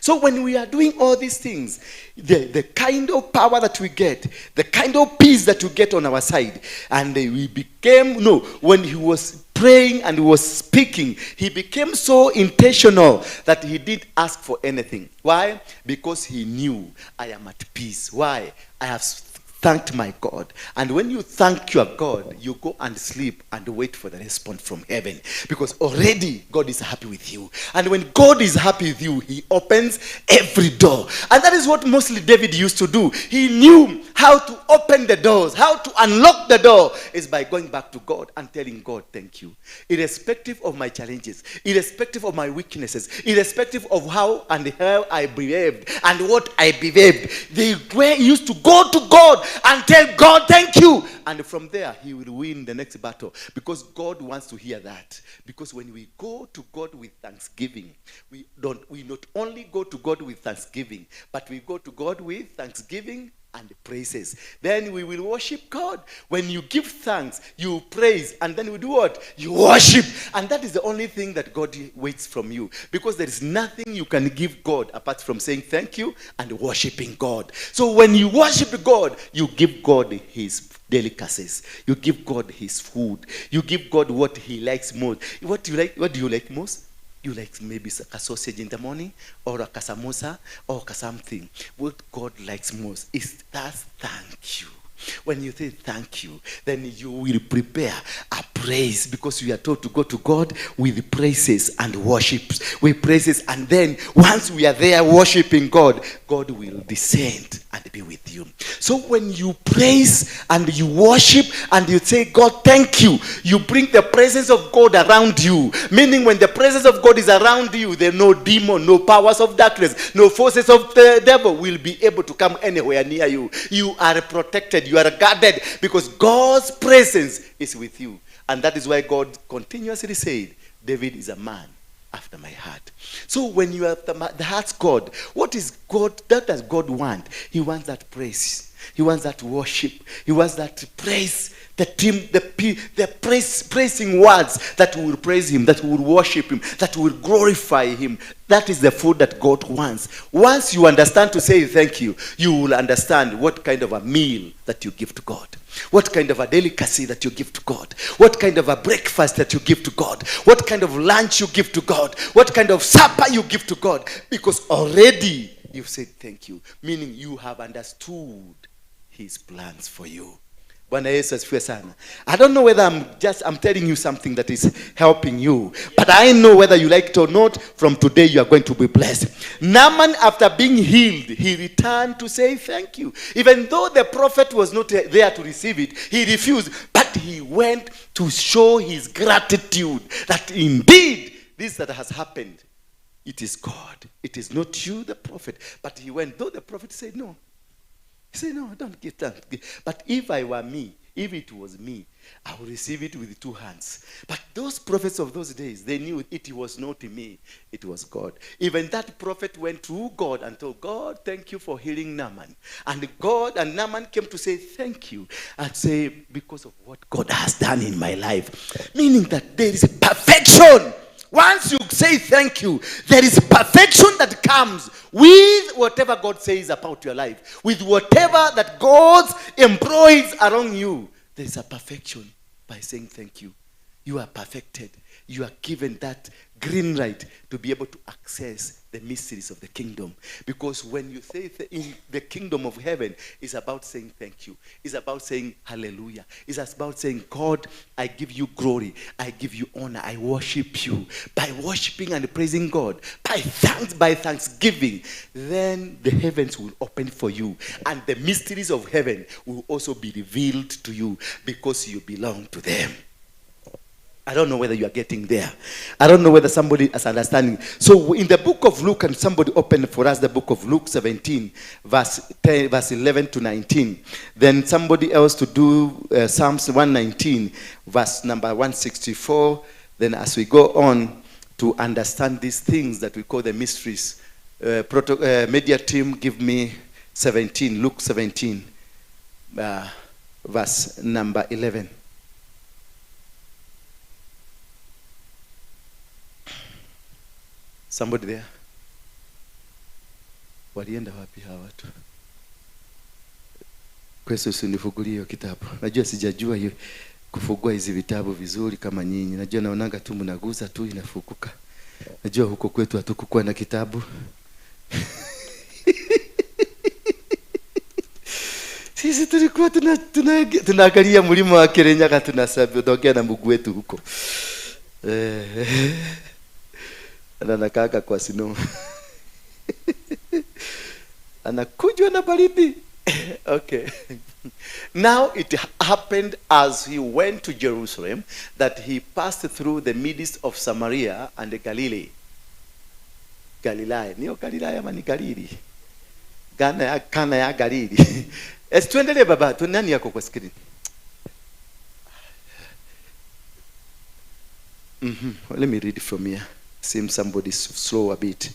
So when we are doing all these things, the kind of power that we get, the kind of peace that we get on our side, and we became, when he was praying and he was speaking, he became so intentional that he didn't ask for anything. Why? Because he knew, I am at peace. Why? I have thanked my God. And when you thank your God, you go and sleep and wait for the response from heaven, because already God is happy with you. And when God is happy with you, he opens every door. And that is what mostly David used to do. He knew how to open the doors, how to unlock the door, is by going back to God and telling God, thank you. Irrespective of my challenges, irrespective of my weaknesses, irrespective of how I behaved and what I behaved, they were used to go to God and tell God thank you, and from there he will win the next battle, because God wants to hear that. Because when we go to God with thanksgiving, we not only go to God with thanksgiving, but we go to God with thanksgiving and praises. Then we will worship God. When you give thanks, you praise, and then we do what? You worship. And that is the only thing that God waits from you, because there is nothing you can give God apart from saying thank you and worshiping God. So when you worship God, you give God his delicacies. You give God his food. You give God what he likes most. What do you like most? You like maybe a sausage in the morning, or a kasamosa, or something. What God likes most is that thank you. When you say thank you, then you will prepare a praise, because you are told to go to God with praises and worships. With praises, and then once we are there worshiping God, God will descend and be with you. So when you praise and you worship and you say, God, thank you, you bring the presence of God around you. Meaning when the presence of God is around you, there are no demon, no powers of darkness, no forces of the devil will be able to come anywhere near you. You are protected, you are guarded, because God's presence is with you. And that is why God continuously said, David is a man after my heart. So when you have the heart's God, what is God? That does God want? He wants that praise. He wants that worship. He wants that praise. The praising words that will praise him, that will worship him, that will glorify him. That is the food that God wants. Once you understand to say thank you, you will understand what kind of a meal that you give to God. What kind of a delicacy that you give to God. What kind of a breakfast that you give to God. What kind of lunch you give to God. What kind of supper you give to God. Because already you've said thank you. Meaning you have understood his plans for you. Bwana Yesu asifiwe sana. I don't know whether I'm telling you something that is helping you, but I know whether you like it or not, from today you are going to be blessed. Naaman, after being healed, he returned to say thank you. Even though the prophet was not there to receive it, he refused, but he went to show his gratitude that indeed this that has happened, it is God. It is not you, the prophet. But he went, though the prophet said no. He said, no, don't give thanks. But if I were me, if it was me, I would receive it with 2 hands. But those prophets of those days, they knew it was not me, it was God. Even that prophet went to God and told God, thank you for healing Naaman. And God and Naaman came to say thank you, and say, because of what God has done in my life. Meaning that there is a perfection Once you say thank you, there is perfection that comes with whatever God says about your life. With whatever that God employs around you, there is a perfection by saying thank you. You are perfected. You are given that green light to be able to access the mysteries of the kingdom. Because when you say in the kingdom of heaven, it's about saying thank you. It's about saying hallelujah. It's about saying, God, I give you glory. I give you honor. I worship you. By worshiping and praising God, by thanksgiving, then the heavens will open for you. And the mysteries of heaven will also be revealed to you because you belong to them. I don't know whether you are getting there. I don't know whether somebody is understanding. So in the book of Luke, and somebody opened for us the book of Luke 17, verse 11 to 19. Then somebody else to do Psalms 119, verse number 164. Then as we go on to understand these things that we call the mysteries, media team, give me 17, Luke 17, verse number 11. Somebody there? Walienda wapi hawa watu? Kwesu usinifungulie hiyo kitabu. Najua sijajua hiyo kufungua hizi vitabu vizuri kama nyinyi. Najua naonanga tu mnaguza tu inafukuka. Najua huko kwetu hatukukuwa na kitabu. Sisi tulikuwa tunaangalia mlima wa Kirinyaga tunasabia na Mungu wetu huko. Anakaka kwa sino. Anakujwa na baridi. Okay. Now it happened as he went to Jerusalem that he passed through the midst of Samaria and Galilee. Galilaya. Niyo Galilaya ama ni Galili? Kana ya Galili. Tuendelee baba, nani yako kwa screen? Let me read from here. Seems somebody's slow a bit.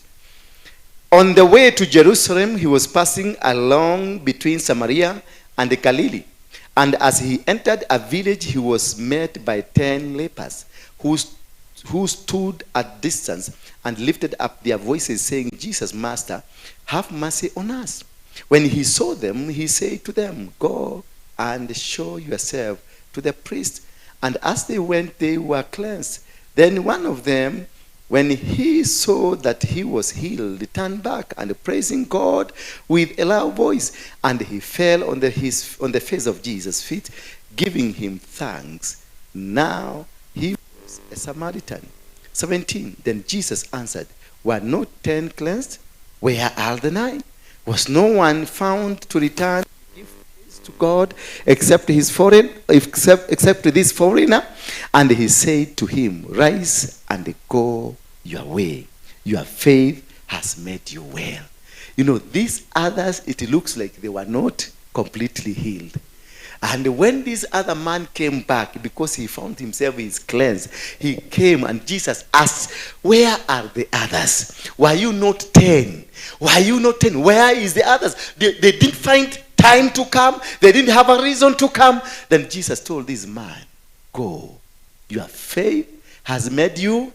On the way to Jerusalem, he was passing along between Samaria and Galilee. And as he entered a village, he was met by 10 lepers who stood at distance and lifted up their voices, saying, Jesus, Master, have mercy on us. When he saw them, he said to them, Go and show yourself to the priest. And as they went, they were cleansed. Then one of them, when he saw that he was healed, he turned back and praising God with a loud voice. And he fell on the face of Jesus' feet, giving him thanks. Now he was a Samaritan. 17. Then Jesus answered, Were not 10 cleansed? Where are the 9? Was no one found to return to God except this foreigner? And he said to him, Rise and go your way. Your faith has made you well. You know, these others, it looks like they were not completely healed. And when this other man came back, because he found himself is cleansed, he came and Jesus asked, Where are the others? Were you not 10? Were you not 10? Where is the others? They didn't find time to come. They didn't have a reason to come. Then Jesus told this man, Go. Your faith has made you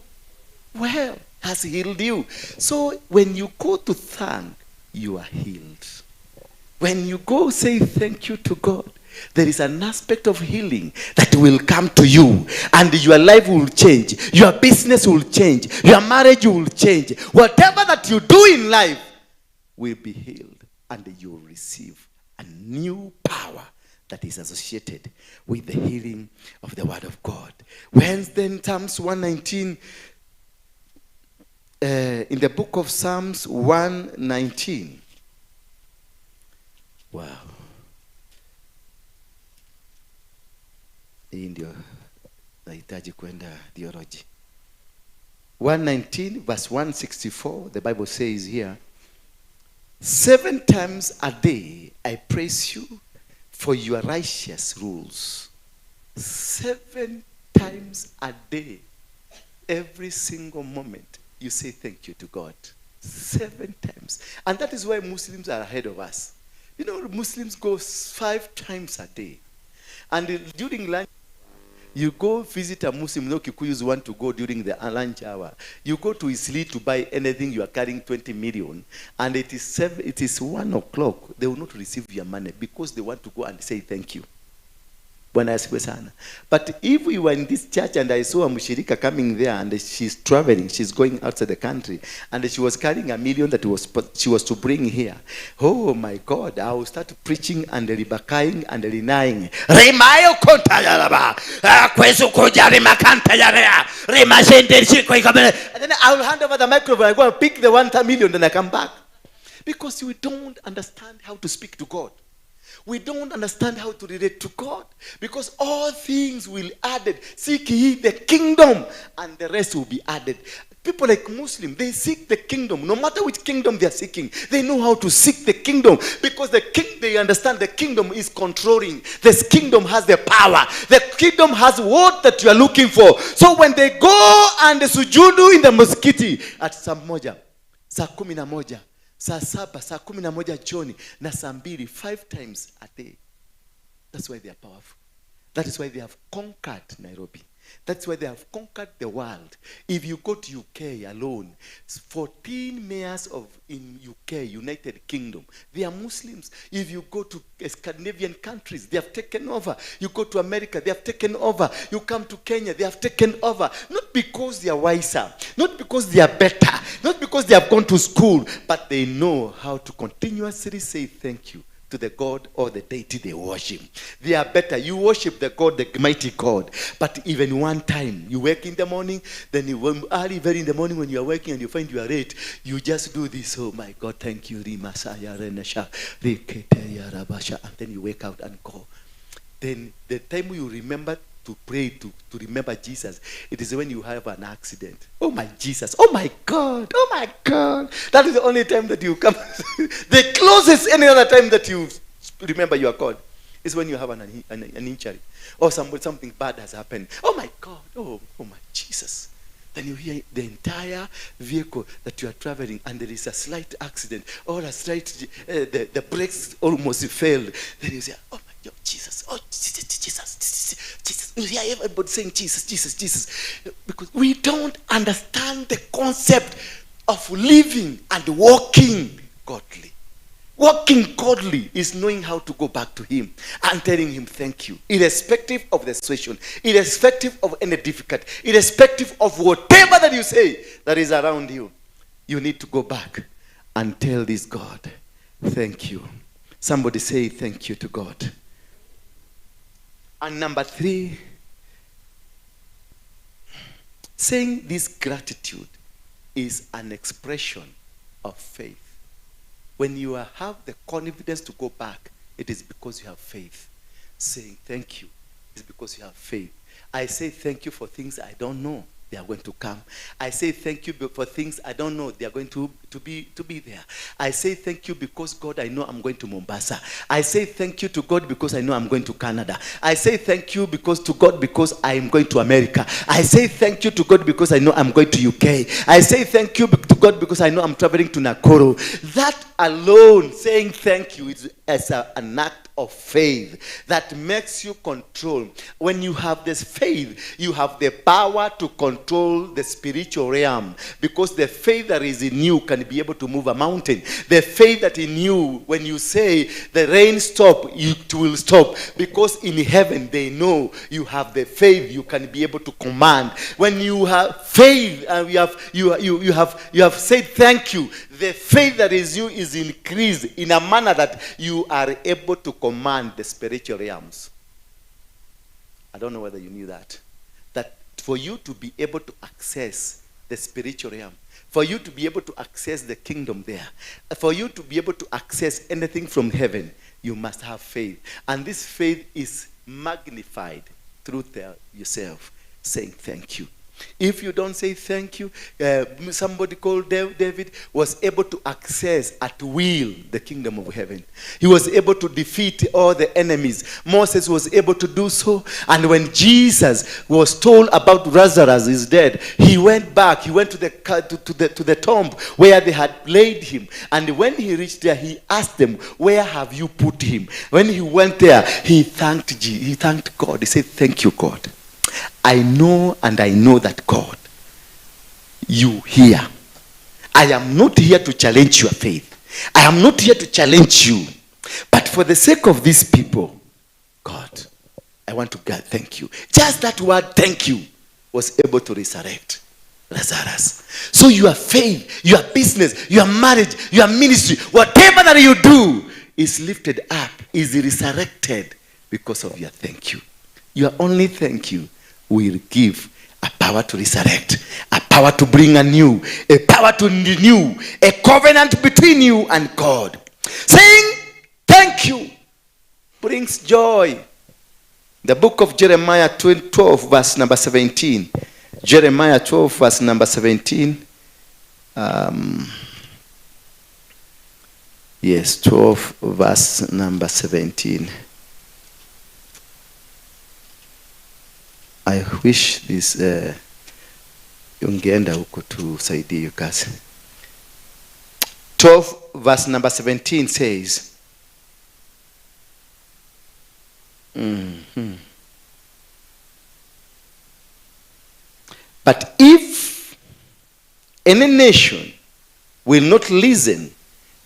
well, has healed you. So when you go to thank, you are healed. When you go say thank you to God, there is an aspect of healing that will come to you, and your life will change. Your business will change. Your marriage will change. Whatever that you do in life will be healed, and you will receive a new power that is associated with the healing of the word of God. When then Psalms 119, in the book of Psalms 119. Wow. Hii ndio nahitaji kwenda theology. 119 verse 164, the Bible says here, 7 times a day I praise you for your righteous rules. 7 times a day, every single moment, you say thank you to God. 7 times. And that is why Muslims are ahead of us. You know, Muslims go 5 times a day. And during lunch, You go visit a Muslim, no Kikuyus want to go during the lunch hour. You go to Isli to buy anything, you are carrying 20 million, and it is 1 o'clock. They will not receive your money because they want to go and say thank you. But if we were in this church and I saw a Mushirika coming there and she's traveling, she's going outside the country, and she was carrying $1 million that she was to bring here. Oh my God, I will start preaching and ribakaing and denying. Remayo konta yaraba. Kwesu koja rimakanta yarea. Remashende shiko ikamene. And then I will hand over the microphone. I go and pick the 1 million, then I come back. Because we don't understand how to speak to God. We don't understand how to relate to God, because all things will added. Seek ye the kingdom, and the rest will be added. People like Muslim, they seek the kingdom. No matter which kingdom they are seeking, they know how to seek the kingdom, because they understand the kingdom is controlling. This kingdom has the power. The kingdom has what that you are looking for. So when they go and sujudu in the mosque at Samoja, saa 11, saa 7, saa 11 jioni, na saa 2, 5 times a day. That's why they are powerful. That is why they have conquered Nairobi. That's why they have conquered the world. If you go to UK alone, 14 mayors in UK, United Kingdom, they are Muslims. If you go to Scandinavian countries, they have taken over. You go to America, they have taken over. You come to Kenya, they have taken over. Not because they are wiser, not because they are better, not because they have gone to school, but they know how to continuously say thank you to the God or the deity they worship. They are better. You worship the God, the mighty God. But even one time, you wake in the morning, then early, very in the morning when you are waking and you find you are late, you just do this. Oh my God, thank you. And then you wake out and go. Then the time you remember to pray, to remember Jesus, it is when you have an accident. Oh my Jesus, oh my God, oh my God. That is the only time that you come. The closest any other time that you remember your God is when you have an injury or something bad has happened. Oh my God, oh my Jesus. Then you hear the entire vehicle that you are traveling and there is a slight accident or a slight, the brakes almost failed. Then you say, oh my God, Jesus, oh Jesus. You hear everybody saying Jesus, Jesus, Jesus. Because we don't understand the concept of living and walking godly. Walking godly is knowing how to go back to him and telling him thank you, irrespective of the situation, irrespective of any difficulty, irrespective of whatever that you say that is around you. You need to go back and tell this God, thank you. Somebody say thank you to God. And number 3, saying this gratitude is an expression of faith. When you have the confidence to go back, it is because you have faith. Saying thank you is because you have faith. I say thank you for things I don't know. They are going to come. I say thank you for things I don't know. They are going to be there. I say thank you because God, I know I'm going to Mombasa. I say thank you to God because I know I'm going to Canada. I say thank you to God because I'm going to America. I say thank you to God because I know I'm going to UK. I say thank you to God because I know I'm traveling to Nakuru. That alone, saying thank you, is as an act of faith that makes you control. When you have this faith, you have the power to control the spiritual realm, because the faith that is in you can be able to move a mountain. The faith that in you, when you say the rain stop, it will stop, because in heaven they know you have the faith. You can be able to command. When you have faith and you have said thank you, the faith that is you is increased in a manner that you are able to command the spiritual realms. I don't know whether you knew that. That for you to be able to access the spiritual realm, for you to be able to access the kingdom there, for you to be able to access anything from heaven, you must have faith. And this faith is magnified through yourself saying thank you. If you don't say thank you, somebody called David was able to access at will the kingdom of heaven. He was able to defeat all the enemies. Moses was able to do so. And when Jesus was told about Lazarus is dead, he went back. He went to the tomb where they had laid him. And when he reached there, he asked them, "Where have you put him?" When he went there, he thanked God. He said, "Thank you, God. I know and I know that God, you hear. I am not here to challenge your faith. I am not here to challenge you. But for the sake of these people, God, I want to God thank you. Just that word thank you was able to resurrect Lazarus. So your faith, your business, your marriage, your ministry, whatever that you do is lifted up, is resurrected because of your thank you. Your only thank you will give a power to resurrect, a power to bring anew, a power to renew, a covenant between you and God. Saying thank you brings joy. The book of Jeremiah 12 verse number 17. Jeremiah 12 verse number 17. Yes, 12 verse number 17. I wish this ungeenda huko tusaidie hiyo kazi. 12 verse number 17 says, but if any nation will not listen,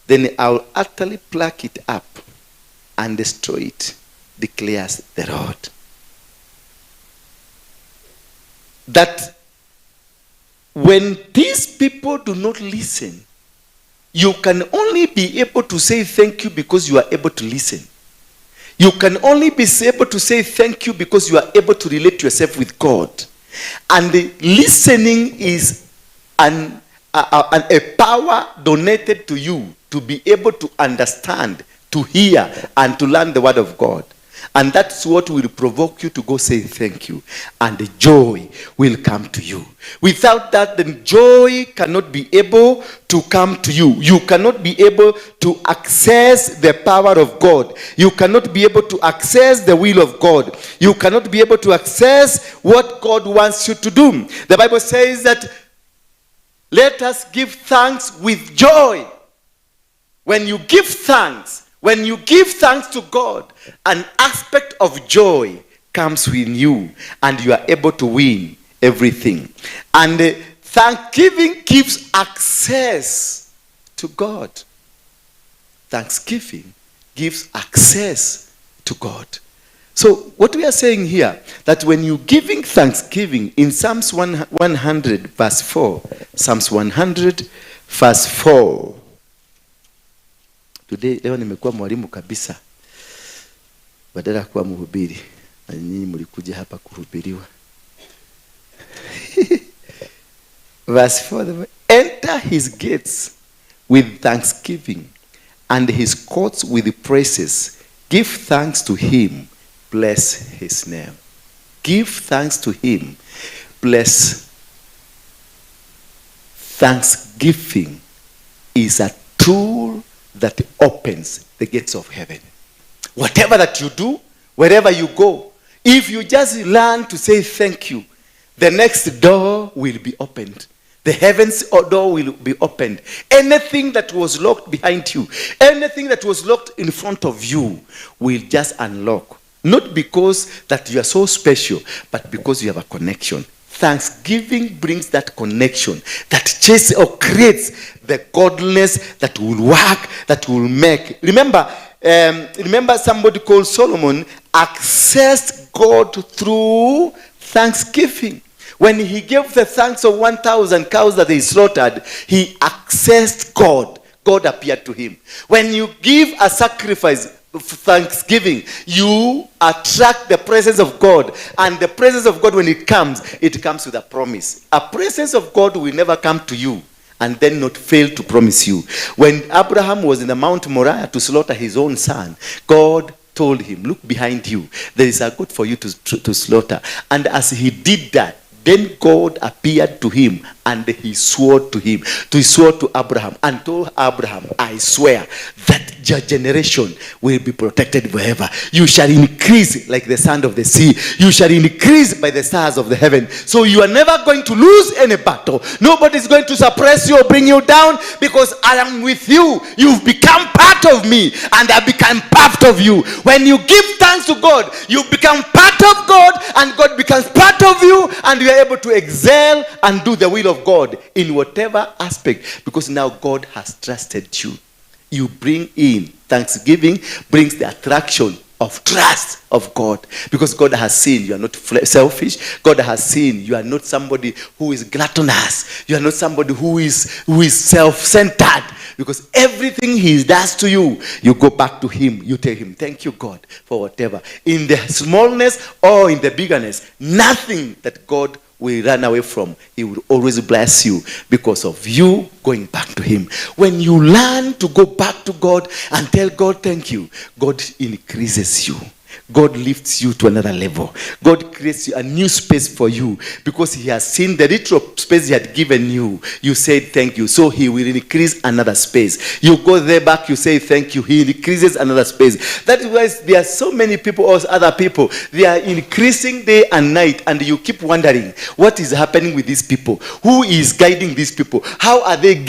then I will utterly pluck it up and destroy it, declares the Lord. That when these people do not listen, you can only be able to say thank you because you are able to listen. You can only be able to say thank you because you are able to relate yourself with God. And the listening is a power donated to you to be able to understand, to hear, and to learn the word of God. And that's what will provoke you to go say thank you. And the joy will come to you. Without that, the joy cannot be able to come to you. You cannot be able to access the power of God. You cannot be able to access the will of God. You cannot be able to access what God wants you to do. The Bible says that let us give thanks with joy. When you give thanks to God, an aspect of joy comes with you and you are able to win everything. And thanksgiving gives access to God. Thanksgiving gives access to God. So what we are saying here, that when you're giving thanksgiving in Psalms 100 verse 4, Psalms 100 verse 4, today leo nimekuwa mwalimu kabisa badala ya kuwa mhubiri, na nyinyi mlikuja hapa kuhubiriwa. Verse 4, enter his gates with thanksgiving and his courts with praises. Give thanks to him, bless his name. Give thanks to him, bless. Thanksgiving is a tool that opens the gates of heaven. Whatever that you do, wherever you go, if you just learn to say thank you, the next door will be opened. The heavens door will be opened. Anything that was locked behind you, anything that was locked in front of you will just unlock. Not because that you are so special, but because you have a connection. Thanksgiving brings that connection that chases or creates the godliness that will work, that will make. Remember somebody called Solomon accessed God through thanksgiving. When he gave the thanks of 1,000 cows that they slaughtered, he accessed God. God appeared to him. When you give a sacrifice of thanksgiving, you attract the presence of God. And the presence of God, when it comes with a promise. A presence of God will never come to you and then not fail to promise you. When Abraham was in the Mount Moriah to slaughter his own son, God told him, look behind you. There is a goat for you to slaughter. And as he did that, then God appeared to him and he swore to him. He swore to Abraham and told Abraham, I swear that your generation will be protected forever. You shall increase like the sand of the sea. You shall increase by the stars of the heaven. So you are never going to lose any battle. Nobody is going to suppress you or bring you down, because I am with you. You've become part of me and I become part of you. When you give thanks to God, you become part of God and God becomes part of of you, and you are able to excel and do the will of God in whatever aspect, because now God has trusted you. You bring in thanksgiving, brings the attraction of trust of God, because God has seen you are not selfish. God has seen you are not somebody who is gluttonous. You are not somebody who is self-centered, because everything he does to you, you go back to him. You tell him, thank you, God, for whatever. In the smallness or in the bigness, nothing that God will run away from. He will always bless you because of you going back to him. When you learn to go back to God and tell God thank you, God increases you. God lifts you to another level. God creates a new space for you, because he has seen the little space he had given you. You said thank you, so he will increase another space. You go there back, you say thank you, he increases another space. That is why there are so many people, or other people, they are increasing day and night, and you keep wondering what is happening with these people. Who is guiding these people? How are they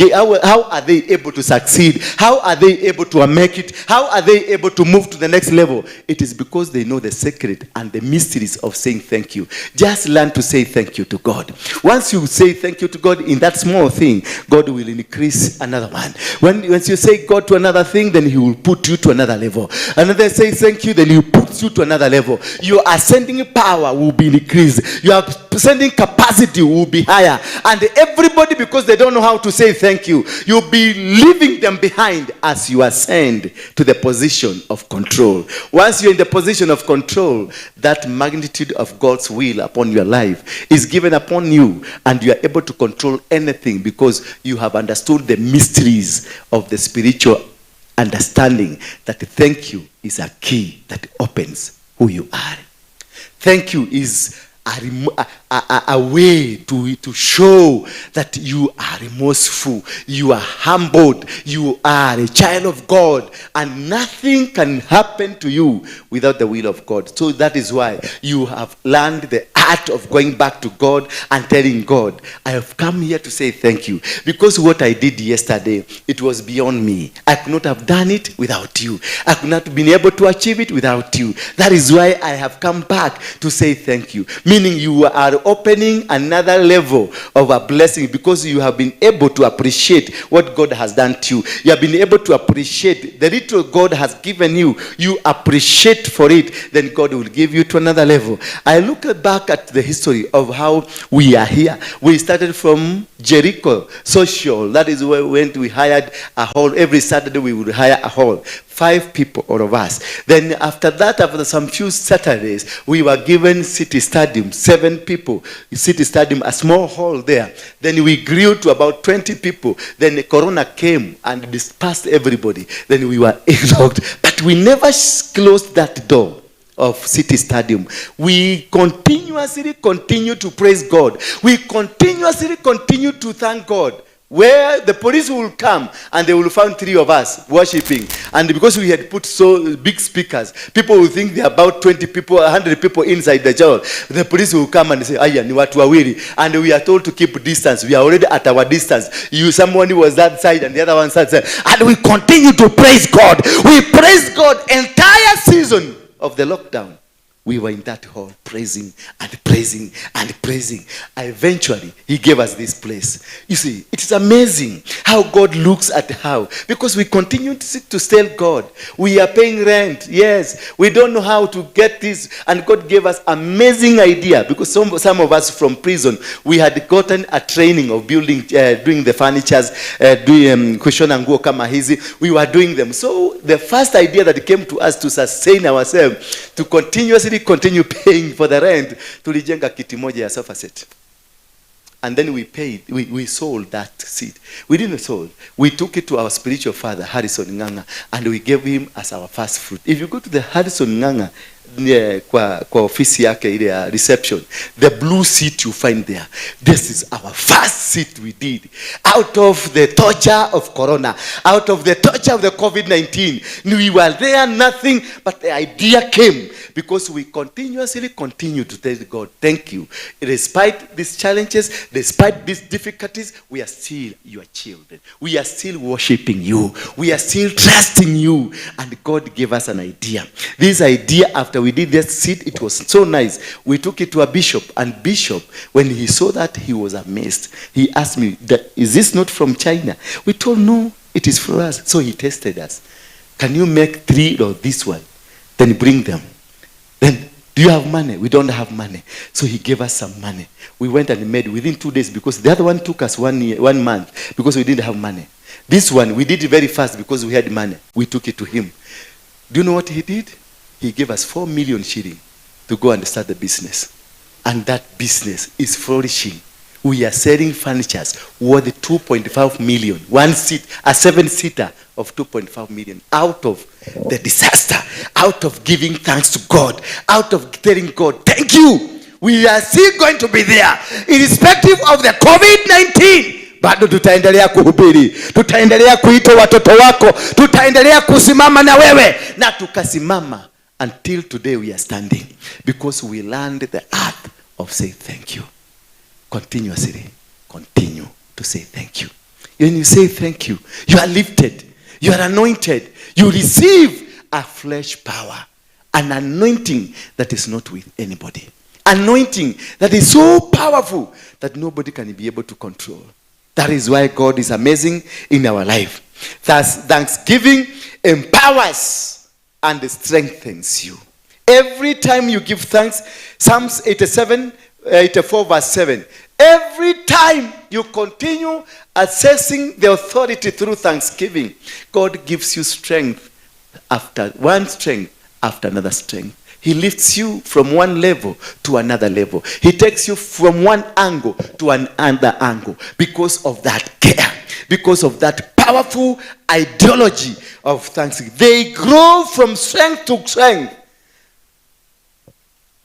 able to succeed? How are they able to make it? How are they able to move to the next level? It is because they know the secret and the mysteries of saying thank you. Just learn to say thank you to God. Once you say thank you to God in that small thing, God will increase another one. Once you say God to another thing, then he will put you to another level. Another say thank you, then he puts you to another level. Your ascending power will be increased. Your ascending capacity will be higher. And everybody, because they don't know how to say thank you, you'll be leaving them behind as you ascend to the position of control. Once you're in the position of control, that magnitude of God's will upon your life is given upon you, and you are able to control anything, because you have understood the mysteries of the spiritual understanding that thank you is a key that opens who you are. Thank you is a way to show that you are remorseful, you are humbled, you are a child of God, and nothing can happen to you without the will of God. So that is why you have learned the art of going back to God and telling God, I have come here to say thank you, because what I did yesterday, it was beyond me. I could not have done it without you. I could not have been able to achieve it without you. That is why I have come back to say thank you. Meaning you are opening another level of a blessing, because you have been able to appreciate what God has done to you. You have been able to appreciate the little God has given you. You appreciate for it, then God will give you to another level. I look back at the history of how we are here. We started from Jericho Social. That is where we hired a hall. Every Saturday we would hire a hall. 5 people, all of us. Then after that, after some few Saturdays, we were given City Stadium, 7 people. City Stadium, a small hall there. Then we grew to about 20 people. Then the Corona came and dispersed everybody. Then we were locked. But we never closed that door of City Stadium. We continuously continue to praise God. We continuously continue to thank God. Where the police will come and they will find 3 of us worshiping, and because we had put so big speakers, people will think there are about 20 people, 100 people inside the jail. The police will come and say, "Aya, ni watu wawili," and we are told to keep distance. We are already at our distance. Someone was that side and the other one side, and we continue to praise God. We praise God entire season of the lockdown. We were in that hall praising and praising and praising. Eventually, he gave us this place. You see, it is amazing how God looks at how. Because we continue to tell God, we are paying rent. Yes, we don't know how to get this. And God gave us amazing idea. Because some of us from prison, we had gotten a training of building, doing the furnitures, doing kushona nguo kama hizi. We were doing them. So the first idea that came to us to sustain ourselves, to continuously continue paying for the rent, tulijenga kiti moja ya sofa set. And then we sold that seat. We didn't sold. We took it to our spiritual father, Harrison Nganga, and we gave him as our first fruit. If you go to the Harrison Nganga, kwa ofisi yake ile ya reception, the blue seat you find there, this is our first seat we did. Out of the torture of Corona, out of the torture of the COVID-19, we were there, nothing, but the idea came because we continuously continue to tell God, thank you. Despite these challenges, despite these difficulties, we are still your children. We are still worshiping you. We are still trusting you. And God gave us an idea. This idea, after after we did that seed, it was so nice. We took it to a bishop, and bishop, when he saw that, he was amazed. He asked me, is this not from China? We told, no, it is for us. So he tested us. Can you make 3 of this one? Then bring them. Then, do you have money? We don't have money. So he gave us some money. We went and made within 2 days, because the other one took us 1 month because we didn't have money. This one, we did it very fast because we had money. We took it to him. Do you know what he did? He gave us 4 million shilling to go and start the business. And that business is flourishing. We are selling furniture worth 2.5 million. A 7-seater of 2.5 million. Out of the disaster, out of giving thanks to God, out of telling God, thank you. We are still going to be there, irrespective of the COVID-19. Bado tutaendelea kuhubiri, tutaendelea kuita watoto wako, tutaendelea kusimama na wewe, na tukasimama until today we are standing, because we learned the art of saying thank you. Continuously, continue to say thank you. When you say thank you, you are lifted, you are anointed, you receive a fresh power, an anointing that is not with anybody. Anointing that is so powerful that nobody can be able to control. That is why God is amazing in our life. Thus, thanksgiving empowers and strengthens you. Every time you give thanks, Psalms 84 verse 7. Every time you continue assessing the authority through thanksgiving, God gives you strength after one strength after another strength. He lifts you from one level to another level. He takes you from one angle to another angle because of that care, because of that powerful ideology of thanksgiving. They grow from strength to strength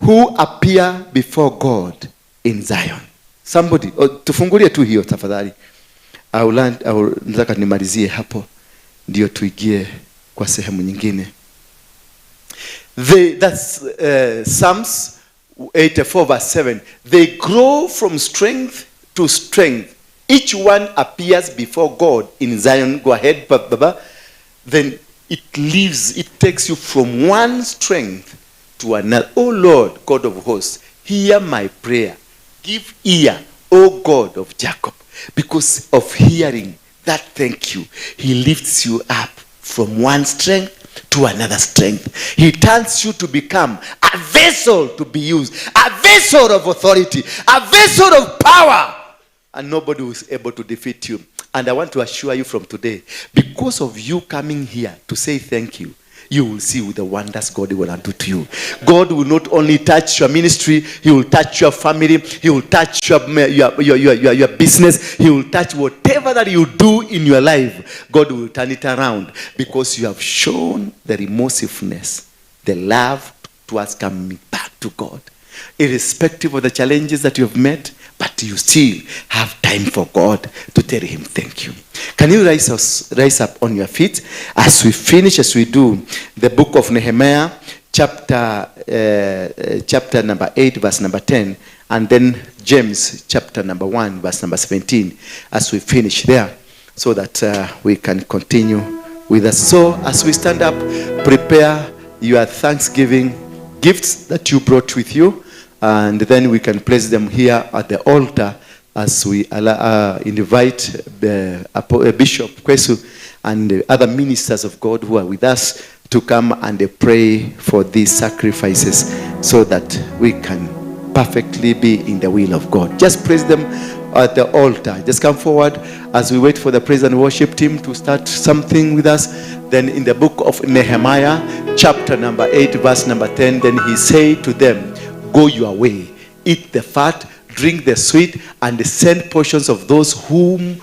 who appear before God in Zion. Somebody, tufungulie tu hiyo tafadhali. Nataka nimalizie hapo ndio tuingie kwa sehemu nyingine. That's Psalms 84 verse 7. They grow from strength to strength. Each one appears before God in Zion. Go ahead, Baba. Then it takes you from one strength to another. Oh Lord, God of hosts, hear my prayer. Give ear, O God of Jacob. Because of hearing that thank you, he lifts you up from one strength to another strength. He turns you to become a vessel to be used, a vessel of authority, a vessel of power, and nobody was able to defeat you. And I want to assure you from today, because of you coming here to say thank you, you will see the wonders God will do to you. God will not only touch your ministry, he will touch your family, he will touch your business, he will touch whatever that you do in your life. God will turn it around because you have shown the remorsiveness, the love towards coming back to God. Irrespective of the challenges that you have met, but you still have time for God to tell him thank you. Can you rise up on your feet as we finish, as we do the book of Nehemiah, chapter number 8, verse number 10, and then James, chapter number 1, verse number 17, as we finish there, so that we can continue with us. So as we stand up, prepare your Thanksgiving gifts that you brought with you, and then we can place them here at the altar as we invite Bishop Kwesu and the other ministers of God who are with us to come and pray for these sacrifices so that we can perfectly be in the will of God. Just praise them at the altar. Just come forward as we wait for the praise and worship team to start something with us. Then in the book of Nehemiah, chapter number 8, verse number 10, then he said to them, go your way, eat the fat, drink the sweet, and send portions of those whom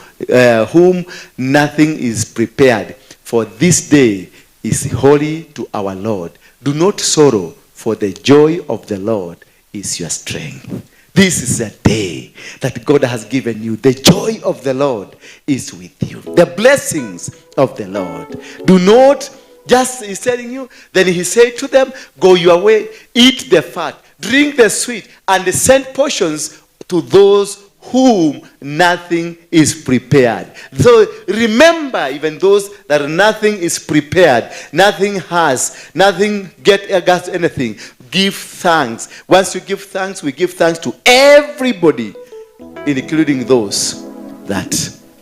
nothing is prepared. For this day is holy to our Lord. Do not sorrow, for the joy of the Lord is your strength. This is a day that God has given you. The joy of the Lord is with you. The blessings of the Lord. Do not, just he's telling you, then he said to them, go your way, eat the fat, drink the sweet, and send portions to those whom nothing is prepared. So remember, even those that nothing is prepared, nothing gets anything. Give thanks. Once you give thanks, we give thanks to everybody, including those that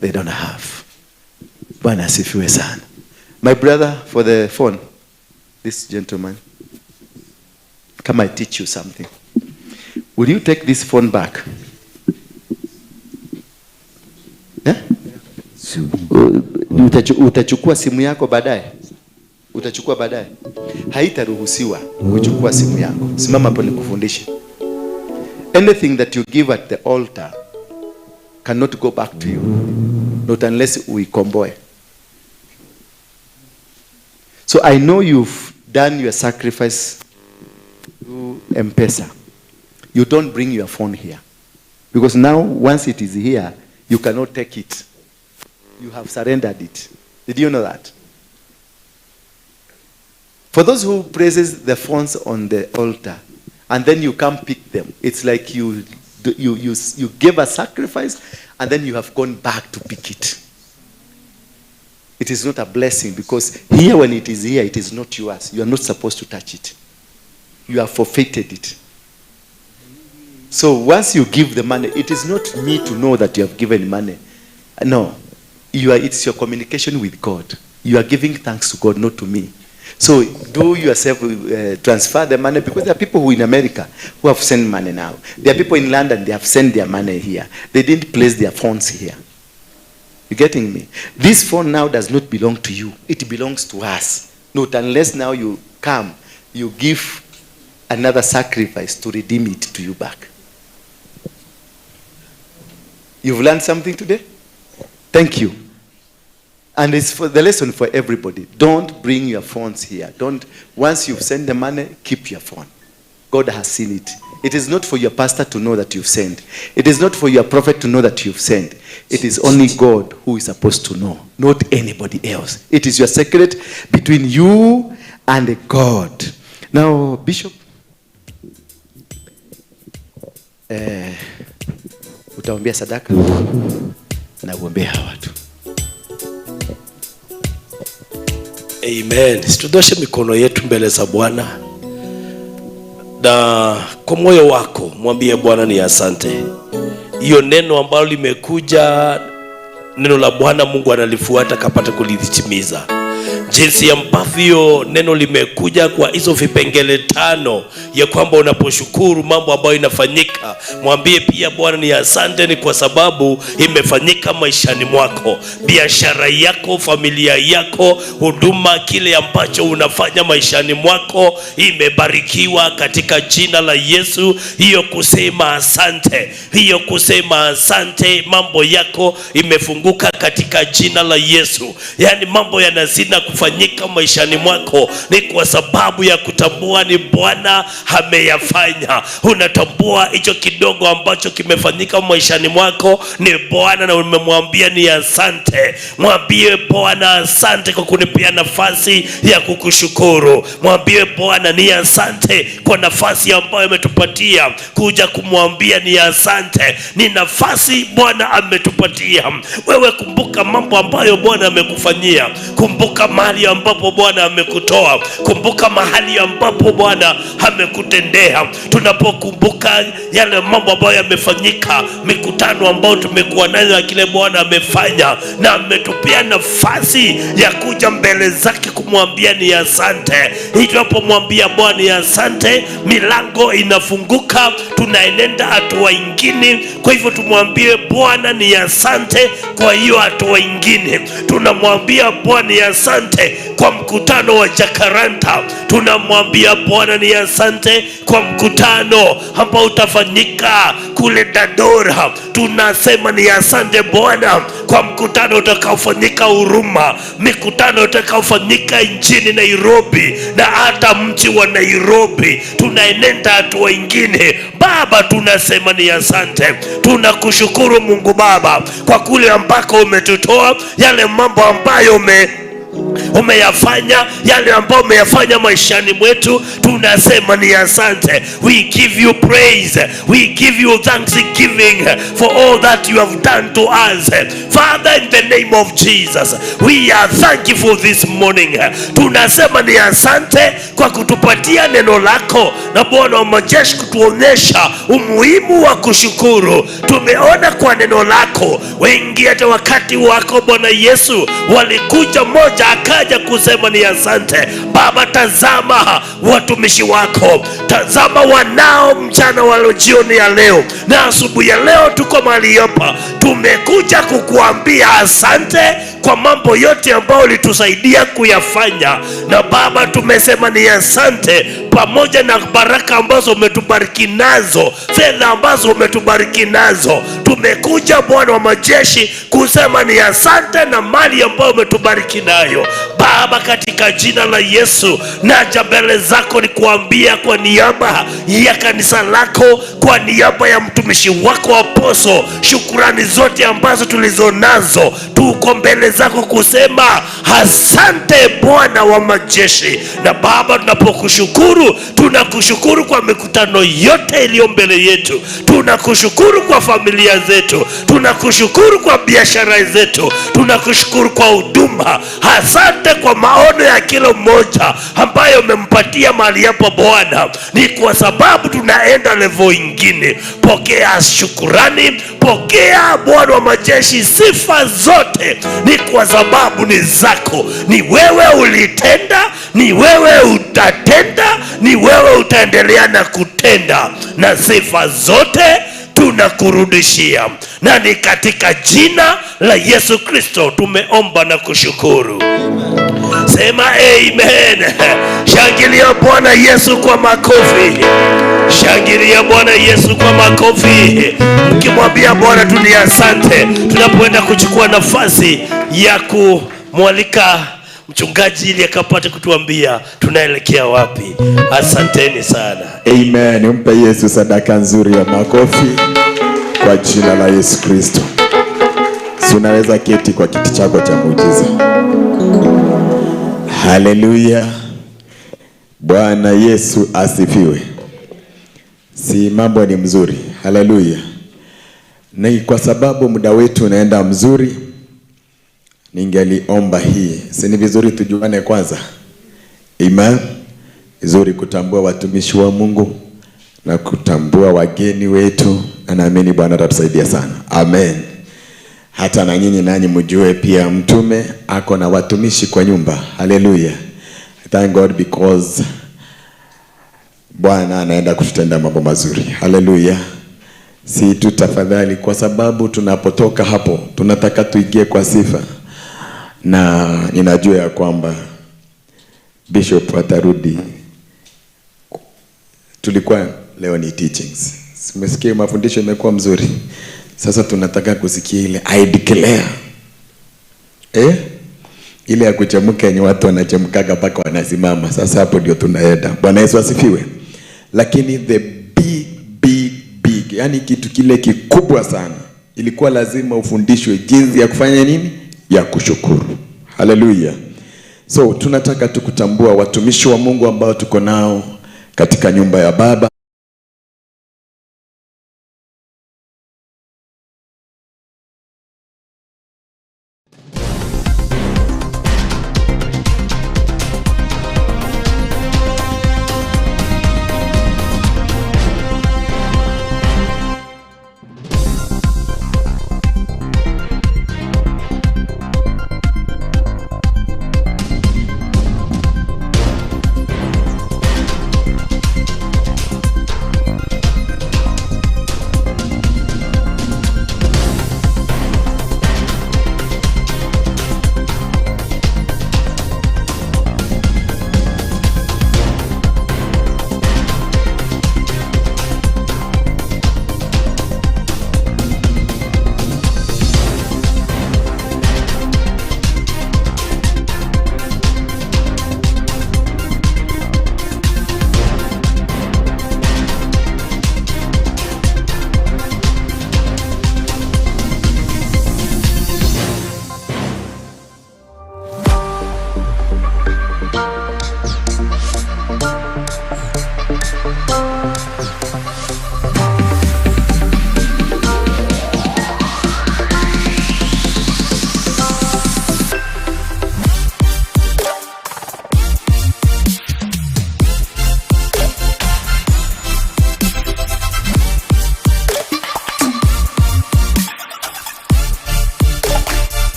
they don't have. Bwana asifiwe sana. My brother, for the phone, this gentleman, come I teach you something. Will you take this phone back? Utachukua simu yako baadaye? Utachukua baadaye? Haitaruhusiwa kuchukua simu yako. Simama hapo nikufundishe. Anything that you give at the altar cannot go back to you, not unless uikomboe. So I know you've done your sacrifice through M-Pesa. You don't bring your phone here, because now once it is here, you cannot take it. You have surrendered it. Did you know that? For those who praises the phones on the altar and then you come pick them, it's like you gave a sacrifice and then you have gone back to pick it. It is not a blessing, because here, when it is here, it is not yours. You are not supposed to touch it. You have forfeited it. So once you give the money, it is not me to know that you have given money. No. It's your communication with God. You are giving thanks to God, not to me. So do yourself transfer the money, because there are people who in America who have sent money now. There are people in London, they have sent their money here. They didn't place their phones here. You getting me? This phone now does not belong to you. It belongs to us. Not unless now you come, you give another sacrifice to redeem it to you back. You've learned something today? Thank you. And it's for the lesson for everybody. Don't bring your phones here. Once you've sent the money, keep your phone. God has seen it. It is not for your pastor to know that you've sent. It is not for your prophet to know that you've sent. It is only God who is supposed to know, not anybody else. It is your secret between you and God. Now, Bishop, utaombea sadaka na uombea hawa watu. Amen. Situdoshe mikono yetu mbele za Bwana, na kwa moyo wako mwambie Bwana ni asante. Hiyo neno ambalo limekuja, neno la Bwana Mungu analifuata kapata kulitimiza. Jinsi ambavyo neno limekuja kwa hizo vipengele 5, ya kwamba unaposhukuru mambo ambayo inafanyika, mwambie pia Bwana ni asante, ni kwa sababu imefanyika maishani mwako, biashara yako, familia yako, huduma, kile ambacho unafanya maishani mwako imebarikiwa katika jina la Yesu. Hiyo kusema asante, mambo yako imefunguka katika jina la Yesu. Yani mambo yanazina kufanyika maishani mwako ni kwa sababu ya kutambua ni Bwana ameyafanya. Unatambua hicho kidogo ambacho kimefanyika maishani mwako ni Bwana, na umemwambia ni asante. Mwambie Bwana asante kwa kunipea nafasi ya kukushukuru. Mwambie Bwana ni asante kwa nafasi ambayo umetupatia kuja kumwambia ni asante. Ni nafasi Bwana ametupatia. Wewe kumbuka mambo ambayo Bwana amekufanyia. Kumbuka mahali ambapo Bwana amekutoa. Kumbuka mahali ambapo Bwana amekutendea. Tunapokumbuka yale mambo ambayo yamefanyika, mikutano ambayo tumekuwa nayo ya kile Bwana amefanya, na ametupia nafasi ya kuja mbele zake kumwambia ni asante. Tunapomwambia Bwana ni asante, milango inafunguka, tunaenenda hatua nyingine. Kwa hivyo tumwambie Bwana ni asante kwa hiyo hatua nyingine. Tunamwambia Bwana ni asante kwa mkutano wa Jakaranda. Tunamwambia Bwana ni asante kwa mkutano ambao utafanyika kule Dadora. Tunasema ni asante Bwana kwa mkutano utakaofanyika Huruma, mikutano utakaofanyika nchini Nairobi na hata mji wa Nairobi. Tunaenenda hatua nyingine. Baba, tunasema ni asante. Tunakushukuru Mungu Baba kwa kule ambako umetutoa, yale mambo ambayo umeyafanya, yale ambayo umeyafanya maishani mwetu, tunasema ni asante. We give you praise, we give you thanksgiving for all that you have done to us. Father, in the name of Jesus, we are thankful this morning. Tunasema ni asante kwa kutupatia neno lako, na Bwana wa majeshi kutuonyesha umuhimu wa kushukuru. Tumeona kwa neno lako wengi hata wakati wako Bwana Yesu walikuja, moja akaja kusema ni asante. Baba, tazama watumishi wako, tazama wanao mchana wa jioni ya leo na asubuhi ya leo, tuko mahali hapa, tumekuja kukuambia asante kwa mambo yote ambayo ulitusaidia kuyafanya. Na Baba, tumesema ni asante pamoja na baraka ambazo umetubariki nazo, fedha ambazo umetubariki nazo. Tumekuja Bwana wa majeshi kusema ni asante na mali ambayo umetubariki nayo. Baba, katika jina la Yesu naja mbele zako ni kuambia kwa niaba ya kanisa lako, kwa niaba ya mtumishi wako Apostle, shukurani zote ambazo tulizonazo tuko mbele zako kusema asante Bwana wa majeshi. Na Baba, tunapokushukuru, tunakushukuru kwa mikutano yote iliyo mbele yetu, tunakushukuru kwa familia zetu, tunakushukuru kwa biashara zetu, tunakushukuru kwa huduma. Asante kwa maono ya kila mmoja ambayo umempatia mahali hapa Bwana, ni kwa sababu tunaenda level ingine. Pokea shukurani, pokea Bwana wa majeshi, sifa zote ni kwa sababu ni zako. Ni wewe ulitenda, ni wewe utatenda, ni wewe utaendelea na kutenda, na sifa zote tunakurudishia. Na ni katika jina la Yesu Kristo tumeomba na kushukuru. Sema amen. Shangilia Bwana Yesu kwa makofi. Shangilia Bwana Yesu kwa makofi, ukimwambia Bwana tu ni asante. Tunapoenda kuchukua nafasi ya kumwalika mchungaji ili akapate kutuambia tunaelekea wapi. Asanteni sana. Amen. Umpe Yesu sadaka nzuri ya makofi kwa jina la Yesu Kristo. Si unaweza keti kwa kiti chako cha muujiza. Haleluya. Bwana Yesu asifiwe. Si mambo ni mzuri. Haleluya. Na kwa sababu muda wetu unaenda mzuri, ningeliomba hii. Si ni vizuri tujuane kwanza? Amen. Vizuri kutambua watumishi wa Mungu na kutambua wageni wetu, na naamini Bwana atatusaidia sana. Amen. Hata na nyinyi nanyi mjue pia mtume ako na watumishi kwa nyumba. Hallelujah. Thank God because Bwana anaenda kututenda mambo mazuri. Hallelujah. Si tu tafadhali, kwa sababu tunapotoka hapo tunataka tuingie kwa sifa, na ninajua ya kwamba Bishop atarudi. Tulikuwa leo ni teachings, simesikia mafundisho imekuwa mzuri. Sasa tunataka kusikia ile I declare, ile ya kuchemka yenye watu wanachemkaga mpaka wanasimama. Sasa hapo ndio tunaenda. Bwana Yesu asifiwe. Lakini the big, yani kitu kile kikubwa sana, ilikuwa lazima ufundishwe jinsi ya kufanya nini? Ya kushukuru. Hallelujah. So tunataka tukutambua watumishi wa Mungu ambao tuko nao katika nyumba ya Baba.